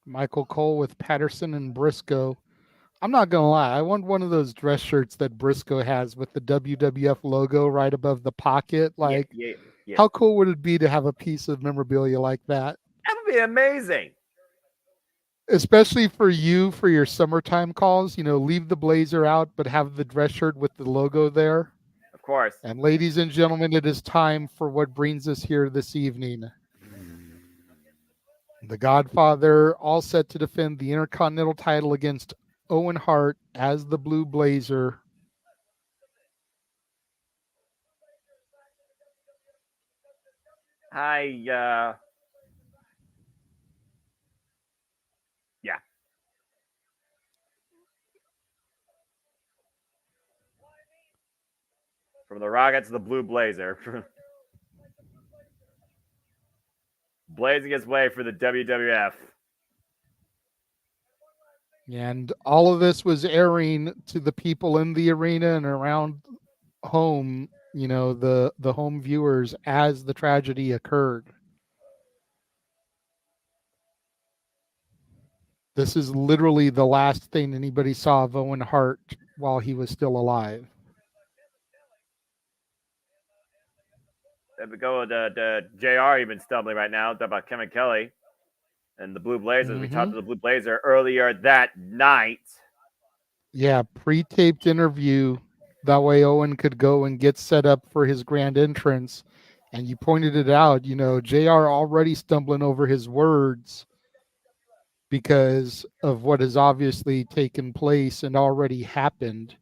Michael Cole with Patterson and Briscoe. I'm not going to lie. I want one of those dress shirts that Briscoe has with the WWF logo right above the pocket. Like, how cool would it be to have a piece of memorabilia like that? That would be amazing. Especially for you, for your summertime calls, leave the blazer out, but have the dress shirt with the logo there. Of course. And ladies and gentlemen, it is time for what brings us here this evening. The Godfather, all set to defend the Intercontinental title against Owen Hart as the Blue Blazer. Yeah. From the Rocket to the Blue Blazer. Blazing his way for the WWF. And all of this was airing to the people in the arena and around home, the home viewers as the tragedy occurred. This is literally the last thing anybody saw of Owen Hart while he was still alive. There we go. The JR even stumbling right now. Talk about Kevin Kelly and the Blue Blazers. Mm-hmm. We talked to the Blue Blazer earlier that night. Yeah, pre-taped interview. That way Owen could go and get set up for his grand entrance. And you pointed it out, JR already stumbling over his words because of what has obviously taken place and already happened.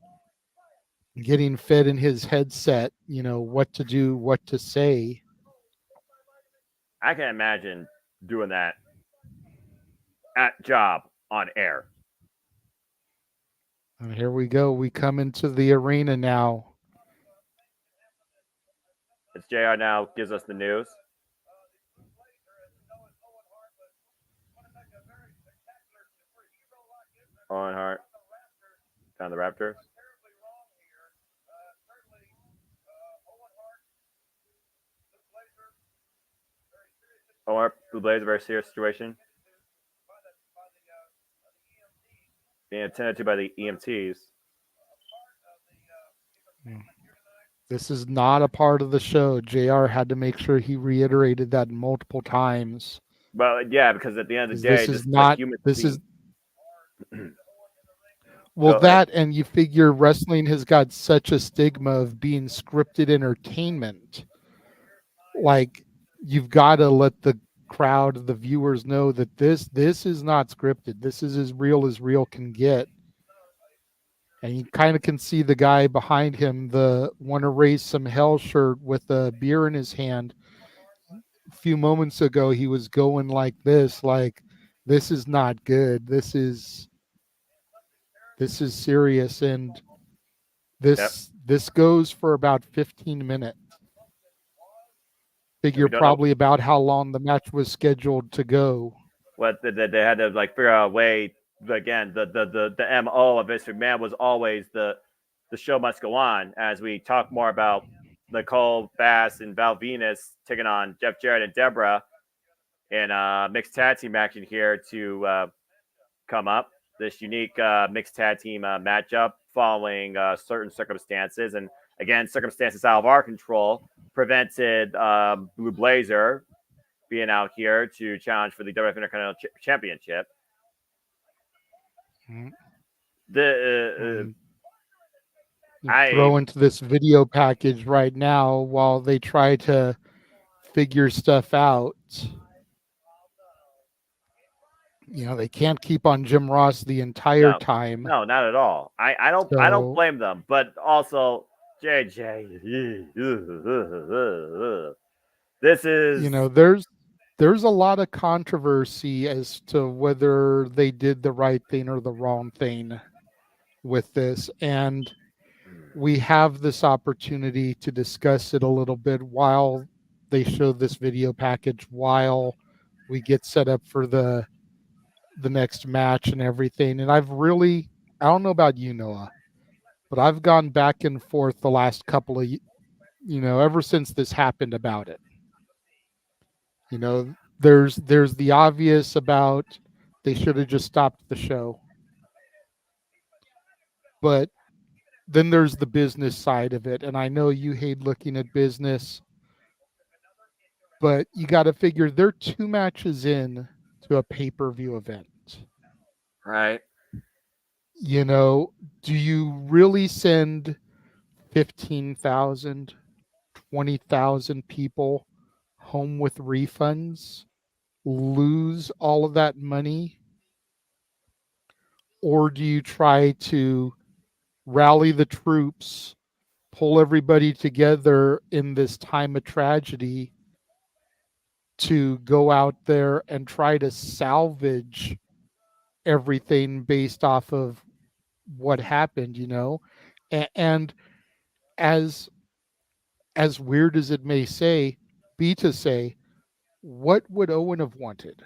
Getting fed in his headset, what to do, what to say. I can imagine doing that at job on air. And here we go. We come into the arena now. It's JR now gives us the news. Owen Hart down the Raptors. Owen Blue Blazer, a very serious situation. Being attended to by the EMTs. This is not a part of the show. JR had to make sure he reiterated that multiple times. Well, yeah, because at the end of the day, This is not. This is. Well, that and you figure wrestling has got such a stigma of being scripted entertainment. Like, you've got to let the crowd, the viewers know that this is not scripted. This is as real can get. And you kind of can see the guy behind him, the "Wanna Raise Some Hell" shirt with a beer in his hand. A few moments ago, he was going like this, like, this is not good. This is serious. And this goes for about 15 minutes. Figure probably about how long the match was scheduled to go. What they had to like figure out a way. Again, the MO of Vince McMahon was always the show must go on. As we talk more about Nicole Bass and Val Venus taking on Jeff Jarrett and Deborah in mixed tag team action here to come up. This unique mixed tag team matchup following certain circumstances. And again, circumstances out of our control prevented Blue Blazer being out here to challenge for the WWF Intercontinental Championship. I throw into this video package right now while they try to figure stuff out. You know, they can't keep on Jim Ross the entire time. No, not at all. I don't blame them, but also JJ. This is, you know, there's a lot of controversy as to whether they did the right thing or the wrong thing with this, and we have this opportunity to discuss it a little bit while they show this video package, while we get set up for the next match and everything. And I don't know about you, Noah, but I've gone back and forth the last couple of, ever since this happened about it. You know, there's the obvious about they should have just stopped the show. But then there's the business side of it. And I know you hate looking at business, but you got to figure they're 2 matches in to a pay-per-view event. Right. You know, do you really send 15,000, 20,000 people home with refunds, lose all of that money? Or do you try to rally the troops, pull everybody together in this time of tragedy to go out there and try to salvage everything based off of what happened, and as weird as it may be to say, what would Owen have wanted?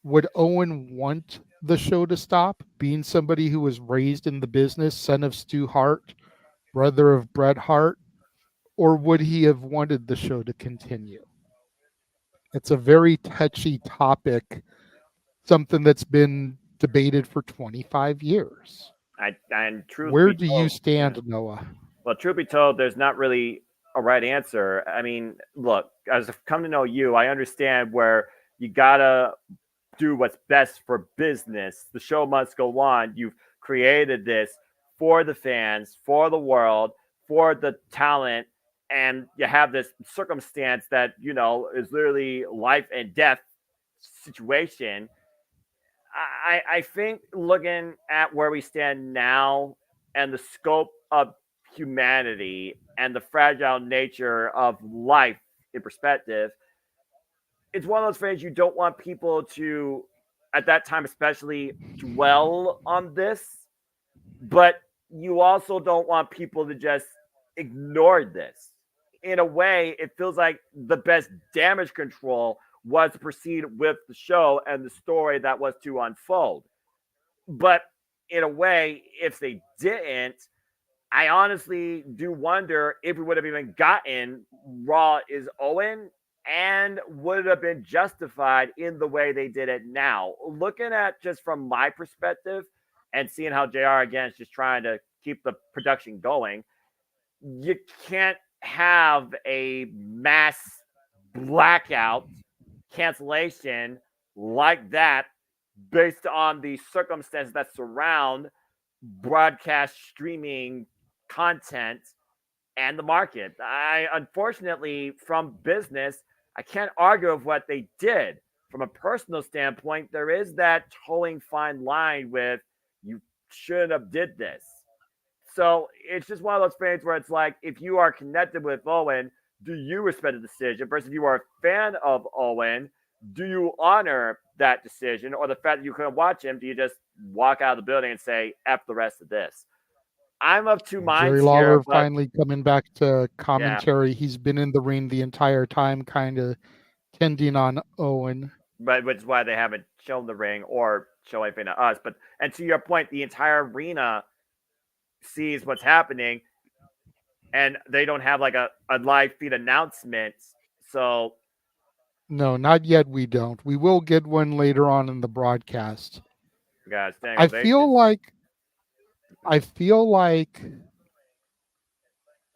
Would Owen want the show to stop, being somebody who was raised in the business, son of Stu Hart, brother of Bret Hart, or would he have wanted the show to continue? It's a very touchy topic, something that's been debated for 25 years. Where do you stand, Noah? Well, truth be told, there's not really a right answer. I mean, look, as I've come to know you, I understand where you gotta do what's best for business. The show must go on. You've created this for the fans, for the world, for the talent, and you have this circumstance that, is literally life and death situation. I think looking at where we stand now and the scope of humanity and the fragile nature of life in perspective, it's one of those things you don't want people to, at that time especially, dwell on this, but you also don't want people to just ignore this. In a way, it feels like the best damage control was to proceed with the show and the story that was to unfold. But in a way, if they didn't, I honestly do wonder if we would have even gotten Raw is Owen, and would it have been justified in the way they did it now? Looking at just from my perspective and seeing how JR, again, is just trying to keep the production going, you can't have a mass blackout cancellation like that based on the circumstances that surround broadcast streaming content and the market. Unfortunately, from business, I can't argue with what they did. From a personal standpoint, there is that towing fine line with you shouldn't have did this. So it's just one of those things where it's like, if you are connected with Owen, do you respect the decision? Versus if you are a fan of Owen, do you honor that decision? Or the fact that you couldn't watch him, do you just walk out of the building and say, F the rest of this? I'm of two minds Jerry Lawler here. finally coming back to commentary. Yeah. He's been in the ring the entire time, kind of tending on Owen. But which is why they haven't shown the ring or show anything to us. And to your point, the entire arena sees what's happening, and they don't have like a live feed announcement. So no, not yet. We don't. We will get one later on in the broadcast. Guys, I feel like,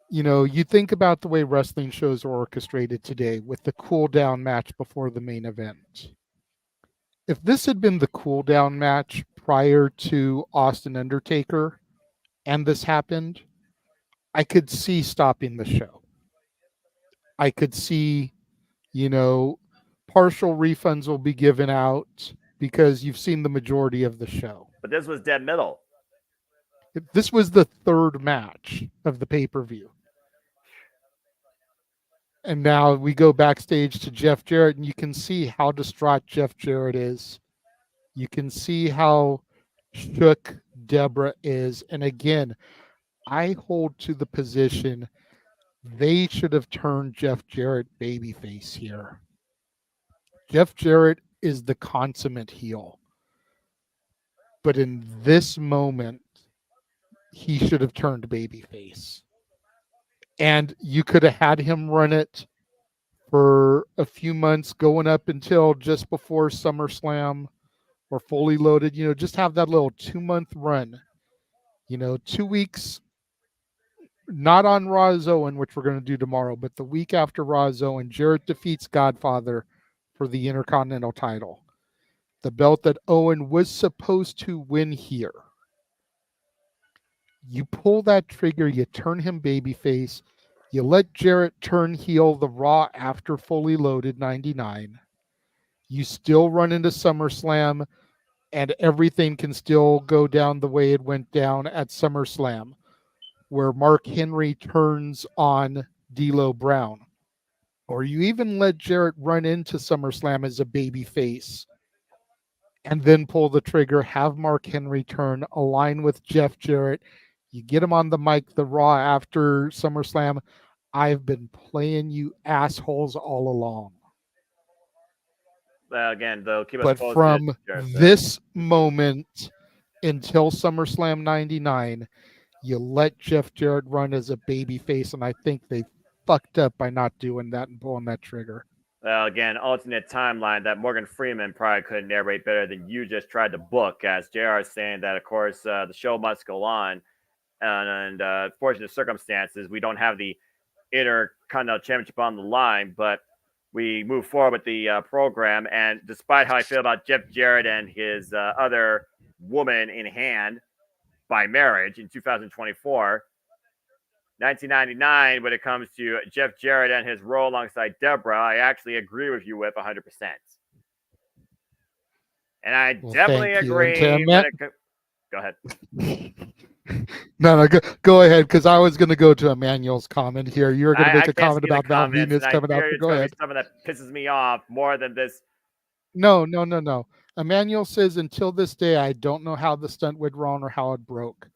you know, you think about the way wrestling shows are orchestrated today with the cool down match before the main event. If this had been the cool down match prior to Austin Undertaker and this happened, I could see stopping the show. I could see, you know, partial refunds will be given out because you've seen the majority of the show. But this was dead middle. This was the third match of the pay-per-view. And now we go backstage to Jeff Jarrett, and you can see how distraught Jeff Jarrett is. You can see how shook Deborah is. And again, I hold to the position they should have turned Jeff Jarrett babyface here. Jeff Jarrett is the consummate heel. But in this moment, he should have turned babyface. And you could have had him run it for a few months going up until just before SummerSlam or Fully Loaded. You know, just have that little 2-month run. You know, 2 weeks, not on Raw's Owen, which we're going to do tomorrow, but the week after Raw's Owen, Jarrett defeats Godfather for the Intercontinental title. The belt that Owen was supposed to win here. You pull that trigger, you turn him babyface, you let Jarrett turn heel the Raw after Fully Loaded 99. You still run into SummerSlam, and everything can still go down the way it went down at SummerSlam, where Mark Henry turns on D'Lo Brown. Or you even let Jarrett run into SummerSlam as a babyface, and then pull the trigger, have Mark Henry turn, align with Jeff Jarrett. You get him on the mic, the Raw after SummerSlam. I've been playing you assholes all along. Again, they'll keep us but posted. From this moment until SummerSlam 99, you let Jeff Jarrett run as a babyface, and I think they fucked up by not doing that and pulling that trigger. Again, alternate timeline that Morgan Freeman probably couldn't narrate better than you just tried to book, as JR is saying that, of course, the show must go on. And fortunate circumstances, we don't have the Intercontinental Championship on the line, but we move forward with the program. And despite how I feel about Jeff Jarrett and his other woman in hand by marriage in 2024, 1999, when it comes to Jeff Jarrett and his role alongside Deborah, I actually agree with you with 100%. And I definitely agree. Go ahead. No, go ahead, because I was going to go to Emmanuel's comment here. You were going to make a comment about Val Venus coming out. Go ahead. Something that pisses me off more than this. No. Emmanuel says, until this day, I don't know how the stunt went wrong or how it broke.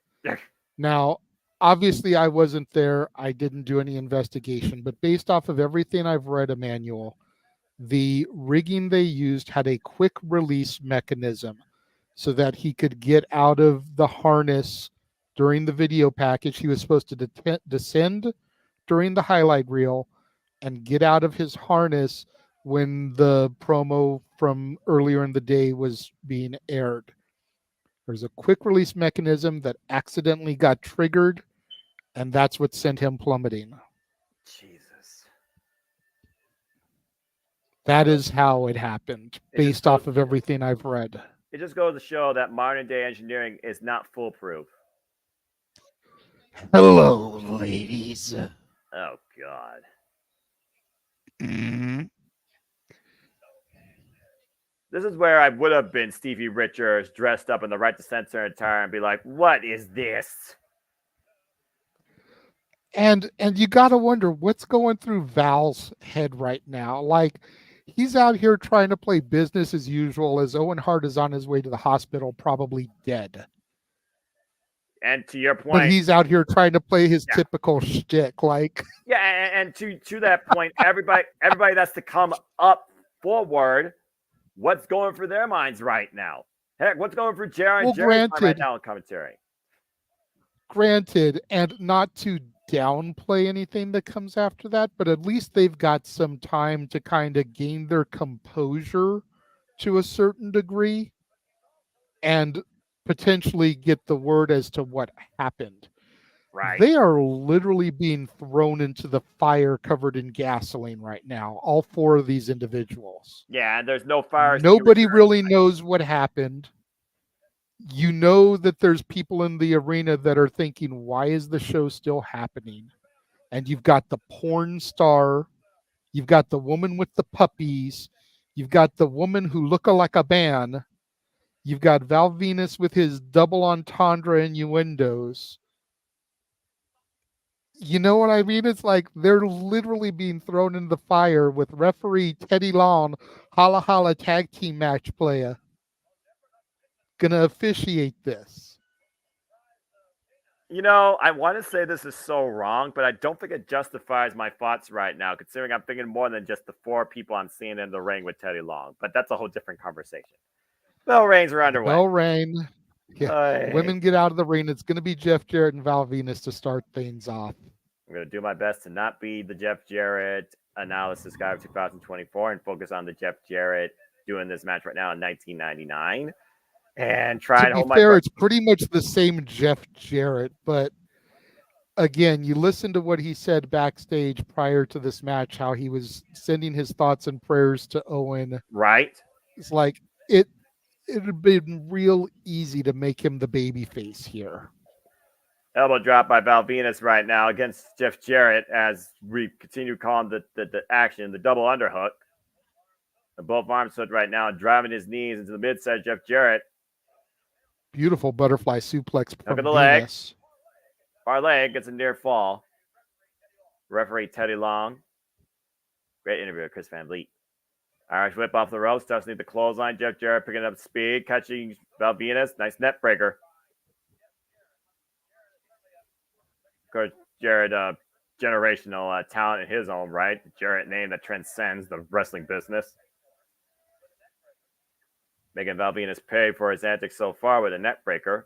Now, obviously, I wasn't there. I didn't do any investigation. But based off of everything I've read, Emmanuel, the rigging they used had a quick release mechanism so that he could get out of the harness during the video package. He was supposed to descend during the highlight reel and get out of his harness when the promo from earlier in the day was being aired. There's a quick release mechanism that accidentally got triggered, And that's what sent him plummeting. Jesus. That is how it happened, based off of everything I've read. It just goes to show that modern day engineering is not foolproof. Hello, ladies. Oh, God. This is where I would have been Stevie Richards dressed up in the right to censor attire and be like, what is this? And you got to wonder what's going through Val's head right now. Like, he's out here trying to play business as usual as Owen Hart is on his way to the hospital, probably dead. And to your point, but he's out here trying to play his typical shtick, like and to that point, everybody that's to come up forward, what's going through their minds right now? Heck, what's going through Jerry's mind right now in commentary? Granted, and not to downplay anything that comes after that, but at least they've got some time to kind of gain their composure to a certain degree and potentially get the word as to what happened. Right. They are literally being thrown into the fire covered in gasoline right now, all four of these individuals. Yeah, and there's no fire. Nobody really knows what happened. You know that there's people in the arena that are thinking, why is the show still happening? And you've got the porn star, you've got the woman with the puppies, you've got the woman who look like a man, you've got Val Venus with his double entendre innuendos. You know what I mean? It's like they're literally being thrown in the fire with referee Teddy Long, Holla Holla tag team match player, gonna officiate this. You know, I want to say this is so wrong, but I don't think it justifies my thoughts right now, considering I'm thinking more than just the four people I'm seeing in the ring with Teddy Long. But that's a whole different conversation. Bell reigns are underway. Bell reign. Yeah. Women get out of the ring. It's going to be Jeff Jarrett and Val Venus to start things off. I'm going to do my best to not be the Jeff Jarrett analysis guy of 2024 and focus on the Jeff Jarrett doing this match right now in 1999. And try to be fair, it's pretty much the same Jeff Jarrett, but again, you listen to what he said backstage prior to this match, how he was sending his thoughts and prayers to Owen. Right. It's like it'd been real easy to make him the baby face here. Elbow drop by Val Venus right now against Jeff Jarrett as we continue calling the action, the double underhook. And both arms hooked right now, driving his knees into the mid-set Jeff Jarrett. Beautiful butterfly suplex from Look at the Venus. leg. Far leg gets a near fall. Referee Teddy Long. Great interview with Chris Van Vliet. Irish whip off the ropes. Stuffs need the clothesline. Jeff Jarrett picking up speed. Catching Val Venus. Nice net breaker. Of course, Jarrett, generational talent in his own right. Jarrett name that transcends the wrestling business. Making Val Venus pay for his antics so far with a net breaker.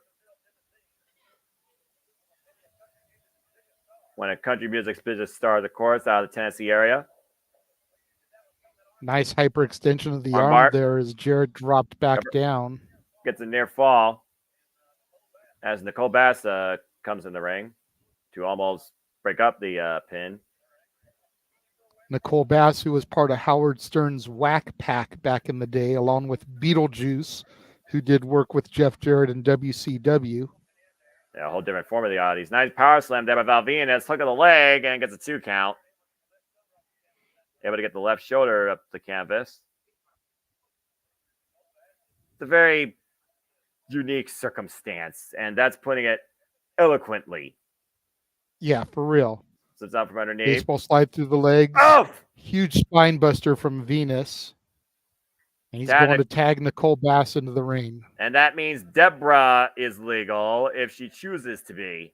When a country music's biggest star of the course out of the Tennessee area. Nice hyperextension of the arm there as Jarrett dropped back down. Gets a near fall as Nicole Bass comes in the ring to almost break up the pin. Nicole Bass, who was part of Howard Stern's Whack Pack back in the day, along with Beetlejuice, who did work with Jeff Jarrett in WCW. Yeah, a whole different form of the oddities. Nice power slam there by Val Venus. Hook of the leg and gets a 2 count. Able to get the left shoulder up the canvas. It's a very unique circumstance, and that's putting it eloquently. Yeah, for real. Slips out from underneath. Baseball slide through the legs. Oh! Huge spine buster from Venus. And he's going to tag Nicole Bass into the ring. And that means Deborah is legal if she chooses to be.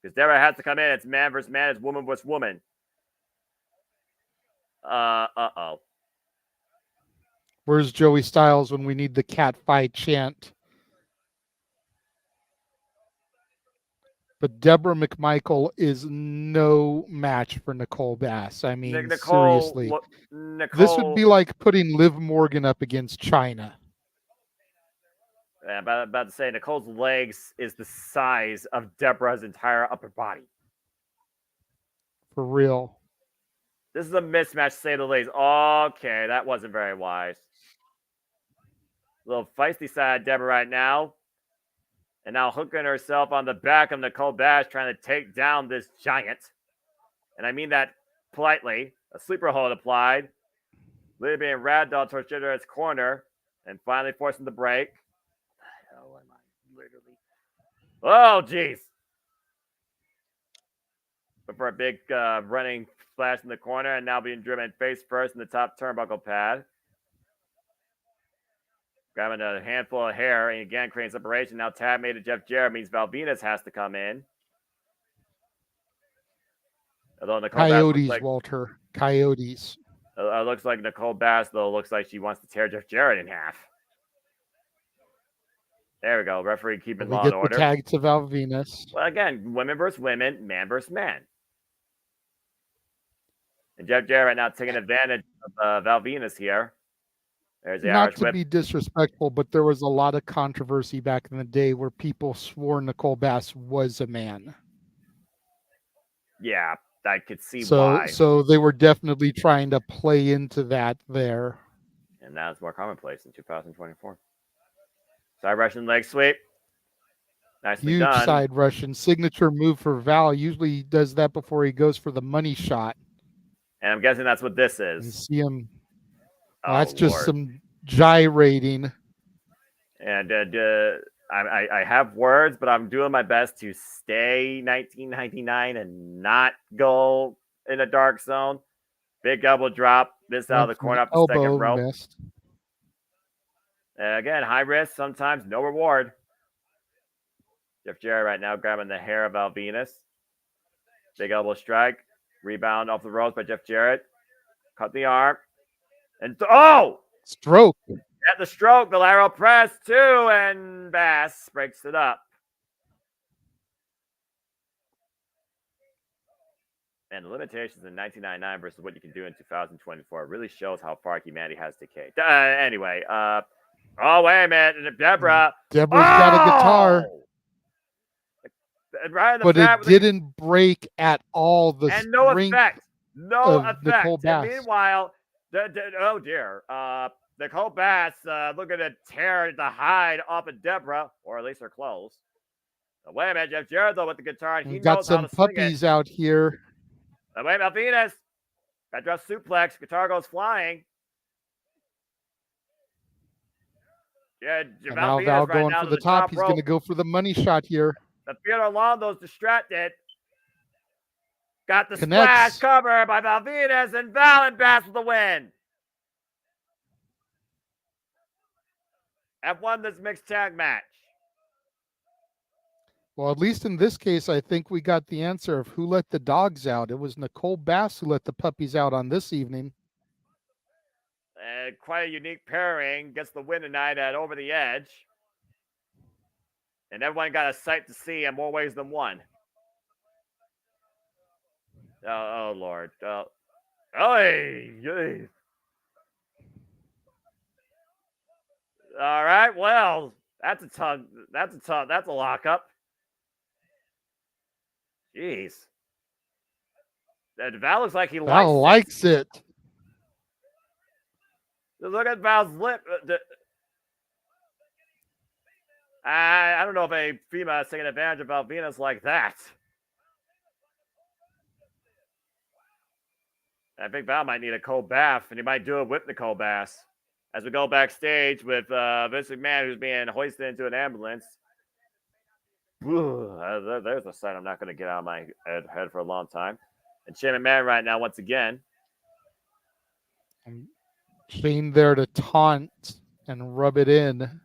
Because Deborah has to come in. It's man versus man. It's woman versus woman. Uh-oh. Where's Joey Styles when we need the cat fight chant? But Deborah McMichael is no match for Nicole Bass. I mean, seriously. This would be like putting Liv Morgan up against China. About to say, Nicole's legs is the size of Deborah's entire upper body. For real. This is a mismatch, to say the least. Okay, that wasn't very wise. A little feisty side of Deborah right now. And now hooking herself on the back of Nicole Bash, trying to take down this giant. And I mean that politely. A sleeper hold applied. Lily being ragdolled towards Jitter's corner. And finally forcing the break. What the hell am I literally? Oh, jeez. But for a big running splash in the corner, and now being driven face first in the top turnbuckle pad. Grabbing a handful of hair, and again creating separation. Now tab made to Jeff Jarrett means Val Venus has to come in. Although Nicole Coyotes, Bass Walter. Coyotes. Looks like Nicole Bass, though, looks like she wants to tear Jeff Jarrett in half. There we go. Referee keeping law and order. We get the tag to Val Venus. Well, again, women versus women, man versus man. And Jeff Jarrett right now taking advantage of Val Venus here. There's the Not Irish to whip. be disrespectful, but there was a lot of controversy back in the day where people swore Nicole Bass was a man. Yeah, I could see why. So they were definitely trying to play into that there. And now it's more commonplace in 2024. Side Russian leg sweep. Nicely Huge done. side Russian. Signature move for Val. Usually he does that before he goes for the money shot. And I'm guessing that's what this You is. see him. Oh, That's just Lord. some gyrating. And I have words, but I'm doing my best to stay 1999 and not go in a dark zone. Big elbow drop. Missed out of the corner off the second rope. Missed. Again, high risk, sometimes no reward. Jeff Jarrett right now grabbing the hair of Val Venus. Big elbow strike. Rebound off the ropes by Jeff Jarrett. Cut the arm. And stroke. At the stroke, the lateral press too, and Bass breaks it up. And the limitations in 1999 versus what you can do in 2024 really shows how far humanity has decayed. Anyway, wait a minute, Deborah's got a guitar. Right but it didn't break at all. The and no strength effect. No of effect. Nicole Bass. And meanwhile, oh dear, Nicole Bass looking to tear the hide off of Deborah, or at least her clothes. Wait a minute, Jeff Jarrett though with the guitar, and he got knows how some to swing puppies it. out here. Wait a minute, Venus. Backdrop suplex, guitar goes flying. Yeah, And now Val going for the top. He's going to go for the money shot here. The Theodore Londo's distracted. Got the Connects. splash cover by Val Venus, and Val and Bass with the win. Have won this mixed tag match. Well, at least in this case, I think we got the answer of who let the dogs out. It was Nicole Bass who let the puppies out on this evening. Quite a unique pairing. Gets the win tonight at Over the Edge. And everyone got a sight to see in more ways than one. Oh Lord. Hey. All right. Well, that's a lockup. Jeez. Val looks like he likes it. Look at Val's lip. I don't know if a female is taking advantage of Val Venus like that. I think Val might need a cold bath, and he might do it with Nicole Bass. As we go backstage with Vince McMahon, who's being hoisted into an ambulance. There's a sight I'm not going to get out of my head for a long time. And Shane McMahon right now, once again. Shane there to taunt and rub it in.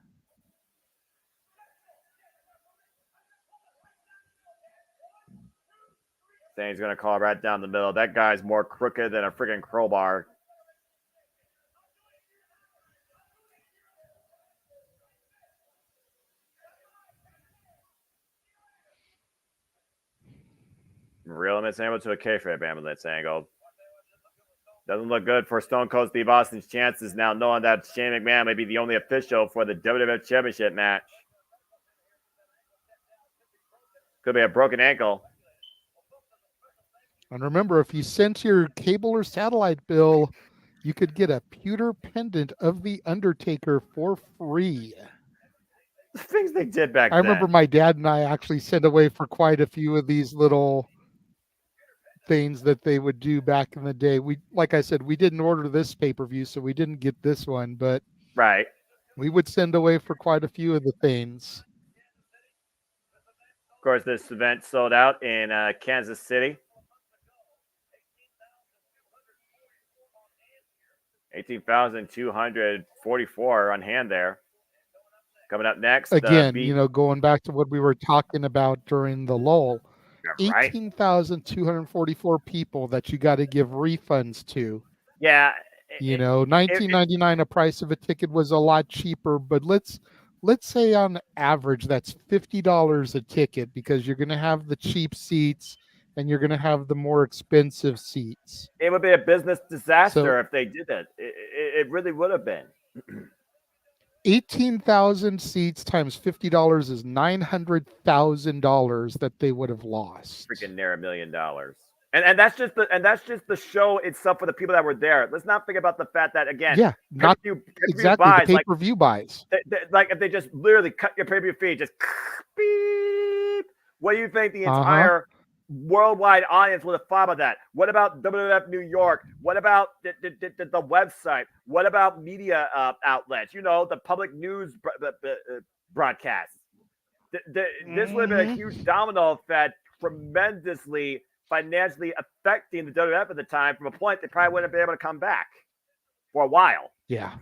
Saying he's going to call right down the middle. That guy's more crooked than a freaking crowbar. Reeling this angle to a kayfabe ambulance angle. Doesn't look good for Stone Cold Steve Austin's chances now, knowing that Shane McMahon may be the only official for the WWF Championship match. Could be a broken ankle. And remember, if you sent your cable or satellite bill, you could get a pewter pendant of The Undertaker for free. The things they did back then. I remember my dad and I actually sent away for quite a few of these little things that they would do back in the day. We, like I said, we didn't order this pay-per-view, so we didn't get this one, but right, we would send away for quite a few of the things. Of course, this event sold out in Kansas City. 18,244 on hand there. Coming up next. Again, going back to what we were talking about during the lull, 18,244 people that you got to give refunds to. Yeah. $19.99 a price of a ticket was a lot cheaper, but let's say on average that's $50 a ticket, because you're going to have the cheap seats and you're going to have the more expensive seats. It would be a business disaster if they did that. It really would have been. 18,000 seats times $50 is $900,000 that they would have lost. Freaking near $1 million. And that's just the show itself for the people that were there. Let's not think about the fact that, again, not exactly buys, the pay-per-view buys. Like if they just literally cut your pay-per-view fee, just beep. What do you think the entire worldwide audience would have thought about that? What about WWF New York? What about the website? What about media outlets? The public news broadcasts. This would have been a huge domino effect, tremendously financially affecting the WWF at the time. From a point, they probably wouldn't be able to come back for a while. Yeah.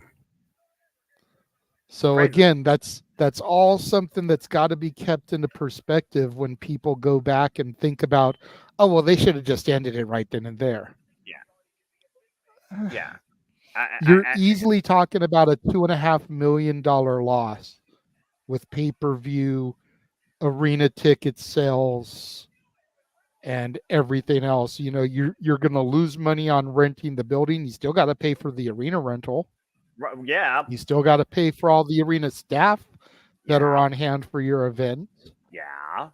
So again, that's all something that's got to be kept into perspective when people go back and think about, oh, well, they should have just ended it right then and there. Yeah. Yeah. You're easily talking about a $2.5 million loss with pay-per-view, arena ticket sales, and everything else. You're going to lose money on renting the building. You still got to pay for the arena rental. Yeah. You still got to pay for all the arena staff that are on hand for your event. Yeah.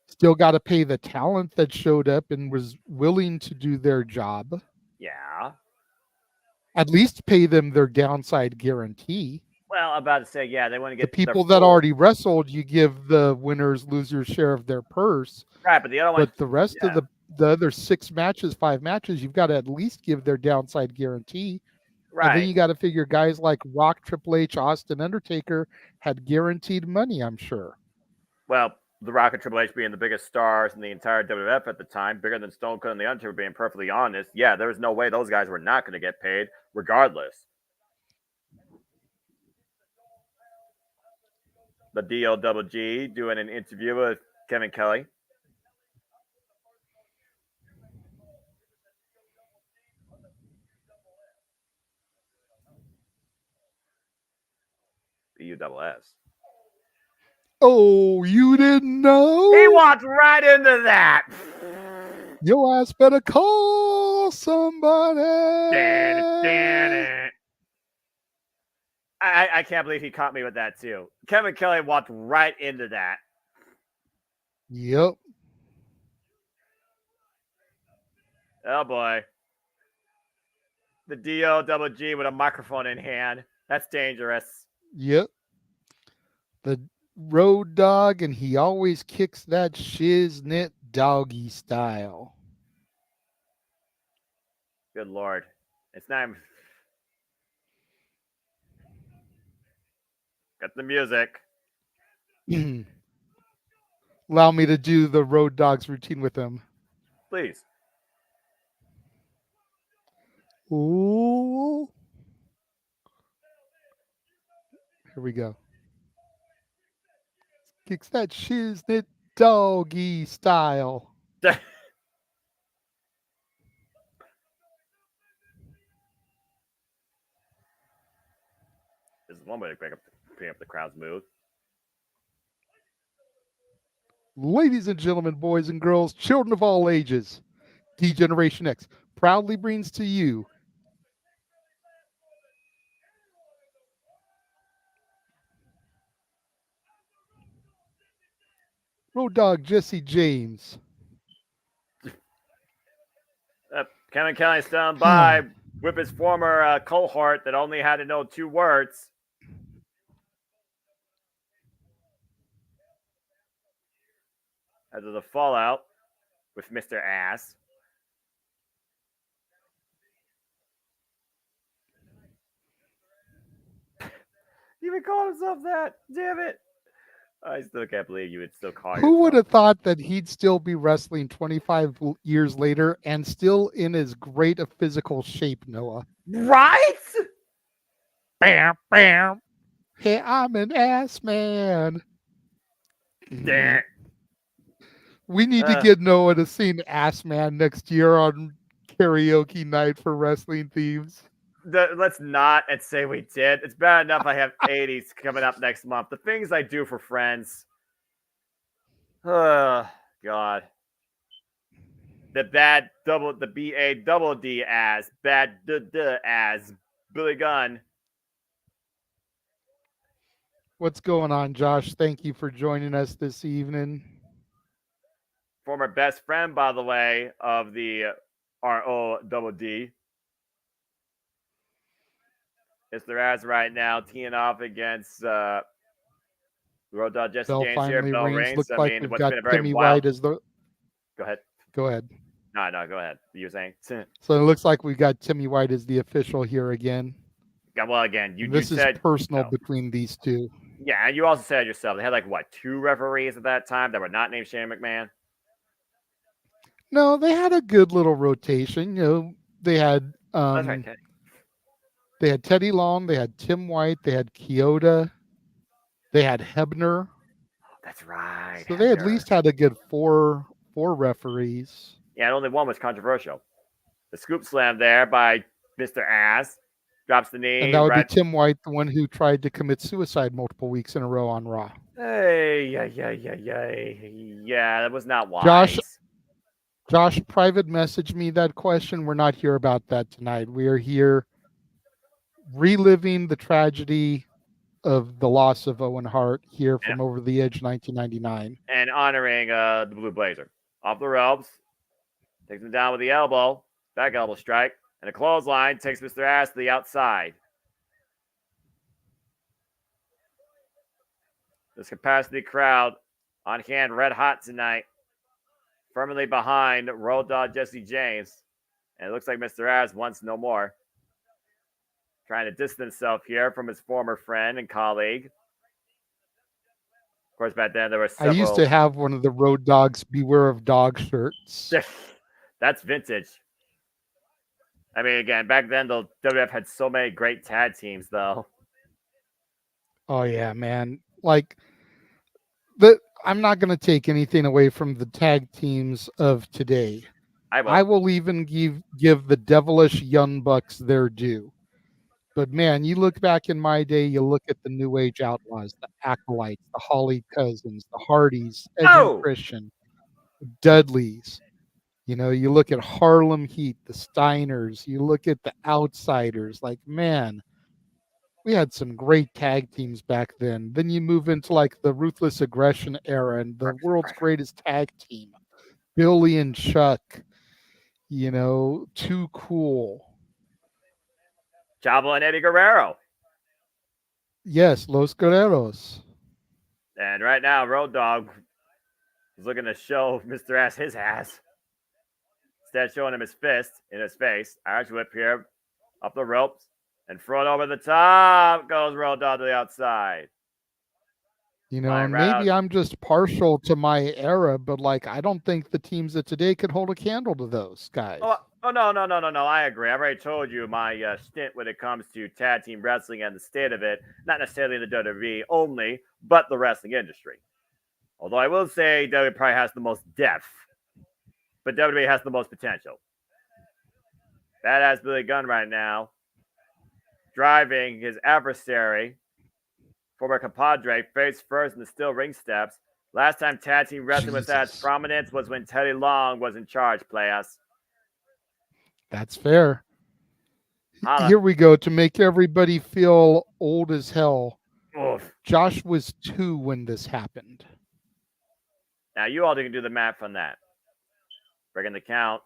Still got to pay the talent that showed up and was willing to do their job. Yeah. At least pay them their downside guarantee. Well, I'm about to say, they want to get the people that already wrestled. You give the winners, losers share of their purse. Right, but the other one. But the rest of the other 5 matches, you've got to at least give their downside guarantee. Right. And then you got to figure guys like Rock, Triple H, Austin, Undertaker had guaranteed money, I'm sure. Well, The Rock and Triple H being the biggest stars in the entire WWF at the time, bigger than Stone Cold and The Undertaker, being perfectly honest. Yeah, there was no way those guys were not going to get paid regardless. The DOWG doing an interview with Kevin Kelly. The USS. Oh, you didn't know? He walked right into that. Your ass better call somebody. I can't believe he caught me with that too. Kevin Kelly walked right into that. Yep. Oh boy. The DOWG with a microphone in hand. That's dangerous. Yep. The Road Dogg, and he always kicks that shiznit doggy style. Good Lord. It's not even... Got the music. Allow me to do the Road Dogg's routine with him. Please. Ooh. Here we go. Kicks that shiznit doggy style. This is one way to bring up the crowd's mood. Ladies and gentlemen, boys and girls, children of all ages, D-Generation X, proudly brings to you Road Dogg Jesse James. Kevin Kelly standing by with his former cohort that only had to know 2 words. After the fallout with Mr. Ass. He even called himself that. Damn it. I still can't believe you would still call yourself. Who would have thought that he'd still be wrestling 25 years later and still in as great a physical shape, Noah? Right? Bam, bam. Hey, I'm an ass man. We need to get Noah to sing Ass Man next year on karaoke night for wrestling themes. Let's not and say we did. It's bad enough I have 80s coming up next month. The things I do for friends. Oh, God. The B-A double D as bad as Billy Gunn. What's going on, Josh? Thank you for joining us this evening. Former best friend, by the way, of the R-O-D-D. Mr. Az right now teeing off against Road Dogg Jesse Bell James here. Bell rings. Looks like we've got Timmy wild... White as the... Go ahead. Go ahead. No, go ahead. You were saying? So it looks like we've got Timmy White as the official here again. Yeah, well, again, this is said, personal between these two. Yeah, and you also said yourself, they had 2 referees at that time that were not named Shane McMahon? No, they had a good little rotation. You know, they had That's right, Teddy. They had Teddy Long, they had Tim White, they had Kyoto, they had Hebner. That's right. So they at least had a good four referees. Yeah, and only one was controversial. The scoop slam there by Mr. Ass. Drops the knee. And that would be Tim White, the one who tried to commit suicide multiple weeks in a row on Raw. Hey, yeah, that was not wise. Josh, private messaged me that question. We're not here about that tonight. We are here reliving the tragedy of the loss of Owen Hart here from Over the Edge 1999. And honoring the Blue Blazer. Off the ropes. Takes him down with the elbow. Back elbow strike. And a clothesline takes Mr. Ass to the outside. This capacity crowd on hand, red hot tonight. Firmly behind Road Dogg Jesse James. And it looks like Mr. Ass wants no more. Trying to distance himself here from his former friend and colleague. Of course, back then there were several... I used to have one of the Road Dogg's Beware of Dog shirts. That's vintage. I mean, again, back then, the WWF had so many great tag teams, though. Oh, yeah, man. I'm not going to take anything away from the tag teams of today. I will even give the Devilish Young Bucks their due. But, man, you look back in my day, you look at the New Age Outlaws, the Acolytes, the Holly Cousins, the Hardys, Edge and Christian, the Dudleys. You know, you look at Harlem Heat, the Steiners, you look at the Outsiders, man, we had some great tag teams back then. Then you move into the Ruthless Aggression era and the world's greatest tag team, Billy and Chuck, Too Cool. Chavo and Eddie Guerrero. Yes, Los Guerreros. And right now, Road Dogg is looking to show Mr. Ass his ass. Instead, showing him his fist in his face. Irish whip here, up the ropes, and front over the top goes Road Dogg to the outside. Maybe I'm just partial to my era, but I don't think the teams of today could hold a candle to those guys. Oh, no. I agree. I've already told you my stint when it comes to tag team wrestling and the state of it, not necessarily the WWE only, but the wrestling industry. Although I will say WWE probably has the most depth, but WWE has the most potential. Badass Billy Gunn right now, driving his adversary, former compadre, face first in the steel ring steps. Last time tag team wrestling was at prominence was when Teddy Long was in charge, players. That's fair. Holla. Here we go to make everybody feel old as hell. Oof. Josh was 2 when this happened. Now you all can do the math on that. Breaking the count.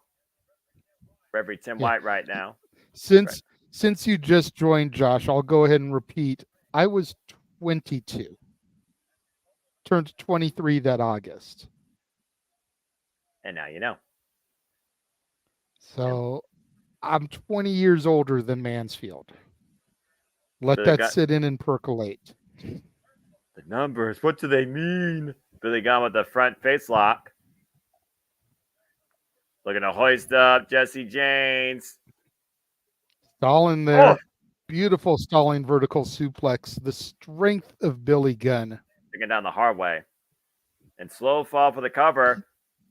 Referee Tim White right now. Since you just joined, Josh, I'll go ahead and repeat. I was 22. Turned 23 that August. And now you know. So I'm 20 years older than Mansfield. Let that sit in and percolate. The numbers, what do they mean? Billy Gunn with the front face lock. Looking to hoist up Jesse James. Stalling there. Oh. Beautiful stalling vertical suplex. The strength of Billy Gunn. Taking down the hard way. And slow fall for the cover.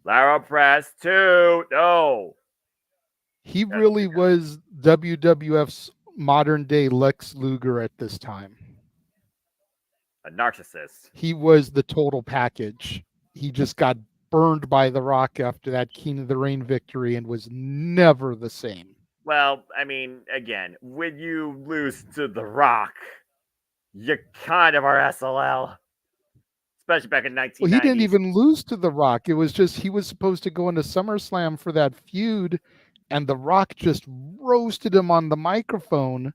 Lateral press 2. No. He really was WWF's modern day Lex Luger at this time. A narcissist. He was the total package. He just got burned by The Rock after that King of the Ring victory and was never the same. Well, I mean, again, when you lose to The Rock, you kind of are SOL. Especially back in 1990s. Well, he didn't even lose to The Rock. It was just he was supposed to go into SummerSlam for that feud, and The Rock just roasted him on the microphone.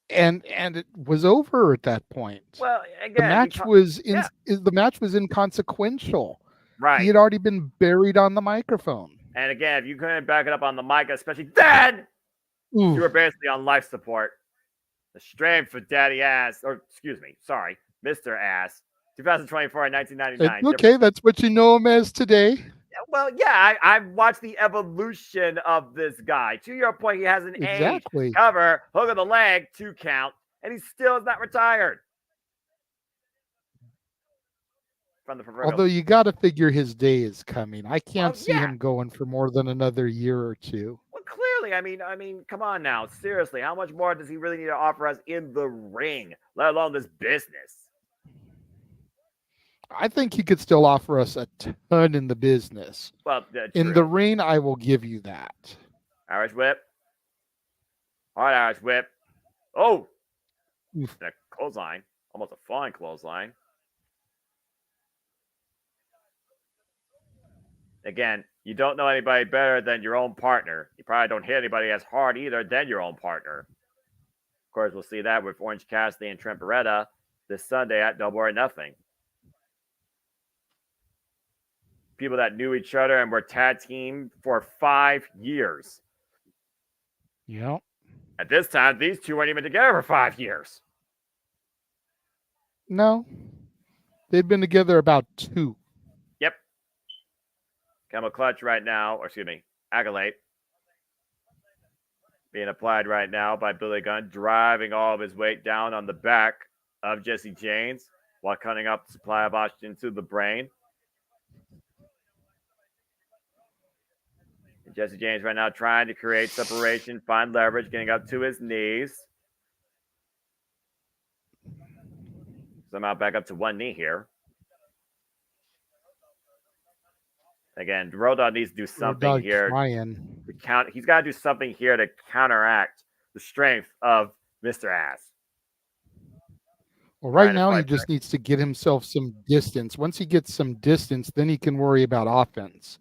And it was over at that point. Well, again, the match was inconsequential. Right. He had already been buried on the microphone. And again, if you couldn't back it up on the mic, especially then, you were basically on life support. The strength for Daddy Ass, or excuse me, sorry, Mr. Ass, 2024 and 1999. Okay, that's what you know him as today. Well, yeah, I've watched the evolution of this guy. To your point, he has an exactly. age, cover, hook of the leg, 2 count, and he still is not retired. From the proverbial. Although you got to figure his day is coming. I can't see him going for more than another year or 2. Well, clearly, I mean, come on now, seriously, how much more does he really need to offer us in the ring, let alone this business? I think he could still offer us a ton in the business. Well, in the ring, I will give you that. Irish whip. Hard Irish whip. Oh! That clothesline. Almost a flying clothesline. Again, you don't know anybody better than your own partner. You probably don't hit anybody as hard either than your own partner. Of course, we'll see that with Orange Cassidy and Trent Beretta this Sunday at Double or Nothing. People that knew each other and were tag team for 5 years. Yep. At this time, these two weren't even together for 5 years. No. They've been together about 2. Yep. Camel clutch right now, or excuse me, accolade. Being applied right now by Billy Gunn, driving all of his weight down on the back of Jesse James while cutting up the supply of oxygen to the brain. Jesse James right now trying to create separation, find leverage, getting up to his knees. Somehow back up to one knee here. Again, Road Dogg needs to do something here. He's got to do something here to counteract the strength of Mr. Ass. Well, right now he just needs to get himself some distance. Once he gets some distance, then he can worry about offense.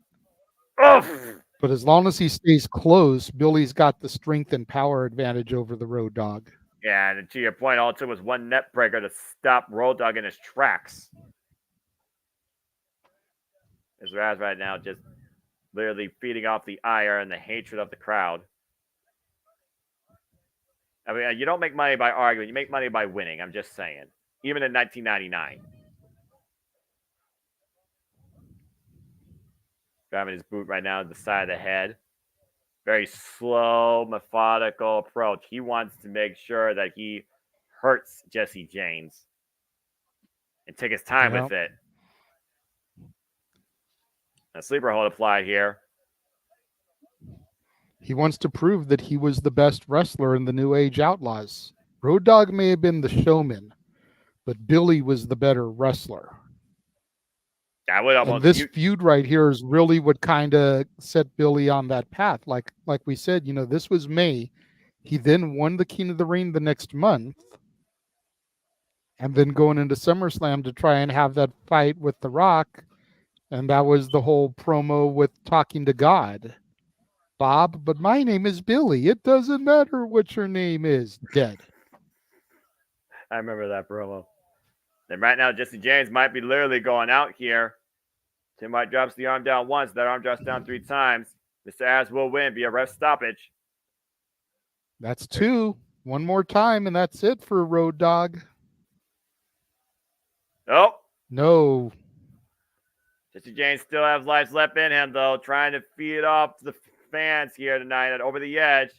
Oof. But as long as he stays close, Billy's got the strength and power advantage over the Road Dogg. Yeah, and to your point, all it took was one net breaker to stop Road Dogg in his tracks. As Raz right now just literally feeding off the ire and the hatred of the crowd. I mean, you don't make money by arguing. You make money by winning. I'm just saying. Even in 1999. Grabbing his boot right now to the side of the head. Very slow, methodical approach. He wants to make sure that he hurts Jesse James and take his time with it. A sleeper hold applied here. He wants to prove that he was the best wrestler in the New Age Outlaws. Road Dogg may have been the showman, but Billy was the better wrestler. I would almost. And this feud right here is really what kind of set Billy on that path. Like we said, this was May. He then won the King of the Ring the next month. And then going into SummerSlam to try and have that fight with The Rock. And that was the whole promo with talking to God. Bob, but my name is Billy. It doesn't matter what your name is. Dead. I remember that promo. And right now, Jesse James might be literally going out here. Tim White drops the arm down once. That arm drops down 3 times. Mr. Az will win via ref stoppage. That's 2. One more time, and that's it for Road Dogg. Oh. No. Jesse James still has life left in him, though, trying to feed off the fans here tonight over the edge.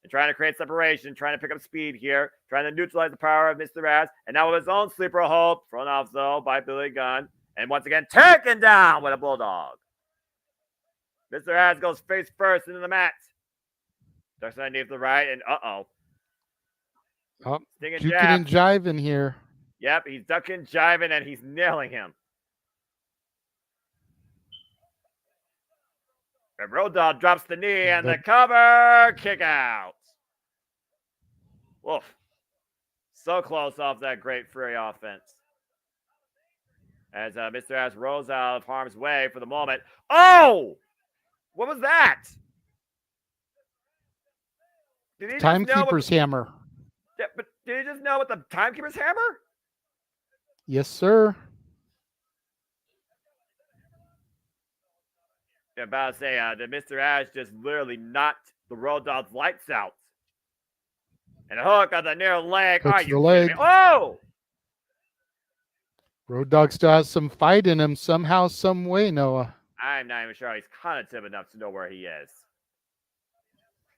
And trying to create separation, trying to pick up speed here, trying to neutralize the power of Mr. Az. And now with his own sleeper hold, thrown off, though, by Billy Gunn. And once again, taken down with a bulldog. Mr. Az goes face first into the mat. Ducks underneath the right, and uh-oh. Juking and jiving here. Yep, he's ducking, jiving, and he's nailing him. And Road Dogg drops the knee and the cover kick out. Woof. So close off that great Fray offense. As Mr. Az rolls out of harm's way for the moment. Oh! What was that? Timekeeper's hammer. Yeah, but did he just know what the timekeeper's hammer? Yes, sir. Yeah, about to say that Mr. Az just literally knocked the Road Dogg's lights out. And a hook on the near leg. Hooks the leg. Oh! Road Dogg still has some fight in him somehow, some way, Noah. I'm not even sure he's cognitive enough to know where he is.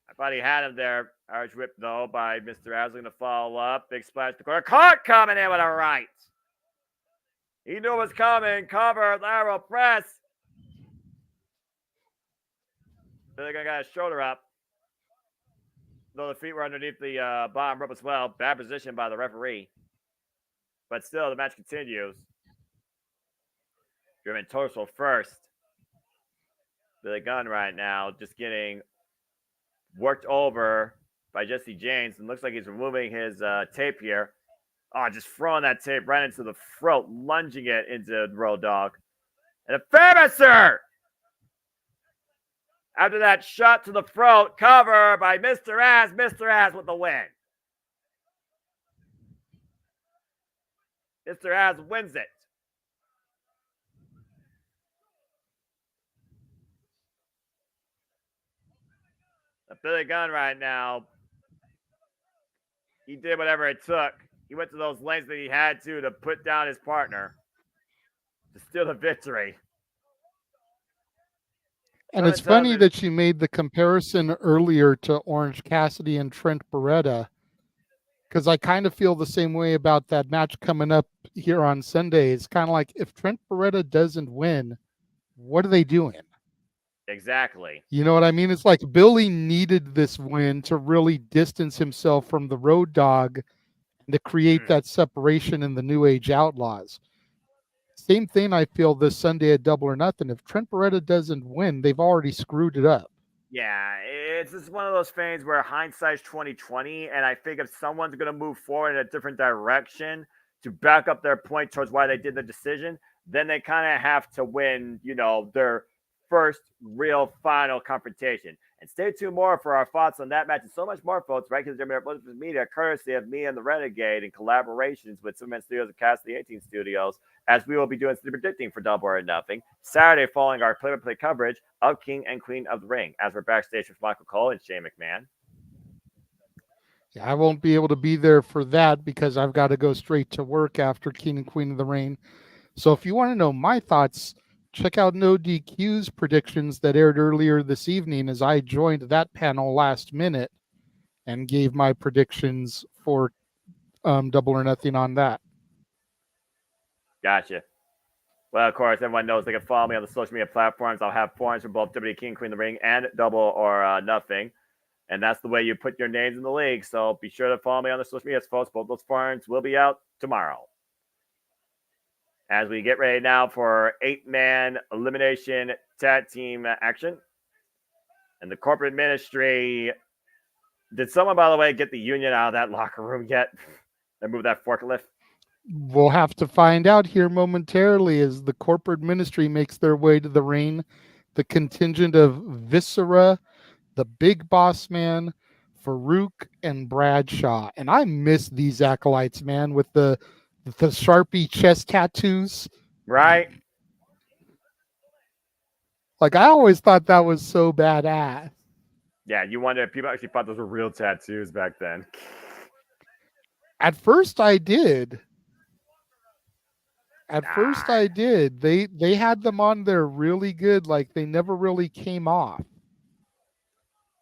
I thought he had him there. Irish whip, though, by Mr. Az. Going to follow up. Big splash to the corner. Caught coming in with a right. He knew it was coming. Cover, lateral press. Billy Gunn got his shoulder up. Though the feet were underneath the bottom rope as well. Bad position by the referee. But still, the match continues. German torso first. Billy Gunn right now just getting worked over by Jesse James. And looks like he's removing his tape here. Oh, just throwing that tape right into the throat, lunging it into Road Dogg. And a finisher! After that shot to the throat, cover by Mr. Az. Mr. Az with the win. Mr. Az wins it. Billy Gunn right now, he did whatever it took. He went to those lengths that he had to put down his partner to steal the victory. And it's funny that you made the comparison earlier to Orange Cassidy and Trent Beretta, because I kind of feel the same way about that match coming up here on Sunday. It's kind of like, if Trent Beretta doesn't win, what are they doing? Exactly. You know what I mean? It's like Billy needed this win to really distance himself from the Road Dogg and to create that separation in the New Age Outlaws. Same thing I feel this Sunday at Double or Nothing. If Trent Beretta doesn't win, they've already screwed it up. Yeah, it's just one of those things where hindsight's 20/20, and I think if someone's going to move forward in a different direction to back up their point towards why they did the decision, then they kind of have to win, their first real final confrontation. And stay tuned more for our thoughts on that match and so much more, folks, right? Because JMN Multiverse of Media, courtesy of me and the Renegade, in collaborations with Superman Studios and Cast the 18 Studios, as we will be doing some predicting for Double or Nothing Saturday following our play-by-play coverage of King and Queen of the Ring, as we're backstage with Michael Cole and Shane McMahon. Yeah, I won't be able to be there for that because I've got to go straight to work after King and Queen of the Ring. So if you want to know my thoughts, check out No DQ's predictions that aired earlier this evening, as I joined that panel last minute and gave my predictions for Double or Nothing on that. Gotcha. Well, of course, everyone knows they can follow me on the social media platforms. I'll have forums for both WWE King, Queen of the Ring, and Double or Nothing. And that's the way you put your names in the league. So be sure to follow me on the social media, folks. Both those forums will be out tomorrow. as we get ready now for 8-man elimination tag team action. And the corporate ministry, did someone, by the way, get the union out of that locker room yet? And move that forklift? We'll have to find out here momentarily as the corporate ministry makes their way to the ring. The contingent of Viscera, the Big Boss Man, Farouk, and Bradshaw. And I miss these acolytes, man, with the Sharpie chest tattoos. Right? Like, I always thought that was so badass. Yeah, you wonder if people actually thought those were real tattoos back then. At first I did. First I did. They had them on there really good, like they never really came off.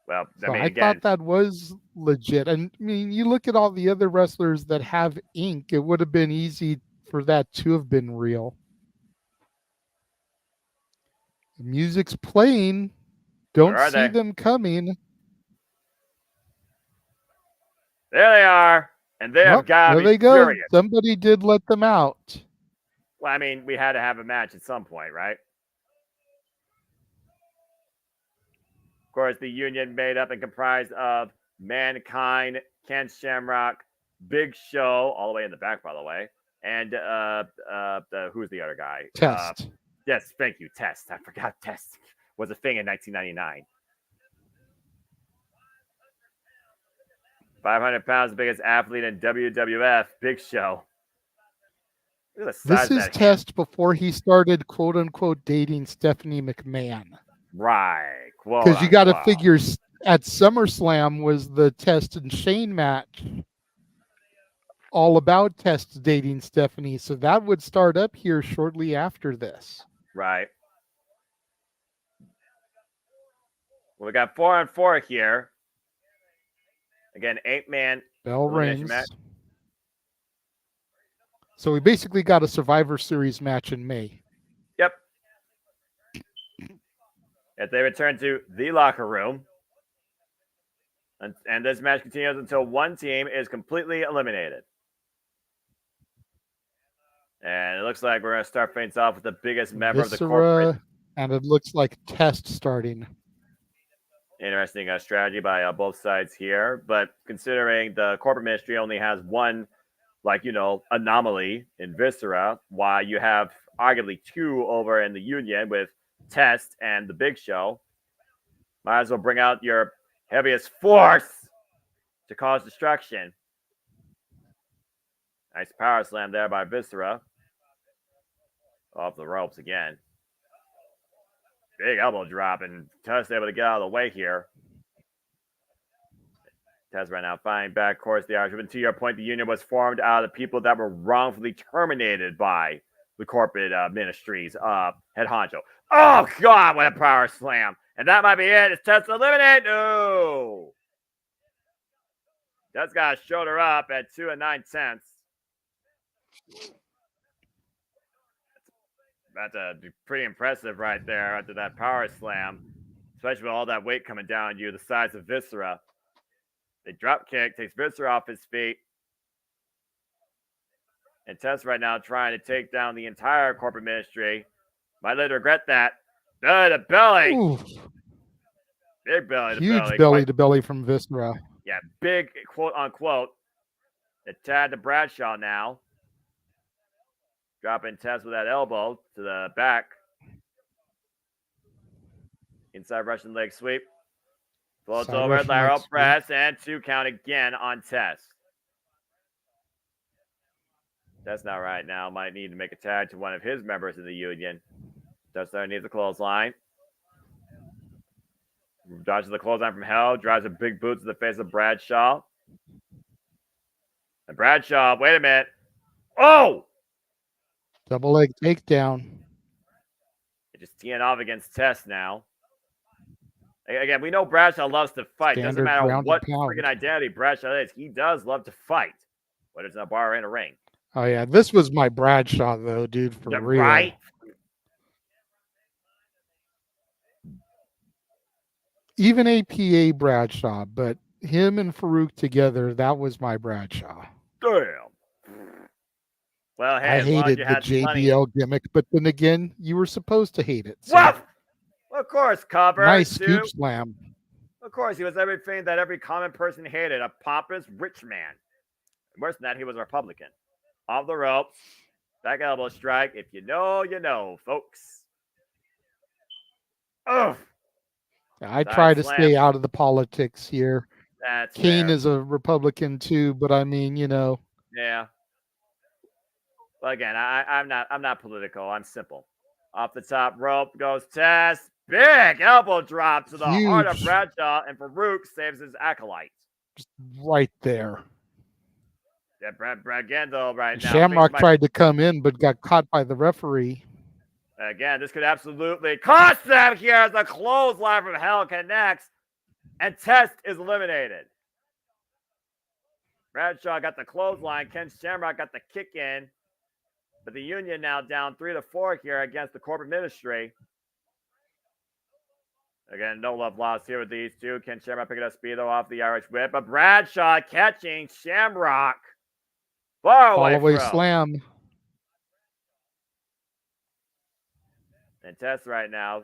Well, So I thought that was legit. And I mean, you look at all the other wrestlers that have ink, it would have been easy for that to have been real. The music's playing. Don't see them coming. There they are. And they have got to be there they go. furious. Somebody did let them out. Well, I mean, we had to have a match at some point, right? Of course, the union made up and comprised of Mankind, Ken Shamrock, Big Show, all the way in the back, by the way, and who's the other guy? Test. Yes, thank you, Test. I forgot Test was a thing in 1999. 500 pounds, the biggest athlete in WWF, Big Show. This is Test before he started, quote unquote, dating Stephanie McMahon. Right. Because you got to figure at SummerSlam was the Test and Shane match all about Test dating Stephanie. So that would start up here shortly after this. Right. Well, we got 4-on-4 here. Again, 8-man. Bell rings. Match. So we basically got a Survivor Series match in May. Yep. As they return to the locker room. And this match continues until one team is completely eliminated. And it looks like we're going to start things off with the biggest member of the corporate. And it looks like Test starting. Interesting strategy by both sides here. But considering the corporate ministry only has one, anomaly in Viscera, while you have arguably two over in the union with Test and the Big Show, might as well bring out your heaviest force to cause destruction. Nice power slam there by Viscera. Off the ropes again. Big elbow drop, and Test able to get out of the way here. Test right now fighting back, of course, the Irishman. To your point, the union was formed out of the people that were wrongfully terminated by the corporate ministries head honcho. Oh, God, what a power slam. And that might be it. It's Test eliminated. No. Test got a shoulder up at 2 9/10. That's pretty impressive right there after that power slam, especially with all that weight coming down on you, the size of Viscera. The drop kick takes Viscera off his feet. And Test right now trying to take down the entire corporate ministry. Might later regret that. The belly. Ooh. Big belly to Huge belly. belly to belly from Viscera. Yeah, big quote unquote. The Tad to Bradshaw now. Dropping Test with that elbow to the back. Inside Russian leg sweep. Floats over, lateral press, and 2 count again on Test. That's not right now. Might need to make a tag to one of his members in the union. Test needs a clothesline. Dodges the clothesline from hell. Drives a big boot to the face of Bradshaw. And Bradshaw, wait a minute. Oh! Double leg takedown. Just teeing off against Test now. Again, we know Bradshaw loves to fight. Doesn't matter what freaking identity Bradshaw is. He does love to fight. Whether it's in a bar or in a ring. Oh, yeah. This was my Bradshaw, though, dude, for real. Right? Even APA Bradshaw, but him and Farouk together, that was my Bradshaw. Damn. Well, hey, I as long as hated you the had plenty. JBL gimmick, but then again, you were supposed to hate it. So. Well, of course, cover. Nice too. scoop slam. Of course, he was everything that every common person hated, a pompous rich man. Worse than that, he was a Republican. Off the ropes, back elbow strike. If you know, you know, folks. Oh. I try to stay out of the politics here. That's Kane fair. is a Republican too, but I mean, you know. Yeah. Well, again, I'm not political. I'm simple. Off the top rope goes Test. Big elbow drop to the heart of Bradshaw, and Farouk saves his acolyte. Just right there. Yeah, Brad Gendel right now. Shamrock tried to come in, but got caught by the referee. Again, this could absolutely cost them here as the clothesline from Hell connects, and Test is eliminated. Bradshaw got the clothesline. Ken Shamrock got the kick in. But the Union now down 3-4 here against the corporate ministry. Again, no love lost here with these two. Ken Shamrock picking up speed off the Irish whip. But Bradshaw catching Shamrock. Far away throw. Slam. And Test right now,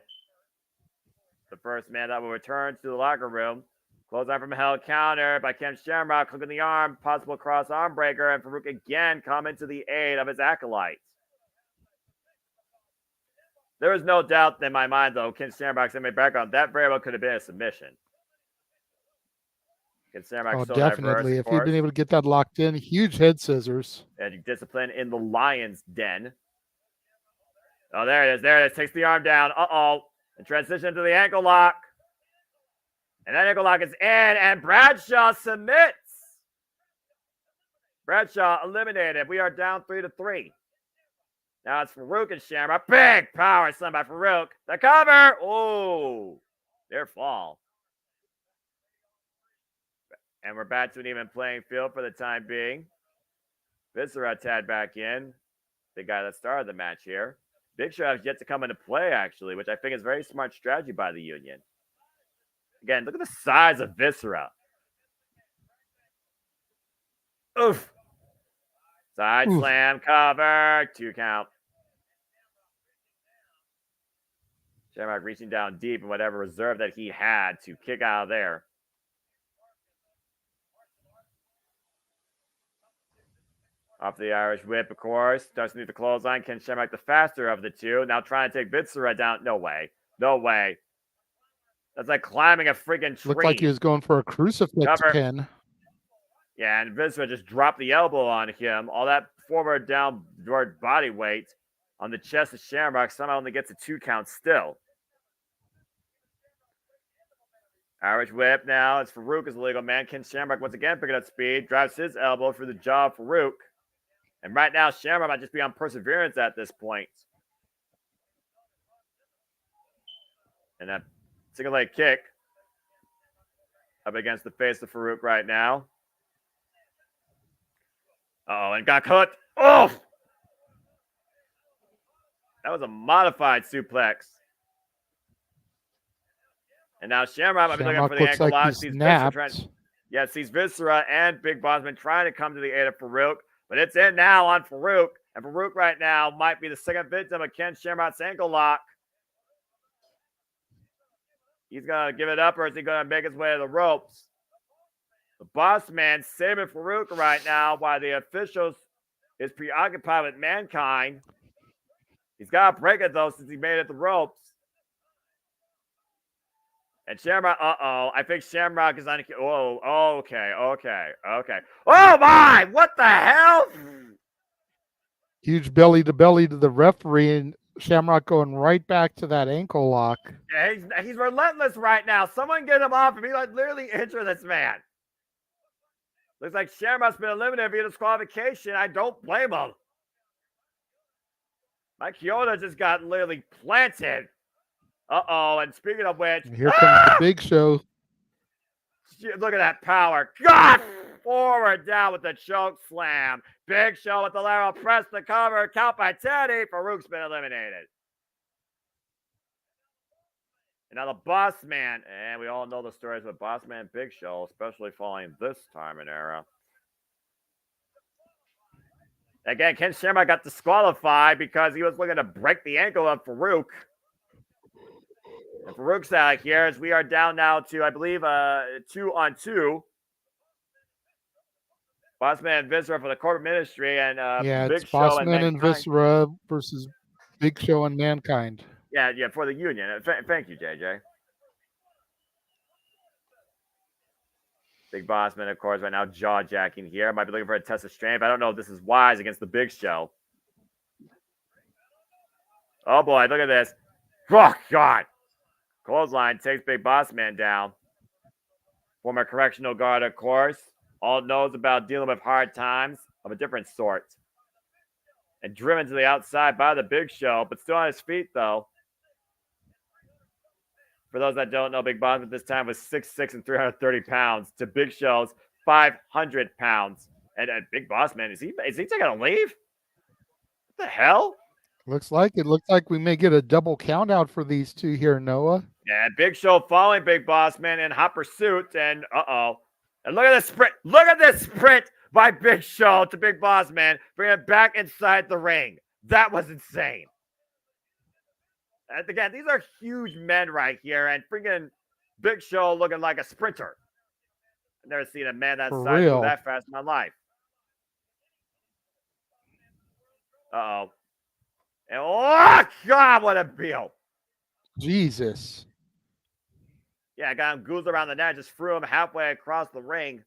the first man that will return to the locker room. Clothesline from Hell counter by Ken Shamrock, hooking the arm, possible cross arm breaker, and Farouk again coming to the aid of his acolytes. There is no doubt in my mind, though, Ken Shamrock's in my background, that very well could have been a submission. Ken Shamrock so definitely. diverse, If he'd been able to get that locked in, huge head scissors. And discipline in the Lion's Den. Oh, there it is. There it is. Takes the arm down. Uh-oh. And transition to the ankle lock. And that ankle lock is in, and Bradshaw submits. Bradshaw eliminated. We are down 3-3. Now it's Farouk and Shamrock. Big power slam by Farouk. The cover. Oh, their fall. And we're back to an even playing field for the time being. Viscera tagged back in. The guy that started the match here. Big Show has yet to come into play, actually, which I think is very smart strategy by the Union. Again, look at the size of Viscera. Oof. Side slam, cover, 2 count. Shamrock reaching down deep in whatever reserve that he had to kick out of there. Off the Irish whip, of course. Starts to need the clothesline. Ken Shamrock, the faster of the two. Now trying to take Viscera down. No way. No way. That's like climbing a freaking tree. Looked like he was going for a crucifix pin. Yeah, and Viscera just dropped the elbow on him. All that forward downward body weight on the chest of Shamrock somehow only gets a 2 count still. Irish whip now. It's Farouk as the legal man. Ken Shamrock once again picking up speed. Drives his elbow through the jaw of Farouk. And right now, Shamrock might just be on perseverance at this point. And that single leg kick up against the face of Farouk right now. Oh, and got cut. Oh! That was a modified suplex. And now Shamrock might be looking for the ankle lock. Sees Viscera and Big Bossman trying to come to the aid of Farouk. But it's in now on Farouk. And Farouk right now might be the second victim of Ken Shamrock's ankle lock. He's going to give it up, or is he going to make his way to the ropes? The boss man saving Farouk right now while the officials is preoccupied with Mankind. He's got to break it, though, since he made it the ropes. And Shamrock, I think Shamrock is on. Oh, okay. Oh, my! What the hell? Huge belly to the referee, and Shamrock going right back to that ankle lock. Yeah, he's relentless right now. Someone get him off him. He like literally injure this man. Looks like Shamrock's been eliminated via disqualification. I don't blame him. Mike Chioda just got literally planted. And speaking of which, here comes the Big Show. Look at that power. God! Forward down with the choke slam. Big Show with the lateral press to cover. Count by Teddy. Farouk's been eliminated. And now the Boss Man. And we all know the stories with Boss Man and Big Show, especially following this time and era. Again, Ken Shamrock got disqualified because he was looking to break the ankle of Farouk. And Farouk's out here as we are down now to, I believe, 2-on-2. Bossman and Viscera for the corporate ministry, and Big it's Show Bossman and Mankind. Viscera versus Big Show and Mankind. Yeah, for the union. Thank you, JJ. Big Bossman, of course, right now jaw-jacking here. Might be looking for a test of strength. I don't know if this is wise against the Big Show. Oh, boy, look at this. Oh, God. Clothesline takes Big Bossman down. Former correctional guard, of course. All knows about dealing with hard times of a different sort. And driven to the outside by the Big Show, but still on his feet, though. For those that don't know, Big Bossman at this time was 6'6" and 330 pounds to Big Show's 500 pounds. And Big Bossman, is he taking a leave? What the hell? Looks like we may get a double count out for these two here, Noah. Yeah, Big Show following Big Bossman in hot pursuit, and and look at this sprint. Look at this sprint by Big Show to Big Bossman, bringing it back inside the ring. That was insane. And again, these are huge men right here, and freaking Big Show looking like a sprinter. I've never seen a man that size move that fast in my life. And oh God, what a deal! Jesus. Yeah, I got him goozled around the net, just threw him halfway across the ring.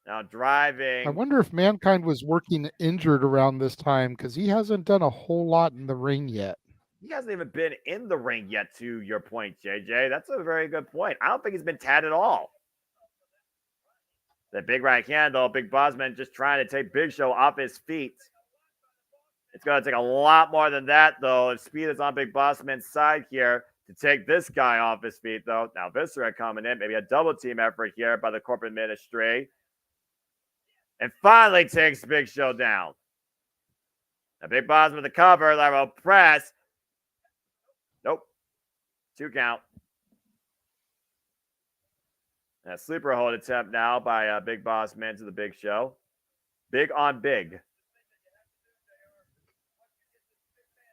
Now driving. I wonder if Mankind was working injured around this time because he hasn't done a whole lot in the ring yet. He hasn't even been in the ring yet, to your point, JJ. That's a very good point. I don't think he's been tagged at all. The big right hand, though, Big Bossman just trying to take Big Show off his feet. It's going to take a lot more than that, though. If speed is on Big Bossman's side here to take this guy off his feet, though. Now Viscera coming in. Maybe a double team effort here by the corporate ministry. And finally takes Big Show down. Now Big Bossman with the cover. Lateral press. Nope. 2 count. And a sleeper hold attempt now by Big Bossman to the Big Show. Big on big.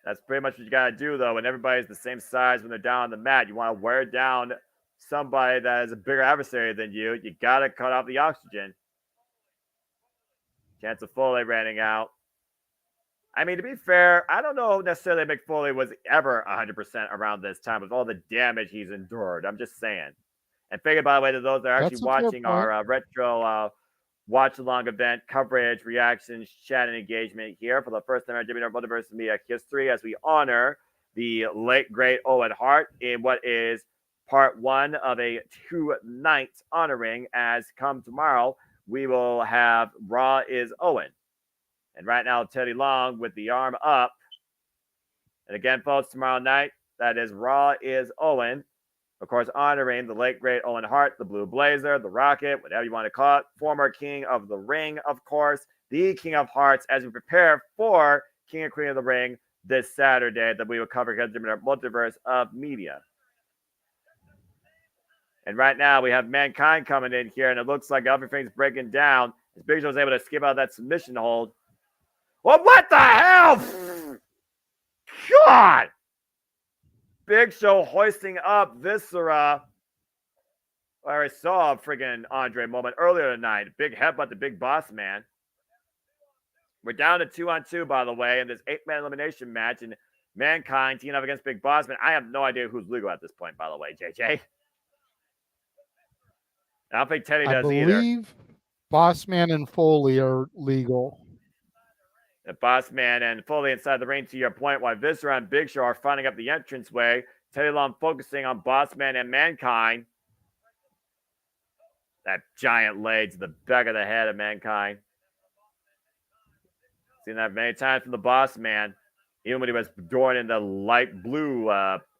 That's pretty much what you got to do, though. When everybody's the same size when they're down on the mat, you want to wear down somebody that is a bigger adversary than you. You got to cut off the oxygen. Chance of Foley running out. I mean, to be fair, I don't know necessarily Mick Foley was ever 100% around this time with all the damage he's endured. I'm just saying. And figure, by the way, to those that are actually watching our retro watch-along event coverage, reactions, chat, and engagement here for the first time in JMN Multiverse of Media history as we honor the late, great Owen Hart in what is part 1 of a 2-night honoring, as come tomorrow, we will have Raw is Owen. And right now, Teddy Long with the arm up. And again, folks, tomorrow night, that is Raw is Owen. Of course, honoring the late, great Owen Hart, the Blue Blazer, the Rocket, whatever you want to call it, former King of the Ring, of course, the King of Hearts, as we prepare for King and Queen of the Ring this Saturday that we will cover here in our Multiverse of Media. And right now, we have Mankind coming in here, and it looks like everything's breaking down as Big Show was able to skip out of that submission hold. Well, what the hell? God! Big Show hoisting up Viscera. I saw a friggin' Andre moment earlier tonight. Big headbutt to Big Bossman. We're down to 2-on-2, by the way, in this 8-man elimination match. And Mankind teaming up against Big Bossman. I have no idea who's legal at this point, by the way, JJ. I don't think Teddy does either. I believe Bossman and Foley are legal. The Bossman and Foley inside the ring, to your point, while Viscera and Big Show are finding up the entranceway. Teddy Long focusing on Bossman and Mankind. That giant leg to the back of the head of Mankind. Seen that many times from the Bossman, even when he was adorned in the light blue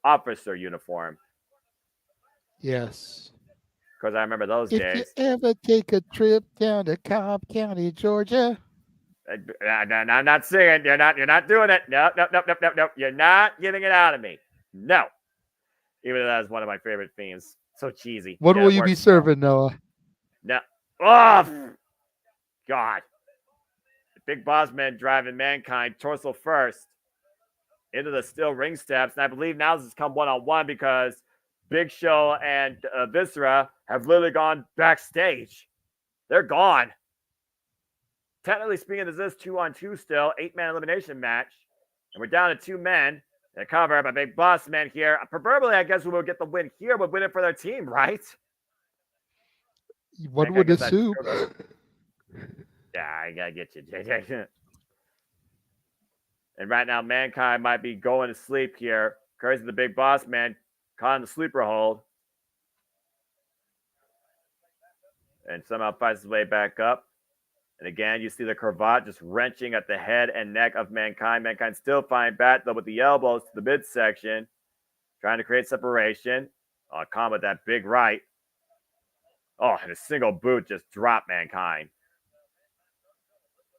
officer uniform. Yes. Because I remember those days. If you ever take a trip down to Cobb County, Georgia. I'm not singing. You're not doing it. No. You're not getting it out of me. No. Even though that is one of my favorite themes. So cheesy. What will you be serving, Noah? No. Oh, God. The Big Boss Man driving Mankind torso first into the steel ring steps. And I believe now this has come one-on-one because Big Show and Viscera have literally gone backstage. They're gone. Technically speaking, this is 2-on-2 still, 8-man elimination match. And we're down to 2 men. They're covered by Big Boss Man here. Preferably, I guess, who will get the win here would win it for their team, right? One would assume. Yeah, I gotta get you. And right now, Mankind might be going to sleep here. Curse the Big Boss Man caught in the sleeper hold. And somehow fights his way back up. And again, you see the cravat just wrenching at the head and neck of Mankind. Mankind still fighting back, though, with the elbows to the midsection. Trying to create separation. Calm with that big right. Oh, and a single boot just dropped Mankind.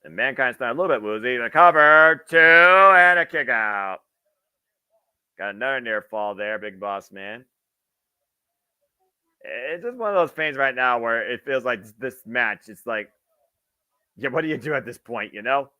And Mankind's starting a little bit woozy. The cover, 2, and a kick out. Got another near fall there, Big Boss Man. It's just one of those things right now where it feels like this match, it's like, yeah, what do you do at this point, you know?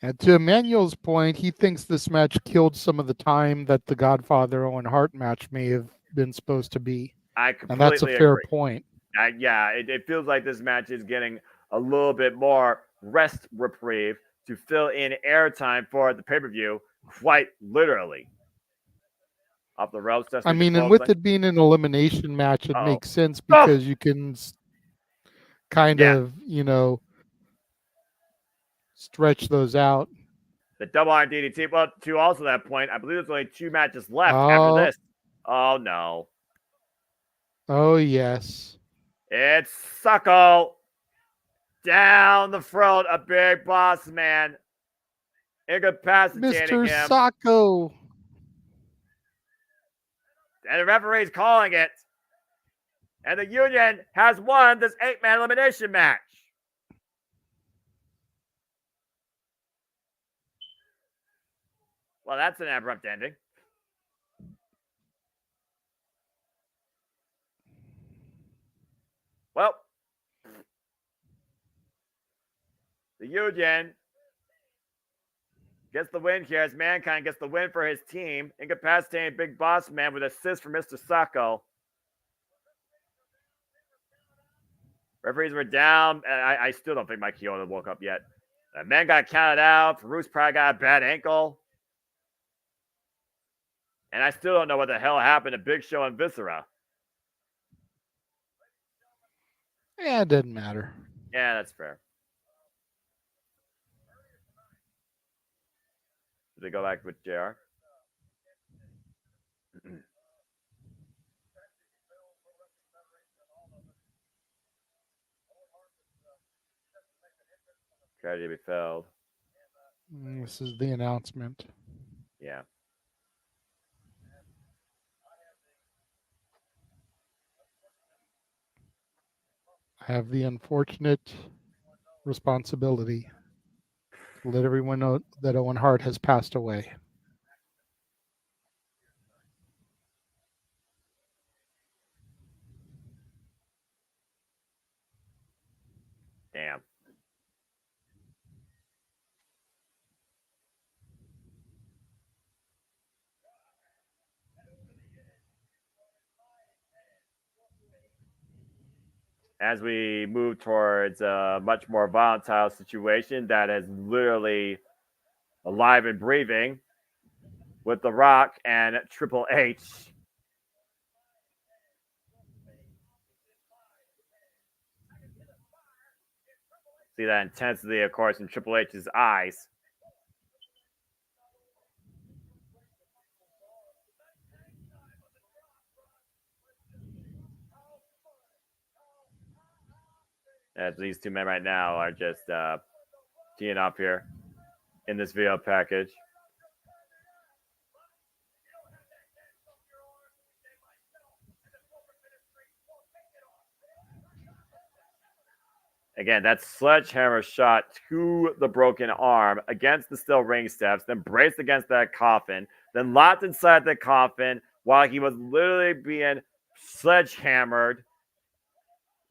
And to Emmanuel's point, he thinks this match killed some of the time that the Godfather Owen Hart match may have been supposed to be. I completely And that's a fair agree. point. It feels like this match is getting a little bit more rest reprieve to fill in airtime for the pay-per-view, quite literally. Off the ropes. I mean, and with it being an elimination match, it makes sense because you can kind of, stretch those out. The double iron DDT. Well, to also that point, I believe there's only 2 matches left after this. Oh, no. Oh, yes. It's Sucko down the throat of Big Boss Man. Incapacitating Mr. him. Sacco. And the referee's calling it. And the Union has won this 8-man elimination match. Well, that's an abrupt ending. Well, the Union gets the win here as Mankind gets the win for his team. Incapacitating Big Boss Man with assist from Mr. Sacco. Referees were down. I still don't think Mike Chioda woke up yet. The man got counted out. Farouk's probably got a bad ankle. And I still don't know what the hell happened to Big Show and Viscera. Yeah, it doesn't matter. Yeah, that's fair. Did they go back with JR? Tragedy be failed. This is the announcement. Yeah. I have the unfortunate responsibility to let everyone know that Owen Hart has passed away. Damn. As we move towards a much more volatile situation that is literally alive and breathing with The Rock and Triple H. See that intensity, of course, in Triple H's eyes. As these 2 men right now are just teeing up here in this video package. Again, that sledgehammer shot to the broken arm against the steel ring steps, then braced against that coffin, then locked inside the coffin while he was literally being sledgehammered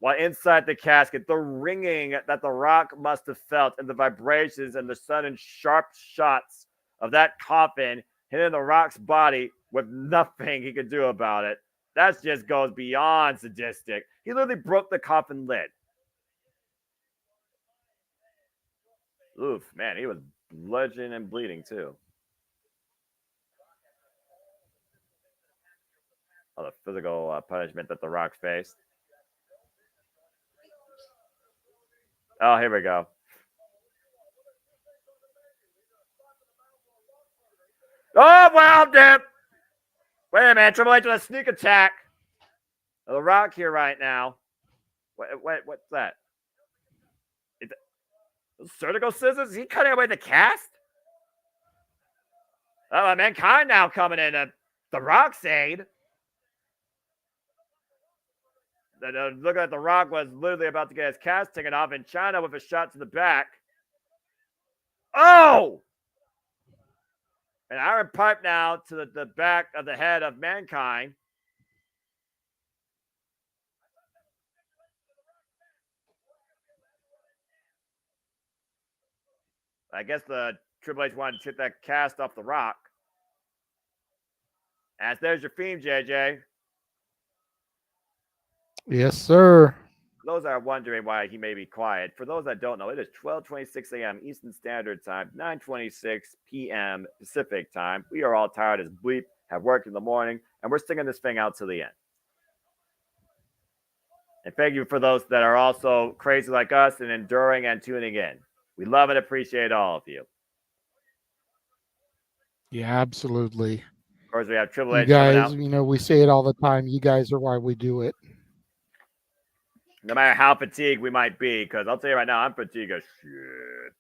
while inside the casket, the ringing that The Rock must have felt and the vibrations and the sudden sharp shots of that coffin hitting The Rock's body with nothing he could do about it. That just goes beyond sadistic. He literally broke the coffin lid. Oof, man, he was bludgeoning and bleeding too. Oh, the physical punishment that The Rock faced. Oh, here we go. Oh, well, dip. Wait a minute, Triple H with a sneak attack. The Rock here right now. Wait, what's that? Surgical scissors? Is he cutting away the cast? Oh, Mankind now coming in. The Rock's aid. Looking at The Rock was literally about to get his cast taken off in China with a shot to the back. Oh! An iron pipe now to the back of the head of Mankind. I guess the Triple H wanted to take that cast off The Rock. As there's your theme, JJ. Yes, sir. Those are wondering why he may be quiet. For those that don't know, it is 12:26 a.m. Eastern Standard Time, 9:26 p.m. Pacific Time. We are all tired as bleep, have work in the morning, and we're sticking this thing out to the end. And thank you for those that are also crazy like us and enduring and tuning in. We love and appreciate all of you. Yeah, absolutely. Of course, we have Triple You H coming guys, out. we say it all the time. You guys are why we do it. No matter how fatigued we might be, because I'll tell you right now, I'm fatigued as shit.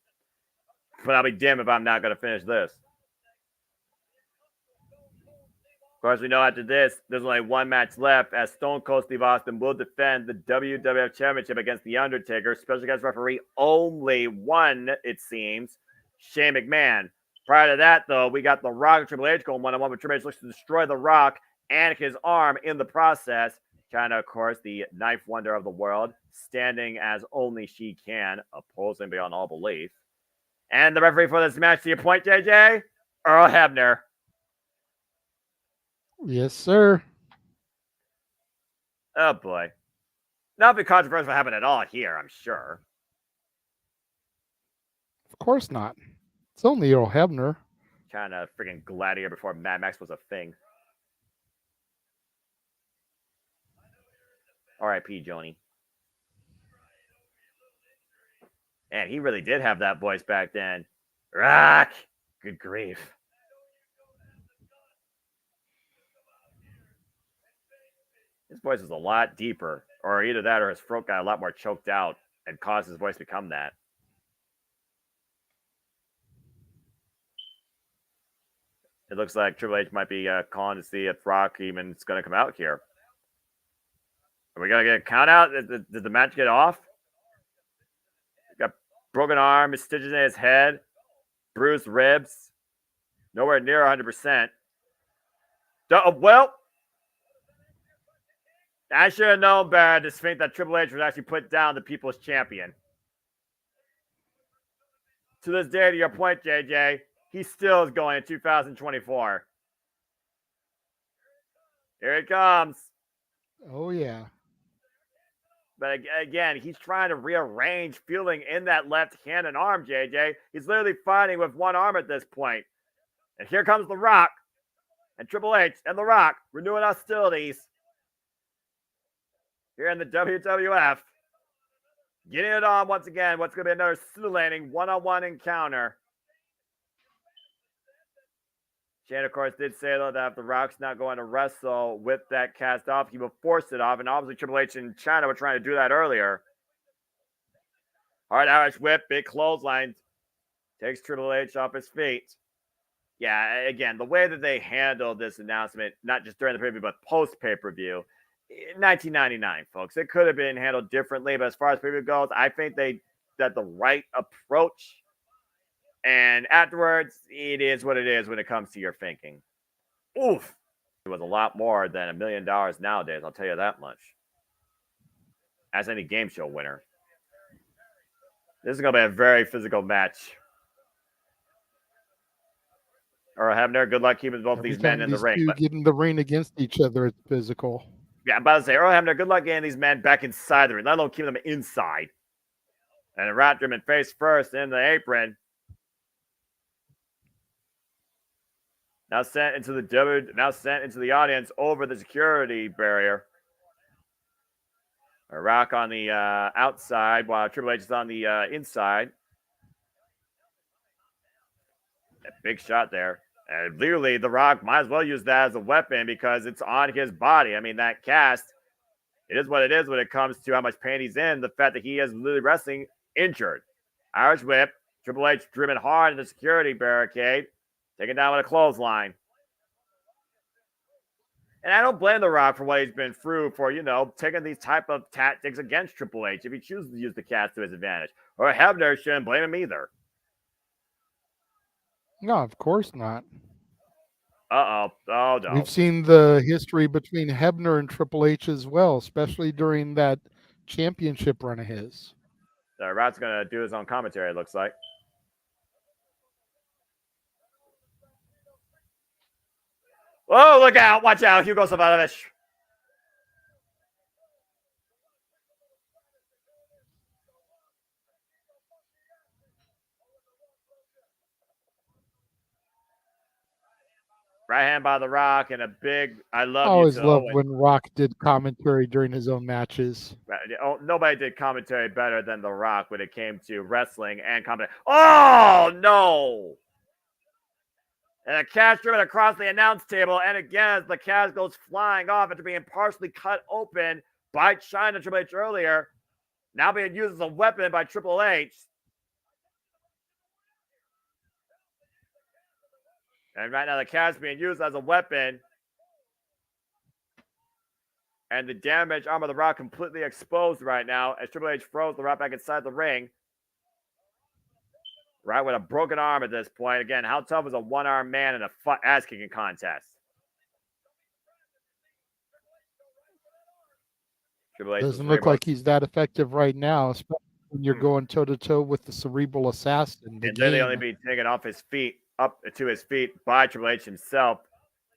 But I'll be damned if I'm not going to finish this. Of course, we know after this, there's only one match left as Stone Cold Steve Austin will defend the WWF Championship against The Undertaker. Special guest referee only one, it seems, Shane McMahon. Prior to that, though, we got The Rock and Triple H going one-on-one, but Triple H looks to destroy The Rock and his arm in the process. China, of course, the knife wonder of the world, standing as only she can, opposing beyond all belief. And the referee for this match, to your point, JJ, Earl Hebner. Yes, sir. Oh, boy. Nothing controversial happened at all here, I'm sure. Of course not. It's only Earl Hebner. Kind of freaking gladiator before Mad Max was a thing. R.I.P. Joni. Man, he really did have that voice back then. Rock! Good grief. His voice was a lot deeper, or either that or his throat got a lot more choked out and caused his voice to become that. It looks like Triple H might be calling to see if Rock even is going to come out here. Are we going to get a count out? Did the match get off? Got broken arm, stitches in his head, bruised ribs, nowhere near 100%. Well, I should have known better to think that Triple H would actually put down the People's Champion. To this day, to your point, JJ, he still is going in 2024. Here it comes. Oh, yeah. But again, he's trying to rearrange feeling in that left hand and arm, JJ. He's literally fighting with one arm at this point. And here comes The Rock and Triple H and The Rock renewing hostilities here in the WWF. Getting it on once again. What's going to be another scintillating one-on-one encounter. Shane, of course, did say, though, that if The Rock's not going to wrestle with that cast off, he will force it off. And obviously, Triple H and China were trying to do that earlier. Hard Irish whip, big clothesline. Takes Triple H off his feet. Yeah, again, the way that they handled this announcement, not just during the pay-per-view, but post-pay-per-view, 1999, folks. It could have been handled differently, but as far as pay-per-view goes, I think they had the right approach. And afterwards, it is what it is when it comes to your thinking. Oof. It was a lot more than $1 million nowadays, I'll tell you that much. as any game show winner. This is going to be a very physical match. Earl Hebner, good luck keeping both Every these men time in the these ring. two get in the ring against each other, it's physical. Yeah, I'm about to say, Earl Hebner, good luck getting these men back inside the ring, let alone keeping them inside. And Rat Driven face first in the apron. Now sent into the audience over the security barrier. A Rock on the outside while Triple H is on the inside. A big shot there. And clearly, The Rock might as well use that as a weapon because it's on his body. I mean, that cast, it is what it is when it comes to how much pain he's in. The fact that he is literally wrestling injured. Irish whip. Triple H driven hard in the security barricade. Taken down with a clothesline. And I don't blame The Rock for what he's been through for, taking these type of tactics against Triple H if he chooses to use the cast to his advantage. Or Hebner shouldn't blame him either. No, of course not. Oh, no. We've seen the history between Hebner and Triple H as well, especially during that championship run of his. The Rock's going to do his own commentary, it looks like. Oh, look out. Watch out. Hugo Savinovich. Right hand by The Rock and a big I love I always you to loved Owen. when Rock did commentary during his own matches. Nobody did commentary better than The Rock when it came to wrestling and commentary. Oh, no. And a catch driven across the announce table. And again, as the catch goes flying off after being partially cut open by China Triple H earlier, now being used as a weapon by Triple H. And right now the catch is being used as a weapon. And the damaged arm of The Rock completely exposed right now as Triple H throws The Rock back inside the ring. Right with a broken arm at this point. Again, how tough is a one-armed man in a ass-kicking contest? Triple H Doesn't look like he's that effective right now, especially when you're going toe-to-toe with the cerebral assassin. And then they only be taken off his feet, up to his feet by Triple H himself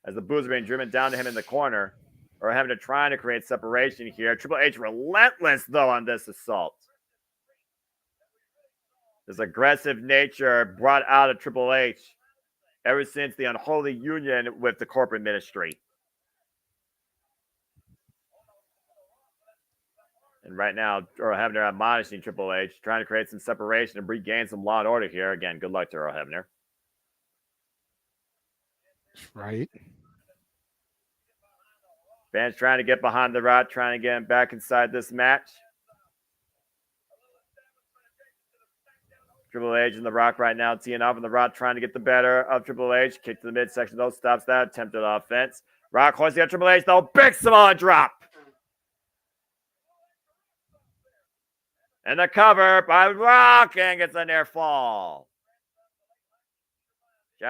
as the boots are being driven down to him in the corner. Or having to try to create separation here. Triple H relentless, though, on this assault. This aggressive nature brought out of Triple H ever since the unholy union with the corporate ministry. And right now, Earl Hebner admonishing Triple H, trying to create some separation and regain some law and order here. Again, good luck to Earl Hebner. Right. Fans trying to get behind The Rock, trying to get him back inside this match. Triple H and The Rock right now teeing off, and The Rock trying to get the better of Triple H. Kick to the midsection, though, stops that. Attempted offense. Rock hoisting on Triple H, though. Big Samoan drop. And the cover by Rock and gets a near fall.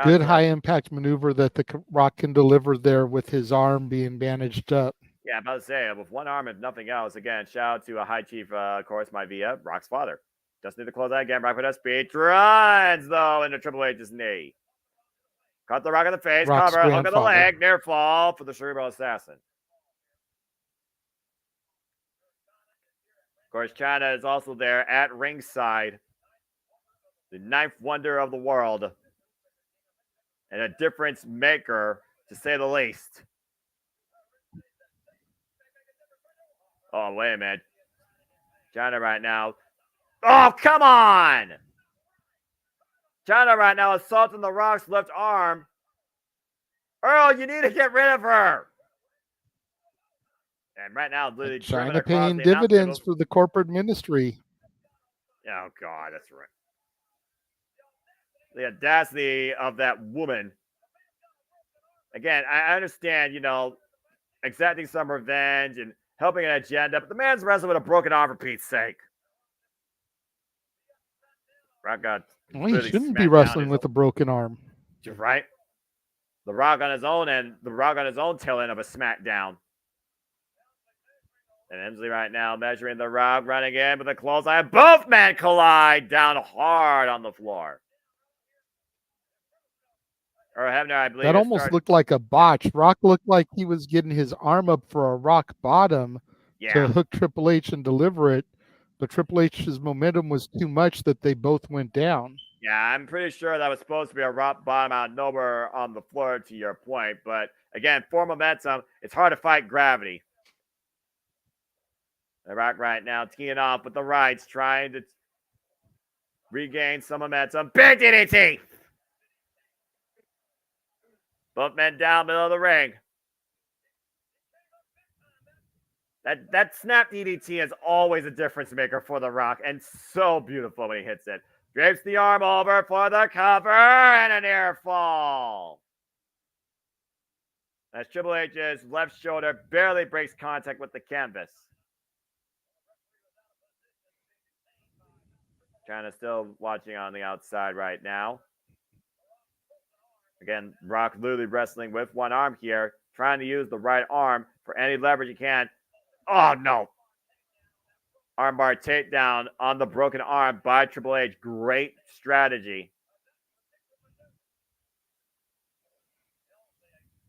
Good high-impact maneuver that the Rock can deliver there with his arm being bandaged up. Yeah, I'm about to say, with one arm, if nothing else. Again, shout out to a High Chief, of course, Maivia, Rock's father. Just need to close that again. Rock with that speed. Runs, though, into Triple H's knee. Caught The Rock in the face. Rock's cover, hook of the grandfather. leg. Near fall for the cerebral assassin. Of course, China is also there at ringside. The ninth wonder of the world. And a difference maker, to say the least. Oh, wait a minute. China right now. Oh, come on! China right now assaulting The Rock's left arm. Earl, you need to get rid of her. And right now, literally China paying dividends for the corporate ministry. Oh, God, that's right. The audacity of that woman. Again, I understand, exacting some revenge and helping an agenda, but the man's wrestling with a broken arm for Pete's sake. Rock got Well, he shouldn't be wrestling with a broken arm. You're right. The Rock on his own and the Rock on his own tail end of a smackdown. And Emsley right now measuring the Rock, running in with a clothesline. Both men collide down hard on the floor. Or Hebner, I believe. That almost looked like a botch. Rock looked like he was getting his arm up for a rock bottom to hook Triple H and deliver it. But Triple H's momentum was too much that they both went down. Yeah, I'm pretty sure that was supposed to be a rock bottom out of nowhere on the floor, to your point. But again, for momentum, it's hard to fight gravity. The Rock right now teeing off with the rights, trying to regain some momentum. Big DDT! Both men down middle of the ring. That snap DDT is always a difference maker for The Rock, and so beautiful when he hits it. Drapes the arm over for the cover and a near fall. As Triple H's left shoulder barely breaks contact with the canvas. China still watching on the outside right now. Again, Rock literally wrestling with one arm here, trying to use the right arm for any leverage he can. Oh, no. Armbar takedown on the broken arm by Triple H. Great strategy.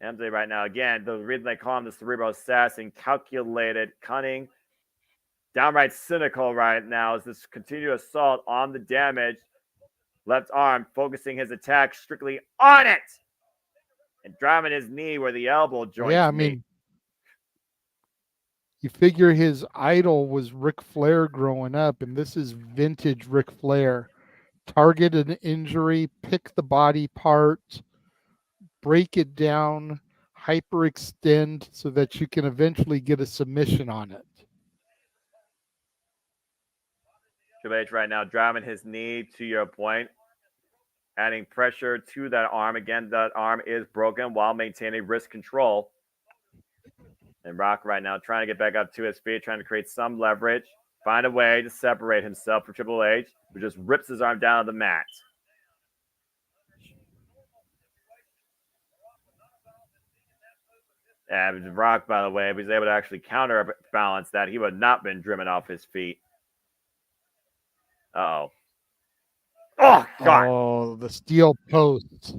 MJ right now, again, the reason they call him the cerebral assassin, calculated, cunning, downright cynical right now is this continued assault on the damage. Left arm, focusing his attack strictly on it. And driving his knee where the elbow joints Yeah, I meet. mean, you figure his idol was Ric Flair growing up, and this is vintage Ric Flair. Target an injury, pick the body part, break it down, hyperextend so that you can eventually get a submission on it. Triple H right now driving his knee, to your point, adding pressure to that arm. Again, that arm is broken while maintaining wrist control. And Rock right now trying to get back up to his feet, trying to create some leverage, find a way to separate himself from Triple H, who just rips his arm down on the mat. And Rock, by the way, was able to actually counterbalance that. He would not have been driven off his feet. Uh-oh. Oh, God. Oh, the steel post.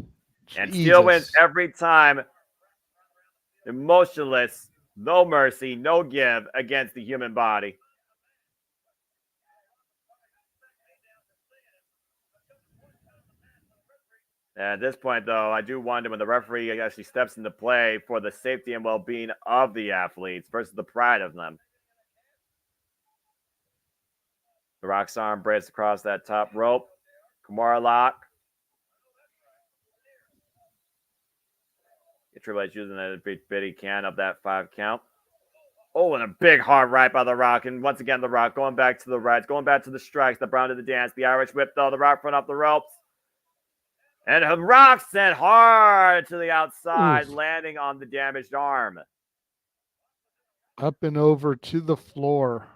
And Jesus. Steel wins every time. Emotionless, no mercy, no give against the human body. At this point, though, I do wonder when the referee actually steps into play for the safety and well-being of the athletes versus the pride of them. The Rock's arm breaks across that top rope. Kimura lock. Triple H using a big bit he can of that 5 count. Oh, and a big hard right by The Rock. And once again, The Rock going back to the rights, going back to the strikes, the Brown to the dance, the Irish whip, though. The Rock front off the ropes. And The Rock sent hard to the outside, landing on the damaged arm. Up and over to the floor.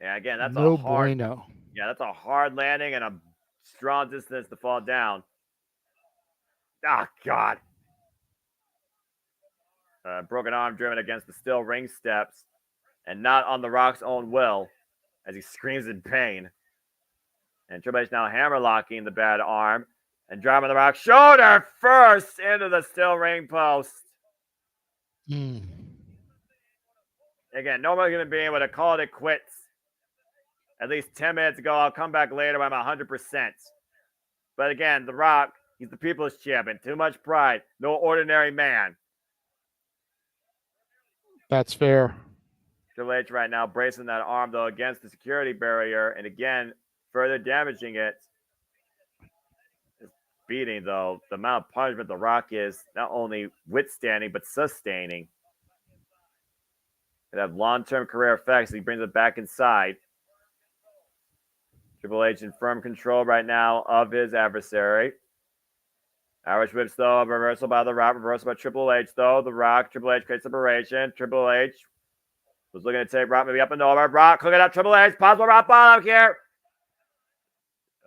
Yeah, again, that's no a hard. bueno. Yeah, that's a hard landing and a strong distance to fall down. Oh, God. Broken arm driven against the steel ring steps and not on The Rock's own will as he screams in pain. And Triple H now hammer locking the bad arm and driving The Rock's shoulder first into the steel ring post. Again, normal human being would have called it quits at least 10 minutes ago. I'll come back later when I'm 100%. But again, The Rock, he's the people's champion. Too much pride. No ordinary man. That's fair. Triple H right now bracing that arm, though, against the security barrier. And again, further damaging it. It's beating, though. The amount of punishment The Rock is not only withstanding, but sustaining. It have long-term career effects. He brings it back inside. Triple H in firm control right now of his adversary. Irish whips, though, a reversal by The Rock, reversal by Triple H, though. The Rock, Triple H creates separation. Triple H was looking to take Rock maybe up and over. Rock hooking up Triple H, possible rock bottom here.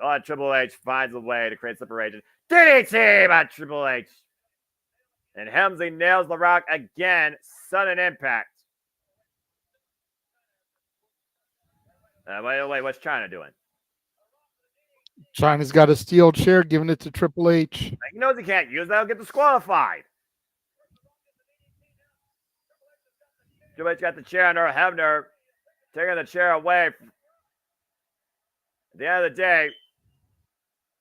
Oh, and Triple H finds a way to create separation. DDT by Triple H. And Helmsley nails The Rock again. Sudden impact. Wait, what's China doing? China's got a steel chair, giving it to Triple H. He knows he can't use that. He'll get disqualified. Triple H got the chair on Earl Hebner, taking the chair away. At the end of the day,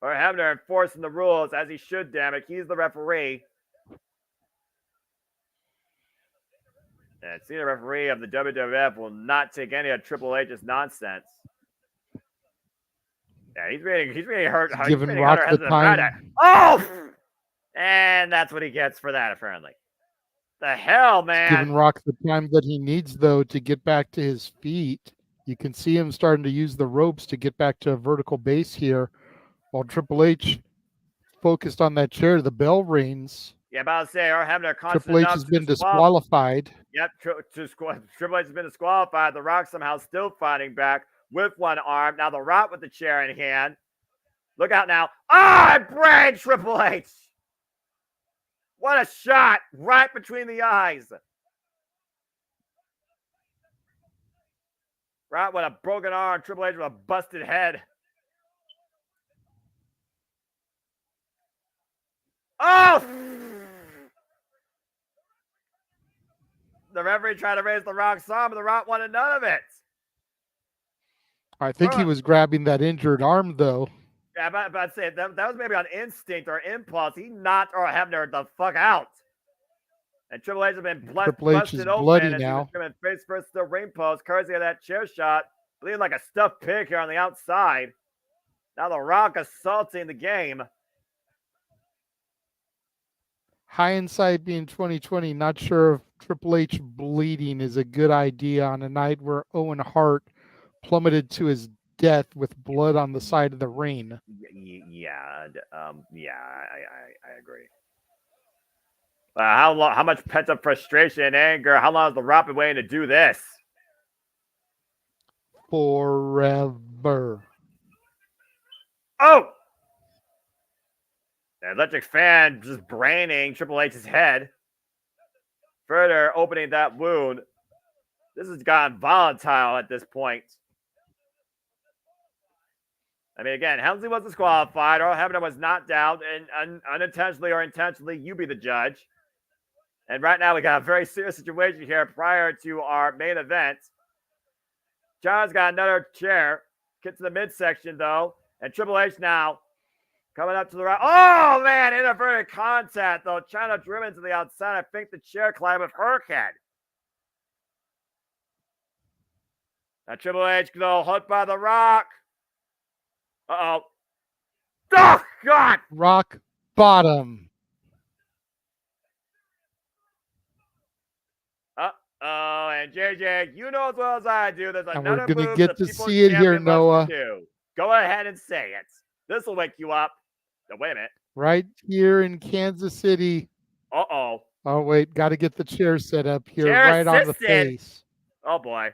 Earl Hebner enforcing the rules as he should, damn it. He's the referee. And senior referee of the WWF will not take any of Triple H's nonsense. Yeah, he's being hurt. Giving Rock the time. Oh! And that's what he gets for that, apparently. The hell, man. Giving Rock the time that he needs, though, to get back to his feet. You can see him starting to use the ropes to get back to a vertical base here, while Triple H focused on that chair. The bell rings. Yeah, but I'll say, Earl Hebner Triple H has been disqualified. Yep, Triple H has been disqualified. The Rock somehow still fighting back with one arm. Now The Rock with the chair in hand. Look out now. Ah, brain Triple H. What a shot right between the eyes. Right with a broken arm. Triple H with a busted head. Oh! The referee tried to raise The Rock's arm, but The Rock wanted none of it. I think he was grabbing that injured arm, though. Yeah, but I'd say that was maybe on instinct or impulse. He knocked Earl Hebner the fuck out. And Triple H has been busted open bloody as now. He was face first to the ring post, courtesy of that chair shot. Bleeding like a stuffed pig here on the outside. Now The Rock assaulting the game. Hindsight being 2020, not sure if Triple H bleeding is a good idea on a night where Owen Hart plummeted to his death with blood on the side of the ring. I agree. How much pent-up frustration and anger? How long has The Rock been waiting to do this? Forever. Oh! The electric fan just braining Triple H's head. Further opening that wound. This has gotten volatile at this point. I mean, again, Helmsley was disqualified. Earl Hebner was knocked out, and unintentionally or intentionally, you be the judge. And right now, we got a very serious situation here prior to our main event. John's got another chair. Get to the midsection, though. And Triple H now coming up to the right. Oh, man, inverted contact, though. China driven to the outside. I think the chair collided with her head. Now Triple H, though, hooked by The Rock. Uh-oh. Oh, God! Rock bottom. Uh-oh, and JJ, you know as well as I do, there's And another we're going to move get the to People's see it here, Champion loves Noah. to do. Go ahead and say it. This will wake you up. No, wait a minute. Right here in Kansas City. Uh-oh. Oh, wait. Got to get the chair set up here, Chair right on the assisted. face. Oh, boy.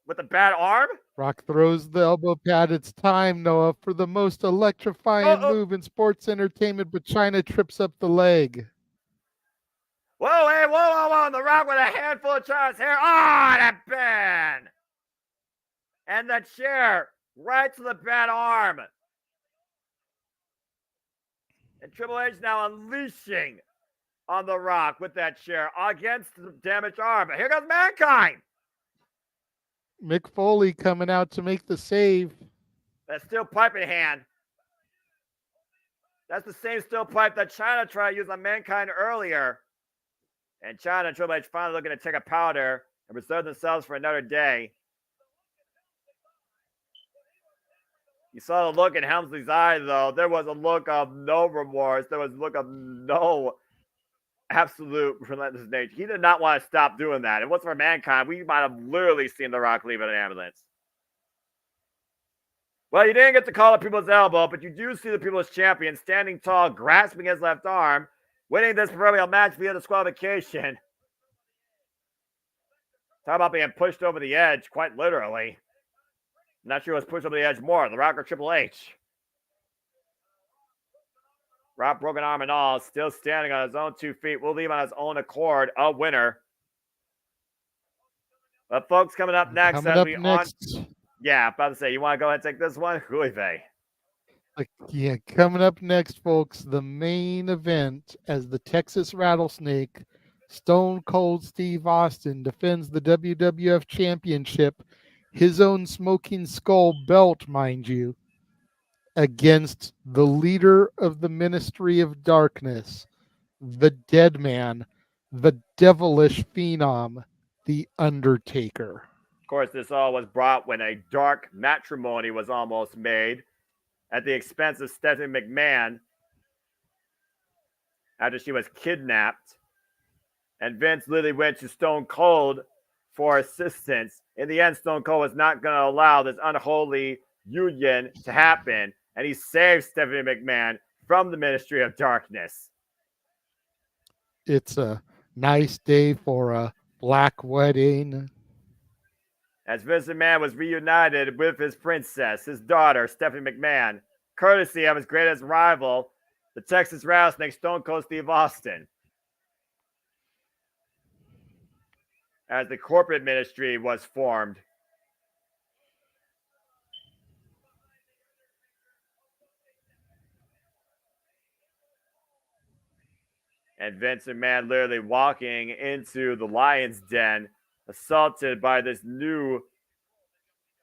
With a bad arm? Rock throws the elbow pad. It's time, Noah, for the most electrifying move in sports entertainment, but China trips up the leg. Whoa, hey, whoa. And The Rock with a handful of China's hair. Oh, that ban. And the chair right to the bad arm. And Triple H now unleashing on The Rock with that chair against the damaged arm. But here comes Mankind. Mick Foley coming out to make the save. That steel pipe in hand. That's the same steel pipe that China tried to use on Mankind earlier. And China and Triple H finally looking to take a powder and reserve themselves for another day. You saw the look in Helmsley's eye, though. There was a look of no remorse. There was a look of no absolute relentless nature. He did not want to stop doing that. It was for Mankind. We might have literally seen The Rock leave in an ambulance. Well, you didn't get to call it People's Elbow, but you do see the People's Champion standing tall, grasping his left arm, winning this proverbial match via disqualification. Talk about being pushed over the edge, quite literally. I'm not sure who was pushed over the edge more, The Rock or Triple H. Rock, broken arm and all, still standing on his own 2 feet. Will leave on his own accord, a winner. But folks, coming up next, Yeah, about to say, you want to go ahead and take this one? Coming up next, folks, the main event as the Texas Rattlesnake, Stone Cold Steve Austin defends the WWF Championship, his own Smoking Skull belt, mind you, against the leader of the Ministry of Darkness, the Dead Man, the devilish phenom, the Undertaker. Of course, this all was brought when a dark matrimony was almost made at the expense of Stephanie McMahon after she was kidnapped. And Vince literally went to Stone Cold for assistance. In the end, Stone Cold was not going to allow this unholy union to happen. And he saved Stephanie McMahon from the Ministry of Darkness. It's a nice day for a black wedding. As Vince McMahon was reunited with his princess, his daughter, Stephanie McMahon, courtesy of his greatest rival, the Texas Rattlesnake, Stone Cold Steve Austin. As the corporate ministry was formed. And Vince McMahon literally walking into the Lion's Den, assaulted by this new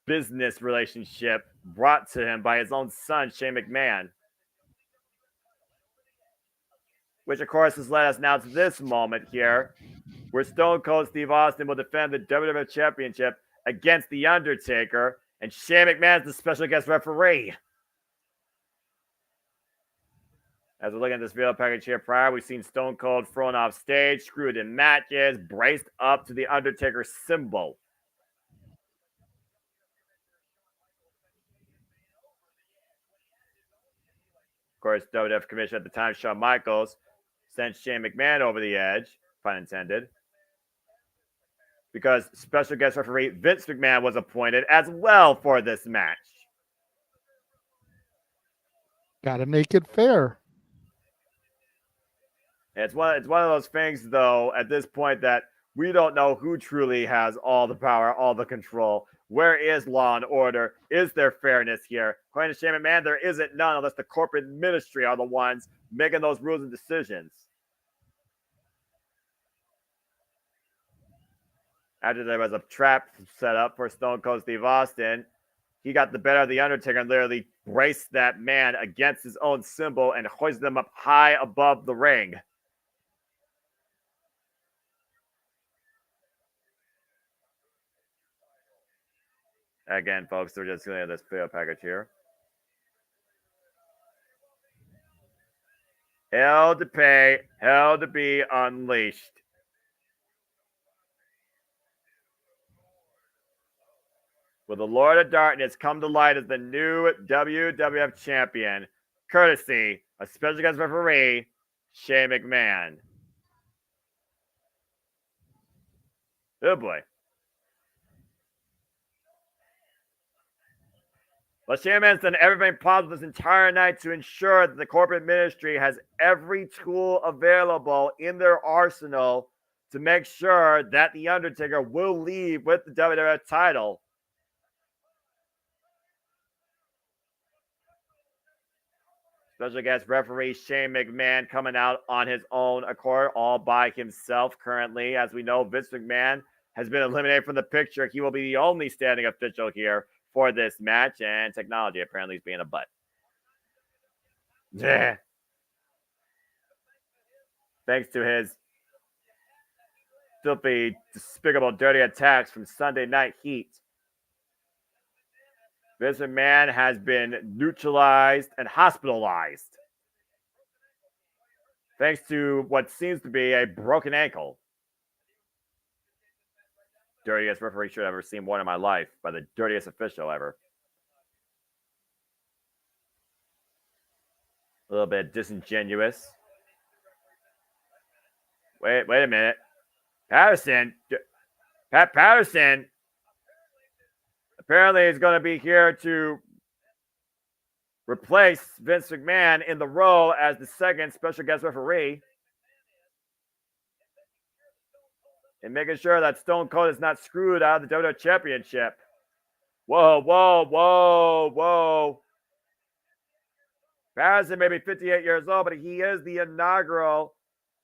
business relationship brought to him by his own son, Shane McMahon. Which, of course, has led us now to this moment here, where Stone Cold Steve Austin will defend the WWF Championship against The Undertaker, and Shane McMahon is the special guest referee. As we're looking at this video package here prior, we've seen Stone Cold thrown off stage, screwed in matches, braced up to the Undertaker symbol. Of course, WWF Commissioner at the time, Shawn Michaels, sent Shane McMahon over the edge, pun intended, because special guest referee Vince McMahon was appointed as well for this match. Got to make it fair. It's one of those things, though, at this point that we don't know who truly has all the power, all the control. Where is law and order? Is there fairness here? According to Shane McMahon, there isn't none unless the corporate ministry are the ones making those rules and decisions. After there was a trap set up for Stone Cold Steve Austin, he got the better of The Undertaker and literally braced that man against his own symbol and hoisted him up high above the ring. Again, folks, we're just going to this video package here. Hell to pay, hell to be unleashed. Will the Lord of Darkness come to light as the new WWF champion, courtesy of special guest referee Shane McMahon? Oh boy. Well, Shane McMahon's done everything possible this entire night to ensure that the corporate ministry has every tool available in their arsenal to make sure that The Undertaker will leave with the WWF title. Special guest referee Shane McMahon coming out on his own accord, all by himself currently. As we know, Vince McMahon has been eliminated from the picture. He will be the only standing official here for this match, and technology apparently is being a butt. Yeah. Thanks to his filthy, despicable, dirty attacks from Sunday Night Heat, Vince McMahon has been neutralized and hospitalized thanks to what seems to be a broken ankle. Dirtiest referee shirt I've ever seen worn in my life by the dirtiest official ever. A little bit disingenuous. Wait a minute. Patterson. Pat Patterson apparently is going to be here to replace Vince McMahon in the role as the second special guest referee. and making sure that Stone Cold is not screwed out of the WWE Championship. Whoa, whoa, whoa, whoa. Patterson may be 58 years old, but he is the inaugural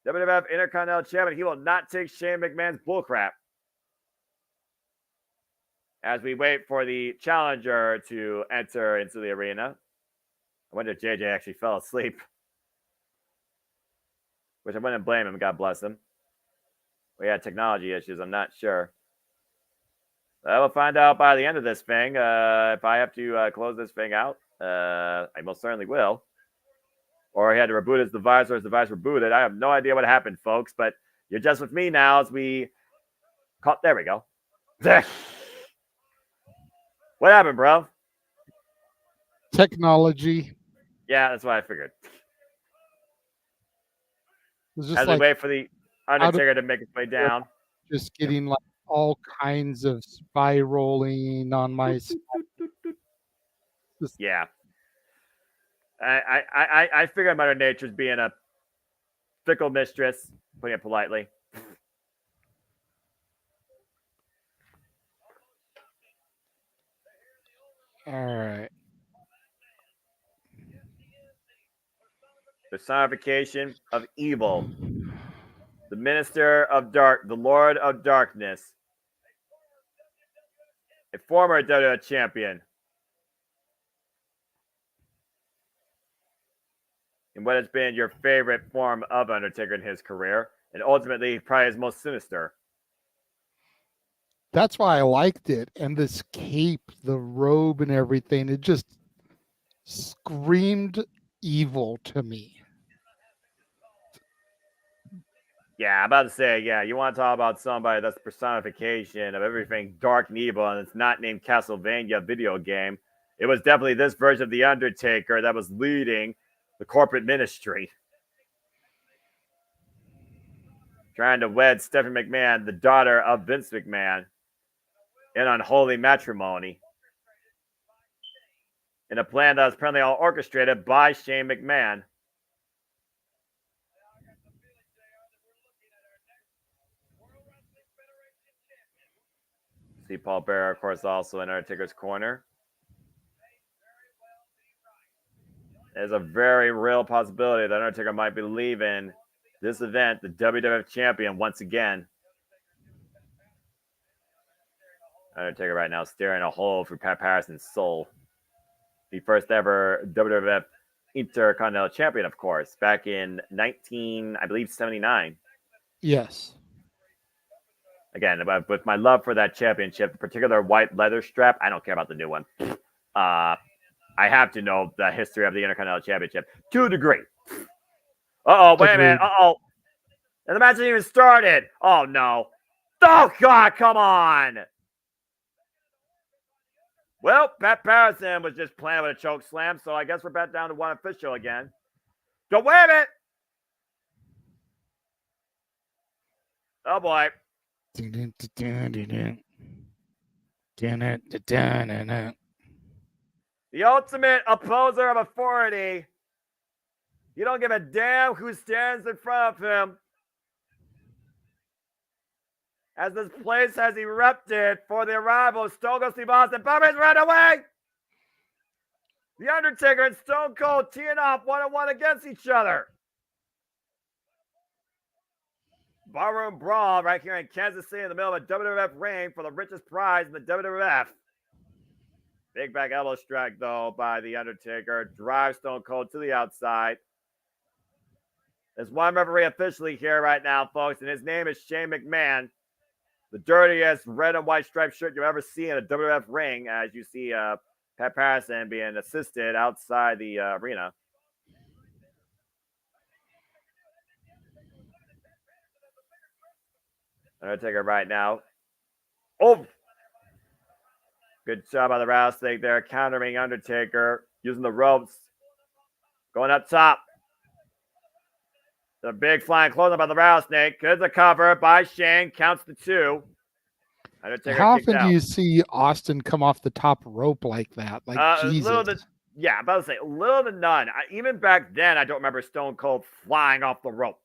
WWF Intercontinental Champion. He will not take Shane McMahon's bullcrap. As we wait for the challenger to enter into the arena. I wonder if JJ actually fell asleep. Which I wouldn't blame him, God bless him. We had technology issues, I'm not sure. I will find out by the end of this thing. If I have to close this thing out, I most certainly will. Or he had to reboot his device, or his device rebooted. I have no idea what happened, folks, but you're just with me now as we... There we go. What happened, bro? Technology. Yeah, that's what I figured. As we wait for the Undertaker to make his way down. Just getting like all kinds of spiraling on my... Yeah. I figure Mother Nature's being a fickle mistress, putting it politely. All right. Personification of evil. The Minister of Dark, the Lord of Darkness. A former WWE champion. And what has been your favorite form of Undertaker in his career, and ultimately probably his most sinister. That's why I liked it. And this cape, the robe and everything, it just screamed evil to me. Yeah, I'm about to say, yeah, you want to talk about somebody that's personification of everything dark and evil, and it's not named Castlevania video game. It was definitely this version of The Undertaker that was leading the corporate ministry. Trying to wed Stephanie McMahon, the daughter of Vince McMahon, in unholy matrimony. In a plan that was apparently all orchestrated by Shane McMahon. See Paul Bearer, of course, also in Undertaker's corner. There's a very real possibility that Undertaker might be leaving this event, the WWF champion, once again. Undertaker right now staring a hole through Pat Patterson's soul. The first ever WWF Intercontinental champion, of course, back in 79. Yes. Again, with my love for that championship, the particular white leather strap, I don't care about the new one. I have to know the history of the Intercontinental Championship to a degree. Uh-oh, wait a minute. Uh-oh. And the match hasn't even started. Oh, no. Oh, God, come on. Well, Pat Patterson was just playing with a choke slam, so I guess we're back down to one official again. Don't wait a minute. Oh, boy. The ultimate opposer of authority. You don't give a damn who stands in front of him. As this place has erupted for the arrival of Stone Cold Steve Austin. Bubba's right away. The Undertaker and Stone Cold teeing off 1-on-1 against each other. Barroom brawl right here in Kansas City in the middle of a WWF ring for the richest prize in the WWF. Big back elbow strike, though, by The Undertaker. Drives Stone Cold to the outside. There's one referee officially here right now, folks, and his name is Shane McMahon. The dirtiest red and white striped shirt you'll ever see in a WWF ring, as you see Pat Patterson being assisted outside the arena. Undertaker right now. Oh! Good job by the Rattlesnake there, countering Undertaker, using the ropes. Going up top. The big flying clothesline by the Rattlesnake. Good the cover by Shane. Counts to 2. Undertaker How kicked often out. do you see Austin come off the top rope like that? Like Jesus. I'm about to say, little to none. Even back then, I don't remember Stone Cold flying off the ropes.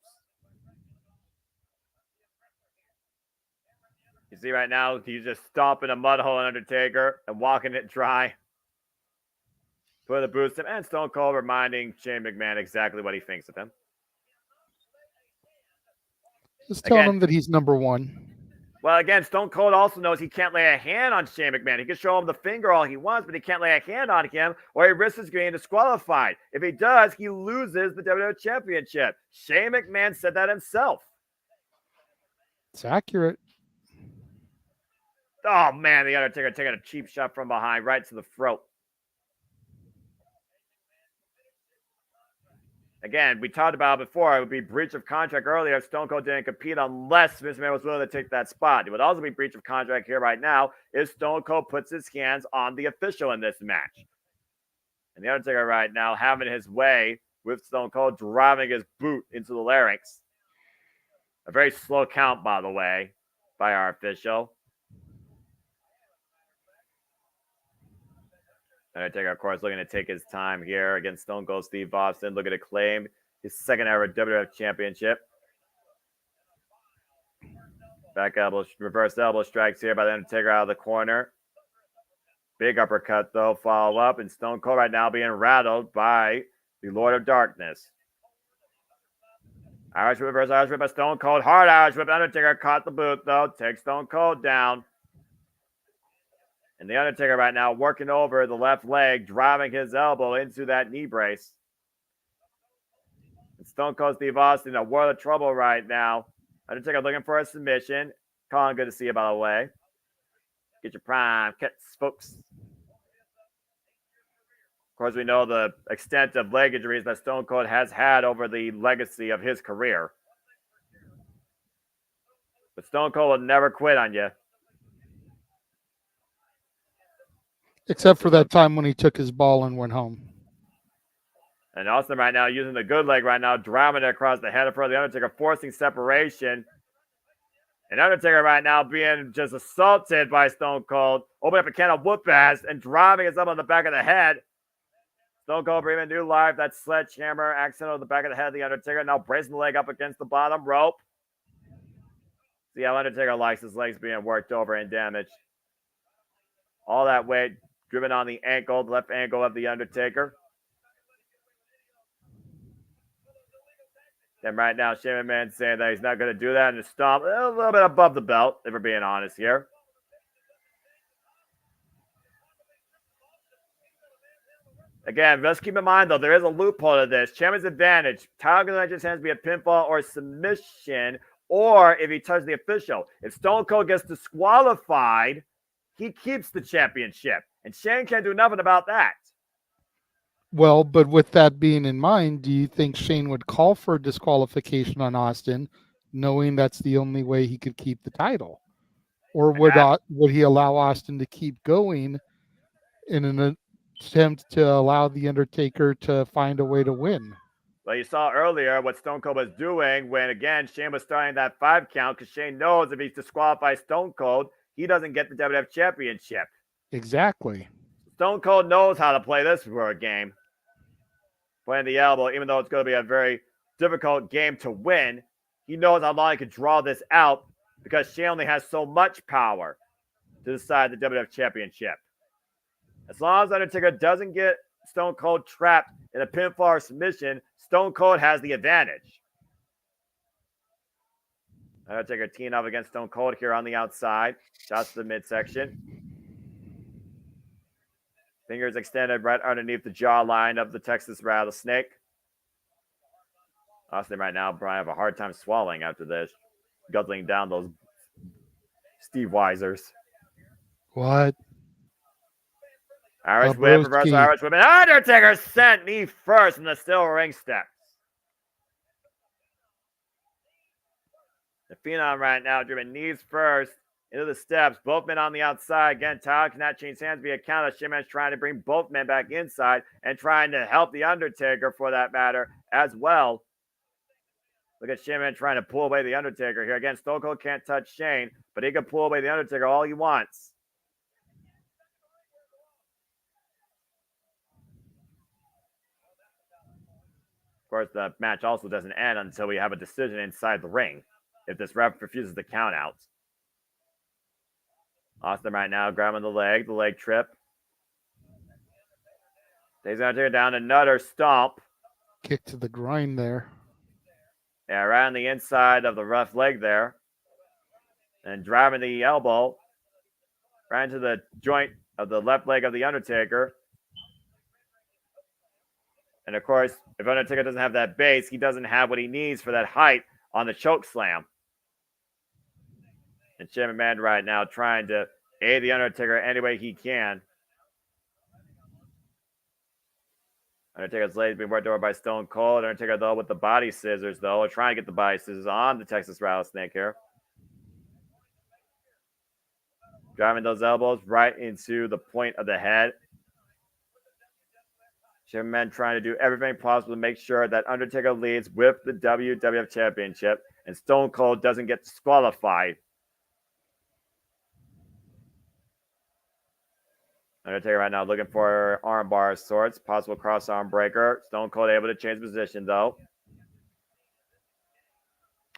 You see right now, he's just stomping a mud hole in Undertaker and walking it dry. For the boost him, and Stone Cold reminding Shane McMahon exactly what he thinks of him. Just telling him that he's number one. Well, again, Stone Cold also knows he can't lay a hand on Shane McMahon. He can show him the finger all he wants, but he can't lay a hand on him or he risks getting disqualified. If he does, he loses the WWF Championship. Shane McMahon said that himself. It's accurate. Oh, man, the Undertaker taking a cheap shot from behind right to the throat. Again, we talked about it before. It would be breach of contract earlier if Stone Cold didn't compete unless Vince McMahon was willing to take that spot. It would also be breach of contract here right now if Stone Cold puts his hands on the official in this match. And the Undertaker right now having his way with Stone Cold driving his boot into the larynx. A very slow count, by the way, by our official. Undertaker, of course, looking to take his time here against Stone Cold Steve Austin, looking to claim his second ever WWF Championship. Back elbow, reverse elbow strikes here by the Undertaker out of the corner. Big uppercut, though, follow up, and Stone Cold right now being rattled by the Lord of Darkness. Irish whip, reverse Irish whip by Stone Cold. Hard Irish whip. Undertaker caught the boot, though. Takes Stone Cold down. And the Undertaker right now working over the left leg, driving his elbow into that knee brace. And Stone Cold Steve Austin in a world of trouble right now. Undertaker looking for a submission. Colin, good to see you, by the way. Get your prime cuts, folks. Of course, we know the extent of leg injuries that Stone Cold has had over the legacy of his career. But Stone Cold will never quit on you. Except for that time when he took his ball and went home. And Austin right now using the good leg right now, driving it across the head of the Undertaker, forcing separation. And Undertaker right now being just assaulted by Stone Cold, opening up a can of whoop ass and driving his elbow on the back of the head. Stone Cold breathing new life. That sledgehammer accent on the back of the head of the Undertaker. Now bracing the leg up against the bottom rope. See how Undertaker likes his legs being worked over and damaged. All that weight driven on the ankle, the left ankle of the Undertaker. And right now, Shane McMahon saying that he's not going to do that and just stomp a little bit above the belt, if we're being honest here. Again, let's keep in mind, though, there is a loophole to this. Champion's advantage. Title can let his hands be a pinfall or submission, or if he touches the official. If Stone Cold gets disqualified, he keeps the championship. And Shane can't do nothing about that. Well, but with that being in mind, do you think Shane would call for disqualification on Austin, knowing that's the only way he could keep the title? Or would he allow Austin to keep going in an attempt to allow the Undertaker to find a way to win? Well, you saw earlier what Stone Cold was doing when, again, Shane was starting that 5 count because Shane knows if he disqualifies Stone Cold, he doesn't get the WWF Championship. Exactly. Stone Cold knows how to play this for a game. Playing the elbow, even though it's going to be a very difficult game to win, he knows how long he can draw this out because Shane only has so much power to decide the WWF Championship. As long as Undertaker doesn't get Stone Cold trapped in a pinfall or submission, Stone Cold has the advantage. Undertaker teeing up against Stone Cold here on the outside. Shots to the midsection. Fingers extended right underneath the jawline of the Texas Rattlesnake. Austin right now probably have a hard time swallowing after this. Guzzling down those Steve Weisers. What? Irish whip, reverse Irish whip. And Undertaker sent knee first in the steel ring steps. The Phenom right now driven knees first into the steps. Both men on the outside. Again, Tyler cannot change hands via count. Shane McMahon's trying to bring both men back inside and trying to help the Undertaker for that matter as well. Look at Shane McMahon trying to pull away the Undertaker here. Again, Stone Cold can't touch Shane, but he can pull away the Undertaker all he wants. Of course, the match also doesn't end until we have a decision inside the ring if this ref refuses to count out. Austin right now grabbing the leg trip. He's going to take it down another stomp. Kick to the groin there. Yeah, right on the inside of the rough leg there. And driving the elbow right into the joint of the left leg of the Undertaker. And of course, if Undertaker doesn't have that base, he doesn't have what he needs for that height on the choke slam. And Shane McMahon right now trying to aid the Undertaker any way he can. Undertaker's leg has been worked over by Stone Cold. Undertaker, though, with the body scissors, though, trying to get the body scissors on the Texas Rattlesnake here. Driving those elbows right into the point of the head. Shane McMahon trying to do everything possible to make sure that Undertaker leads with the WWF Championship and Stone Cold doesn't get disqualified. Undertaker right now looking for armbar of sorts, possible cross arm breaker. Stone Cold able to change position though.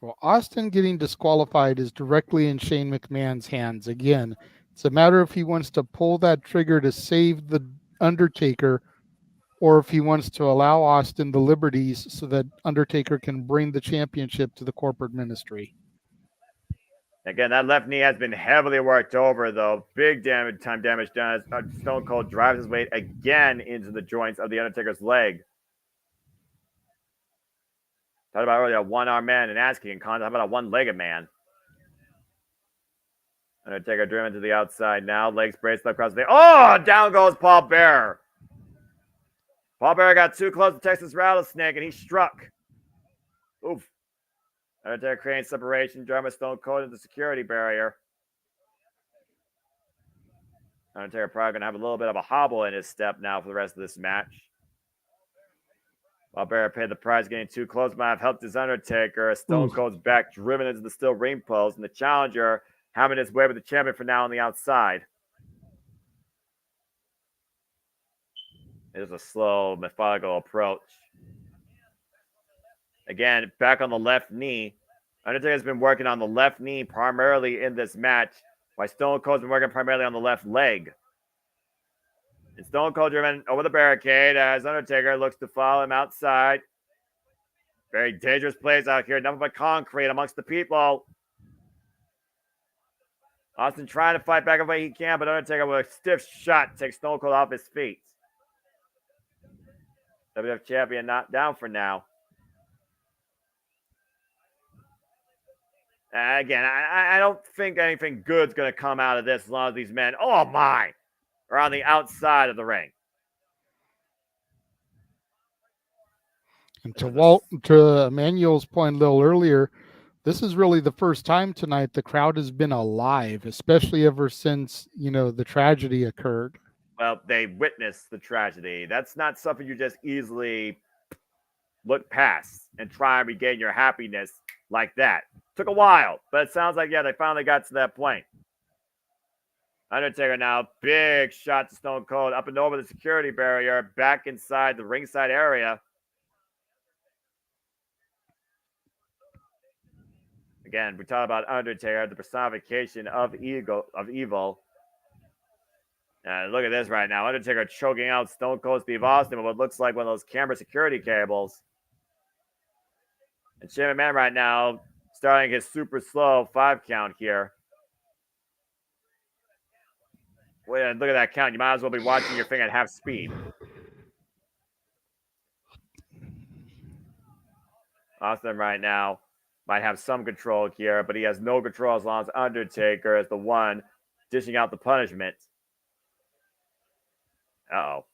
Well, Austin getting disqualified is directly in Shane McMahon's hands. Again, it's a matter if he wants to pull that trigger to save the Undertaker or if he wants to allow Austin the liberties so that Undertaker can bring the championship to the corporate ministry. Again, that left knee has been heavily worked over, though. Big damage done as Stone Cold drives his weight again into the joints of the Undertaker's leg. Talked about earlier a one-armed man and asking Con. How about a one-legged man? Undertaker driven to the outside now. Legs braced up across the... Oh! Down goes Paul Bearer. Paul Bearer got too close to Texas Rattlesnake, and he struck. Oof. Undertaker creating separation, driving Stone Cold into the security barrier. Undertaker probably going to have a little bit of a hobble in his step now for the rest of this match. While Bearer paid the price, getting too close might have helped his Undertaker. Stone Cold's back driven into the steel ring post, and the challenger having his way with the champion for now on the outside. It is a slow, methodical approach. Again, back on the left knee. Undertaker's been working on the left knee primarily in this match, while Stone Cold's been working primarily on the left leg. And Stone Cold driven over the barricade as Undertaker looks to follow him outside. Very dangerous plays out here. Nothing but concrete amongst the people. Austin trying to fight back the way he can, but Undertaker with a stiff shot takes Stone Cold off his feet. WWF champion not down for now. Again, I don't think anything good's going to come out of this as long as these men, oh my, are on the outside of the ring. And to Emmanuel's point a little earlier, this is really the first time tonight the crowd has been alive, especially ever since, the tragedy occurred. Well, they witnessed the tragedy. That's not something you just easily look past and try and regain your happiness like that. Took a while, but it sounds like, yeah, they finally got to that point. Undertaker now, big shot to Stone Cold, up and over the security barrier, back inside the ringside area. Again, we talk about Undertaker, the personification of evil. Look at this right now. Undertaker choking out Stone Cold Steve Austin with what looks like one of those camera security cables. And Shane McMahon right now starting his super slow 5 count here. Wait, look at that count. You might as well be watching your thing at half speed. Austin right now might have some control here, but he has no control as long as Undertaker is the one dishing out the punishment. Uh-oh.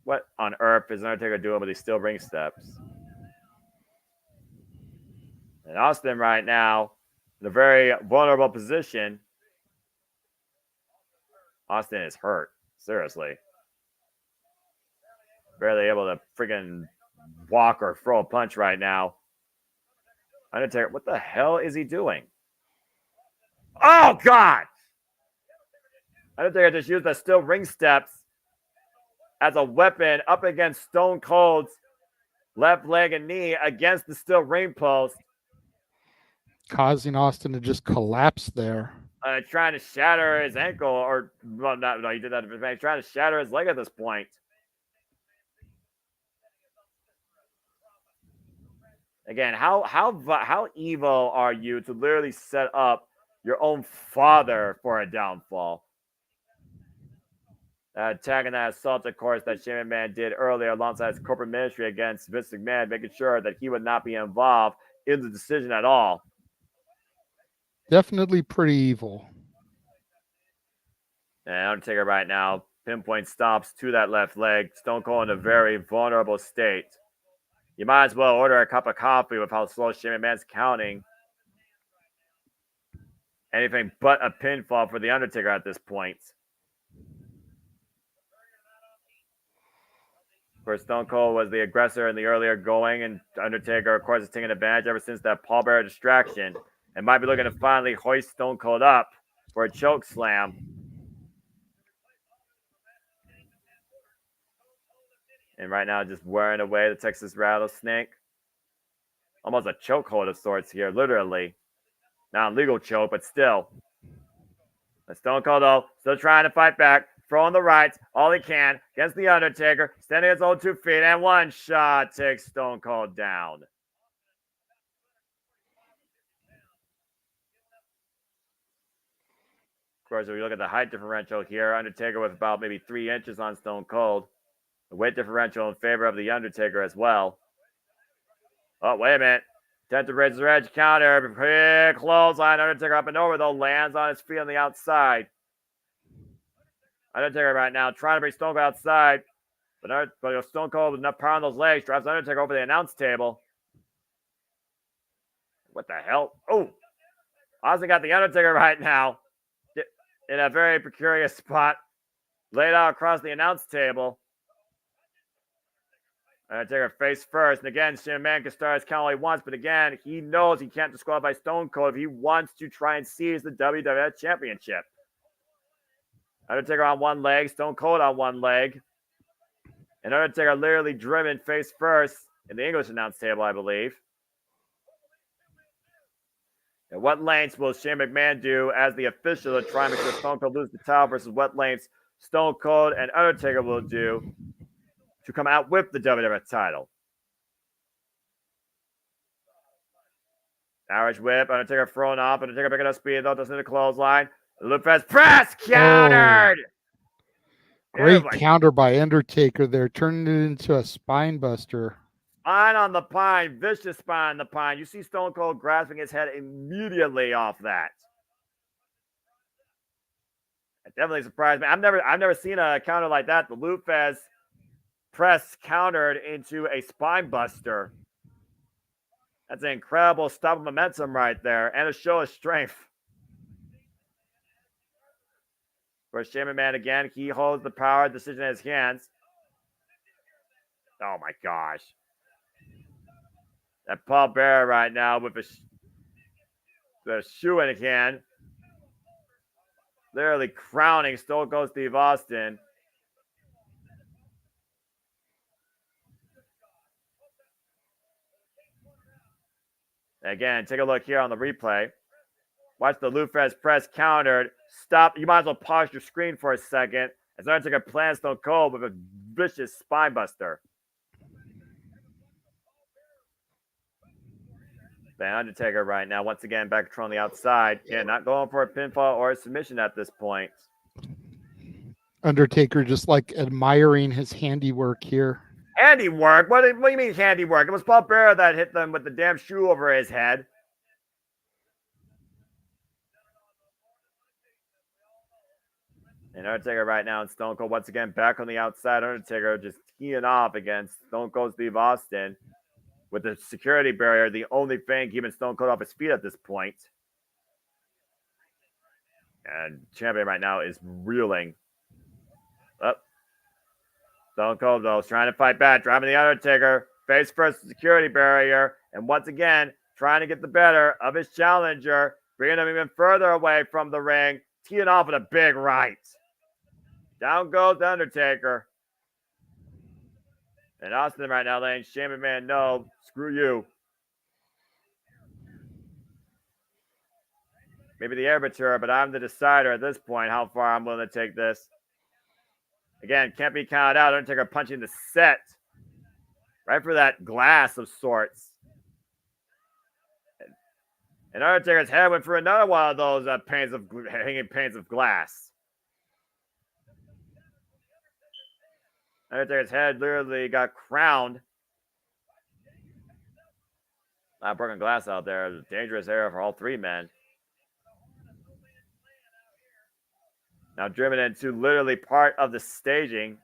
What on earth is Undertaker doing with these steel ring steps? And Austin right now in a very vulnerable position. Austin is hurt. Seriously. Barely able to freaking walk or throw a punch right now. Undertaker, what the hell is he doing? Oh, God! Undertaker just used the steel ring steps as a weapon up against Stone Cold's left leg and knee against the steel ring post. Causing Austin to just collapse there. trying to shatter his ankle, or well, no, he did that. He's trying to shatter his leg at this point. Again, how evil are you to literally set up your own father for a downfall? Attacking that assault, of course, that Shane McMahon did earlier alongside his corporate ministry against Vince McMahon, making sure that he would not be involved in the decision at all. Definitely pretty evil. And Undertaker right now, pinpoint stops to that left leg. Stone Cold in a very vulnerable state. You might as well order a cup of coffee with how slow Shane McMahon's counting. Anything but a pinfall for The Undertaker at this point. Of course, Stone Cold was the aggressor in the earlier going, and Undertaker, of course, is taking advantage ever since that Paul Bearer distraction, and might be looking to finally hoist Stone Cold up for a choke slam. And right now, just wearing away the Texas Rattlesnake. Almost a chokehold of sorts here, literally. Not a legal choke, but still. But Stone Cold, though, still trying to fight back. Throwing the rights, all he can, against The Undertaker. Standing his own 2 feet, and one shot takes Stone Cold down. Of course, if you look at the height differential here, Undertaker with about maybe 3 inches on Stone Cold. The weight differential in favor of The Undertaker as well. Oh, wait a minute. Attempted razor edge counter. Quick clothesline. Undertaker up and over, though. Lands on his feet on the outside. Undertaker right now trying to bring Stone Cold outside. But Stone Cold with enough power on those legs drives Undertaker over the announce table. What the hell? Oh! Austin got The Undertaker right now in a very precarious spot. Laid out across the announce table. Undertaker face first. And again, Shane McMahon can start his count all he wants. But again, he knows he can't disqualify Stone Cold if he wants to try and seize the WWF Championship. Undertaker on one leg. Stone Cold on one leg. And Undertaker literally driven face first in the English announce table, I believe. And what lengths will Shane McMahon do as the official to try and make sure Stone Cold loses the title versus what lengths Stone Cold and Undertaker will do to come out with the WWF title? Irish whip, Undertaker thrown off, Undertaker picking up speed, though, doesn't hit a clothesline. Lupez press countered! Oh, great counter by Undertaker there, turning it into a spine buster. Spine on the pine, vicious spine on the pine. You see Stone Cold grasping his head immediately off that. It definitely surprised me. I've never seen a counter like that. The Lupez press countered into a spine buster. That's an incredible stop of momentum right there, and a show of strength. For Shane McMahon again, he holds the power decision in his hands. Oh my gosh. That Paul Bearer right now with the shoe in his hand. Literally crowning Stone Cold Steve Austin. Again, take a look here on the replay. Watch the Lupez press countered. Stop. You might as well pause your screen for a second. As Undertaker plans Stone Cold with a vicious spine buster. The Undertaker right now, once again, back controlling the outside. Yeah, not going for a pinfall or a submission at this point. Undertaker just like admiring his handiwork here. Handiwork? What do you mean handiwork? It was Paul Bearer that hit them with the damn shoe over his head. And Undertaker right now and Stone Cold once again back on the outside. Undertaker just teeing off against Stone Cold Steve Austin with the security barrier, the only thing keeping Stone Cold off his feet at this point. And champion right now is reeling. Up. Stone Cold, though, is trying to fight back, driving the Undertaker face first security barrier, and once again trying to get the better of his challenger, bringing him even further away from the ring, teeing off with a big right. Down goes the Undertaker. And Austin right now letting Shane McMahon know, screw you. maybe the arbiter, but I'm the decider at this point how far I'm willing to take this. Again, can't be counted out. Undertaker punching the set. Right for that glass of sorts. And Undertaker's head went for another one of those hanging panes of glass. Undertaker's head literally got crowned. A lot of broken glass out there. A dangerous area for all three men. Now driven into literally part of the staging.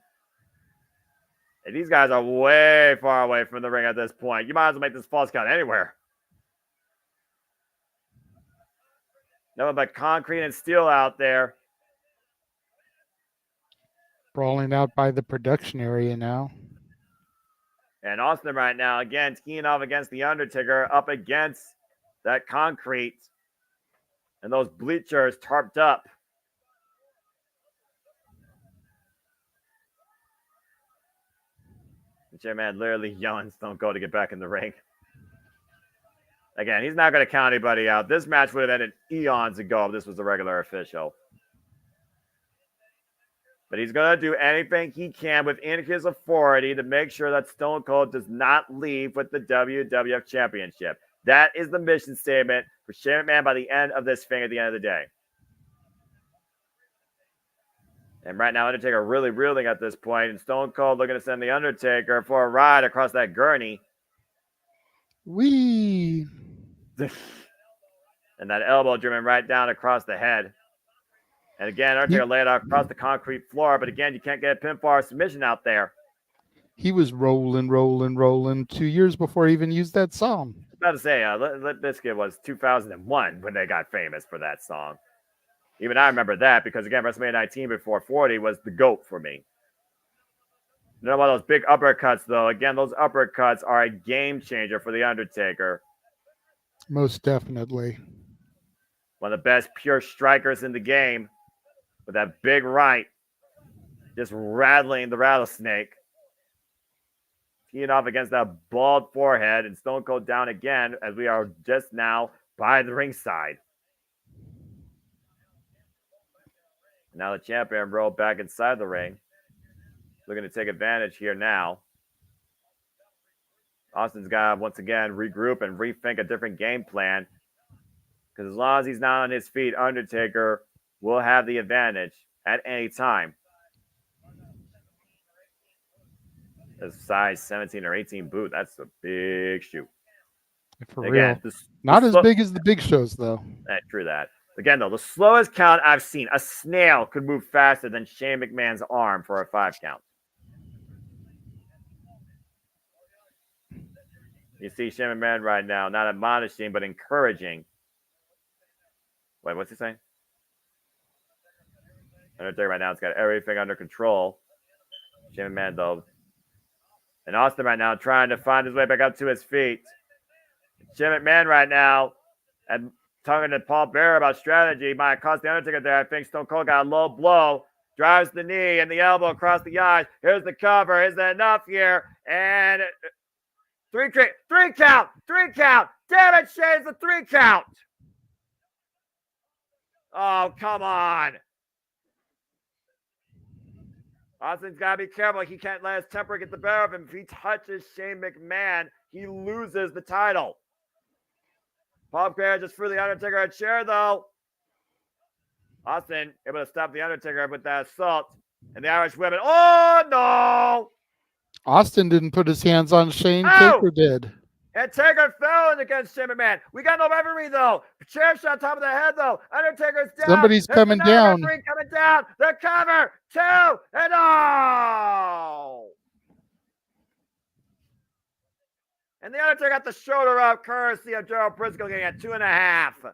And these guys are way far away from the ring at this point. You might as well make this false count anywhere. Nothing but concrete and steel out there. Brawling out by the production area now. And Austin right now, again, teeing off against the Undertaker, up against that concrete. And those bleachers tarped up. JMN literally yelling Stone Cold to get back in the ring. Again, he's not going to count anybody out. This match would have ended eons ago if this was a regular official. But he's going to do anything he can within his authority to make sure that Stone Cold does not leave with the WWF Championship. That is the mission statement for Shane McMahon by the end of this thing at the end of the day. And right now, Undertaker really reeling at this point, and Stone Cold looking to send the Undertaker for a ride across that gurney. Whee! And that elbow driven right down across the head. And again, Undertaker laid out across the concrete floor, but again, you can't get a pinfall or submission out there. He was rolling 2 years before he even used that song. I was about to say, Limp Bizkit was 2001 when they got famous for that song. Even I remember that because, again, WrestleMania 19 before 40 was the GOAT for me. You know about those big uppercuts, though. Again, those uppercuts are a game changer for The Undertaker. Most definitely. One of the best pure strikers in the game with that big right. Just rattling the rattlesnake. Teeing off against that bald forehead and Stone Cold down again as we are just now by the ringside. Now the champion rolled back inside the ring. Looking to take advantage here now. Austin's got to once again regroup and rethink a different game plan. Because as long as he's not on his feet, Undertaker will have the advantage at any time. A size 17 or 18 boot, that's a big shoe. For again, real. Not as big as the big shows, though. True that. Again, though, the slowest count I've seen, a snail could move faster than Shane McMahon's arm for a 5 count. You see Shane McMahon right now, not admonishing, but encouraging. Wait, what's he saying? Undertaker right now has got everything under control. Shane McMahon, though. And Austin right now trying to find his way back up to his feet. Shane McMahon right now, and talking to Paul Bearer about strategy, might cost the Undertaker there. I think Stone Cold got a low blow. Drives the knee and the elbow across the eyes. Here's the cover. Is that enough here? And 3 count. Damn it, Shane's the 3 count. Oh, come on. Austin's got to be careful. He can't let his temper get the better of him. If he touches Shane McMahon, he loses the title. Paul Bearer just threw the Undertaker a chair, though. Austin able to stop the Undertaker with that assault. And the Irish Whip. Oh, no! Austin didn't put his hands on Shane. Taker did. And Taker fell in against Shane McMahon. We got no referee, though. Chair shot top of the head, though. Undertaker's down. Somebody's coming down. Referee coming down. The cover. 2 and oh! And the Undertaker got the shoulder up, courtesy of Gerald Briscoe, getting at 2.5.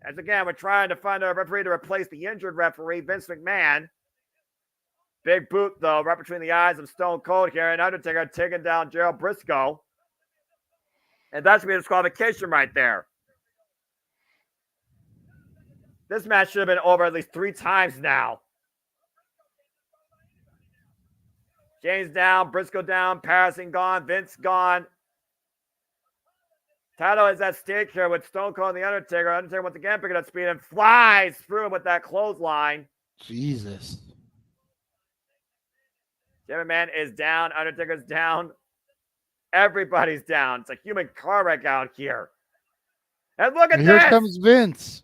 As again, we're trying to find a referee to replace the injured referee, Vince McMahon. Big boot, though, right between the eyes of Stone Cold here. And Undertaker taking down Gerald Briscoe. And that should be a disqualification right there. This match should have been over at least 3 times now. James down, Briscoe down, Patterson gone, Vince gone. Title is at stake here with Stone Cold and The Undertaker. Undertaker once again picking up speed and flies through him with that clothesline. Jesus. JMN is down. Undertaker's down. Everybody's down. It's a human car wreck out here. And look at And here this. comes Vince.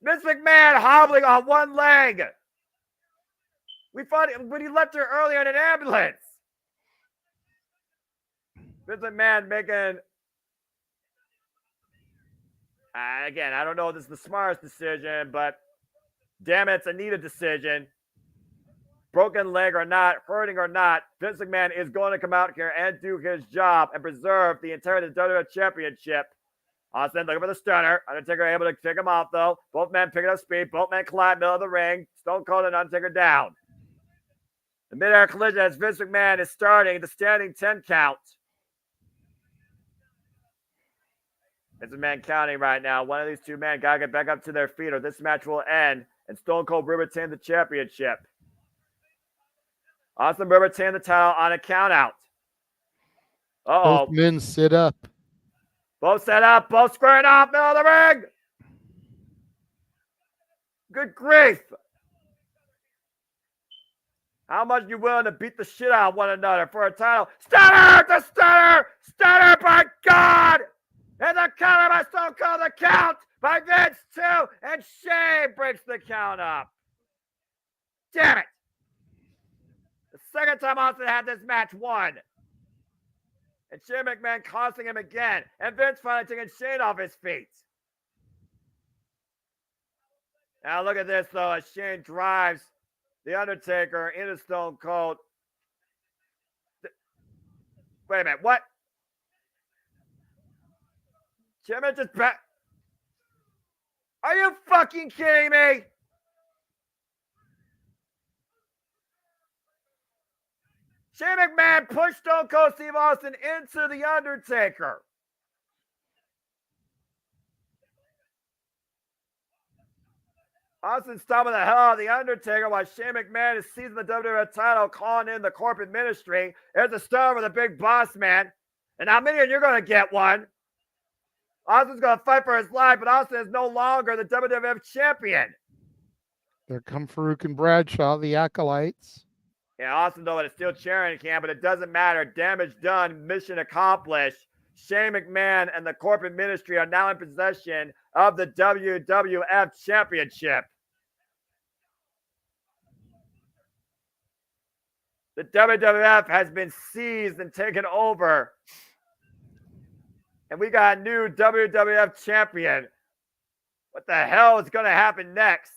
Vince McMahon hobbling on one leg. We thought when he left her earlier in an ambulance. Vince McMahon making... again, I don't know if this is the smartest decision, but damn it, it's a needed decision. Broken leg or not, hurting or not, Vince McMahon is going to come out here and do his job and preserve the entirety of the WWF Championship. Austin looking for the stunner. Undertaker able to take him off, though. Both men picking up speed. Both men collide middle of the ring. Stone Cold and Undertaker down. The mid-air collision as Vince McMahon is starting the standing 10 count. Vince McMahon counting right now. One of these two men got to get back up to their feet or this match will end and Stone Cold will retain the championship. Austin will retain the title on a count out. Both men sit up. Both set up, both squaring off, middle of the ring. Good grief. How much are you willing to beat the shit out of one another for a title? Stunner! The stunner! Stunner, by God! And the counter by Stone Cold, the count by Vince, too. And Shane breaks the count up. Damn it. The second time Austin had this match won. And Shane McMahon costing him again. And Vince finally taking Shane off his feet. Now look at this, though, as Shane drives The Undertaker into Stone Cold. Wait a minute, what? JMN just back. Are you fucking kidding me? Shane McMahon pushed Stone Cold Steve Austin into The Undertaker. Austin stomping the hell out of The Undertaker while Shane McMahon is seizing the WWF title, calling in the corporate ministry. There's a star with a big boss man. And now, Minion, you're going to get one. Austin's going to fight for his life, but Austin is no longer the WWF champion. There come Farouk and Bradshaw, the acolytes. Yeah, Austin, though, in a steel chair in camp, but it doesn't matter. Damage done, mission accomplished. Shane McMahon and the corporate ministry are now in possession of the WWF Championship. The WWF has been seized and taken over. And we got a new WWF champion. What the hell is going to happen next?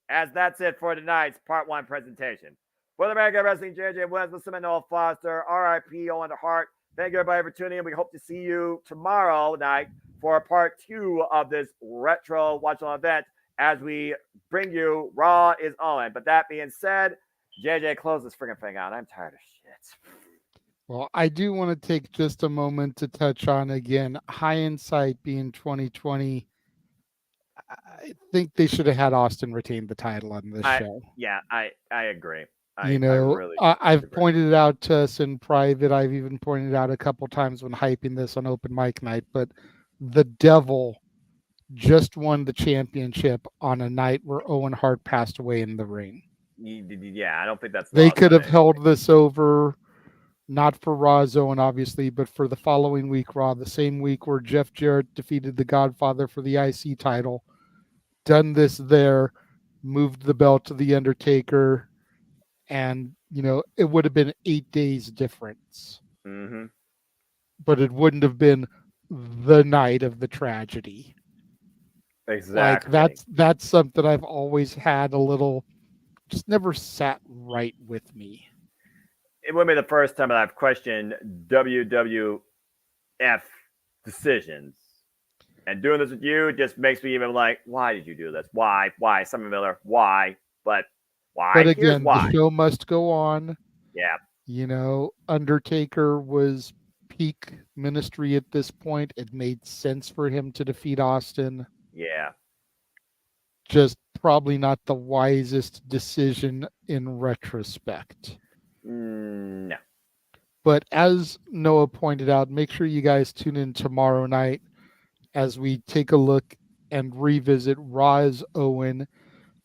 As that's it for tonight's Part 1 presentation. For the American Wrestling, JJ Wins, listen Noah Foster, RIP Owen Hart. Thank you, everybody, for tuning in. We hope to see you tomorrow night for Part 2 of this retro watch-along event as we bring you Raw is On. But that being said, JJ, close this freaking thing out. I'm tired of shit. Well, I do want to take just a moment to touch on, again, hindsight being 2020. I think they should have had Austin retain the title on this show. Yeah, I agree. I've pointed it out to us in private. I've even pointed it out a couple times when hyping this on open mic night. But the Devil just won the championship on a night where Owen Hart passed away in the ring. Yeah, I don't think that's. They could have held this over, not for Raw's Owen, obviously, but for the following week, Raw, the same week where Jeff Jarrett defeated the Godfather for the IC title. Done this there, moved the belt to the Undertaker. And, it would have been 8 days difference. Mm-hmm. But it wouldn't have been the night of the tragedy. Exactly. Like, that's something I've always had a little, just never sat right with me. It wouldn't be the first time that I've questioned WWF decisions. And doing this with you just makes me even like, why did you do this? Why? Simon Miller, why? But why? But again, the show must go on. Yeah. Undertaker was peak ministry at this point. It made sense for him to defeat Austin. Yeah. Just probably not the wisest decision in retrospect. No. But as Noah pointed out, make sure you guys tune in tomorrow night as we take a look and revisit Raw's Owen.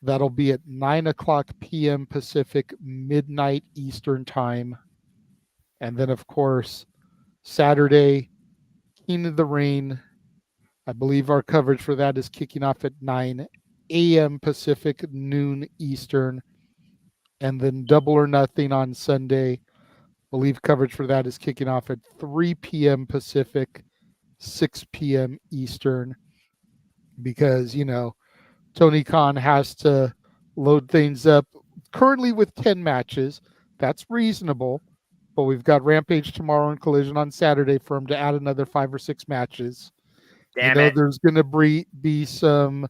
That'll be at 9:00 p.m. Pacific, midnight Eastern time. And then, of course, Saturday, King of the Ring. I believe our coverage for that is kicking off at 9 a.m. Pacific, noon Eastern. And then Double or Nothing on Sunday. I believe coverage for that is kicking off at 3 p.m. Pacific, 6 p.m. Eastern. Because, Tony Khan has to load things up currently with 10 matches. That's reasonable. But we've got Rampage tomorrow and Collision on Saturday for him to add another 5 or 6 matches. Damn it. There's going to be some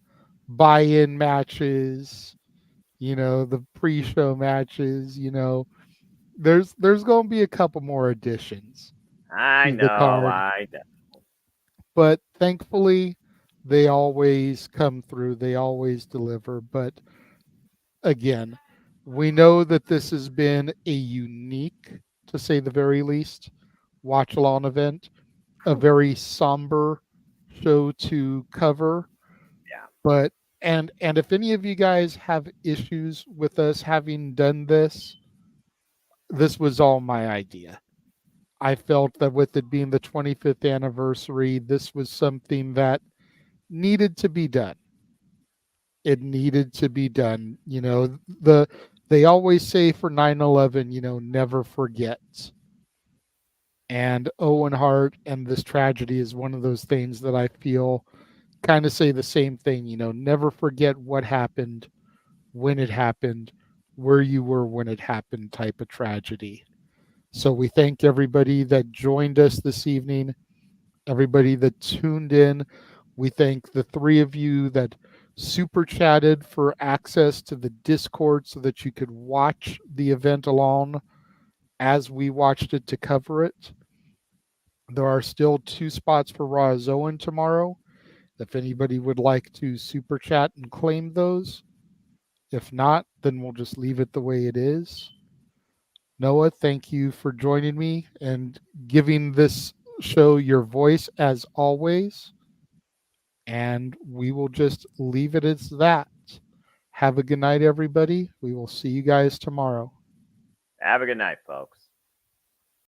buy-in matches, the pre-show matches, there's going to be a couple more additions. I know. But thankfully, they always come through. They always deliver. But again, we know that this has been a unique, to say the very least, watch-along event, a very somber show to cover. Yeah. But and if any of you guys have issues with us having done this was all my idea. I felt that with it being the 25th anniversary, this was something that needed to be done. It needed to be done. They always say for 9/11, never forget. And Owen Hart and this tragedy is one of those things that I feel kind of say the same thing, never forget what happened, when it happened, where you were when it happened type of tragedy. So we thank everybody that joined us this evening, everybody that tuned in. We thank the 3 of you that super chatted for access to the Discord so that you could watch the event along as we watched it to cover it. There are still 2 spots for Raw's Owen tomorrow. If anybody would like to super chat and claim those. If not, then we'll just leave it the way it is. Noah, thank you for joining me and giving this show your voice as always. And we will just leave it as that. Have a good night, everybody. We will see you guys tomorrow. Have a good night, folks.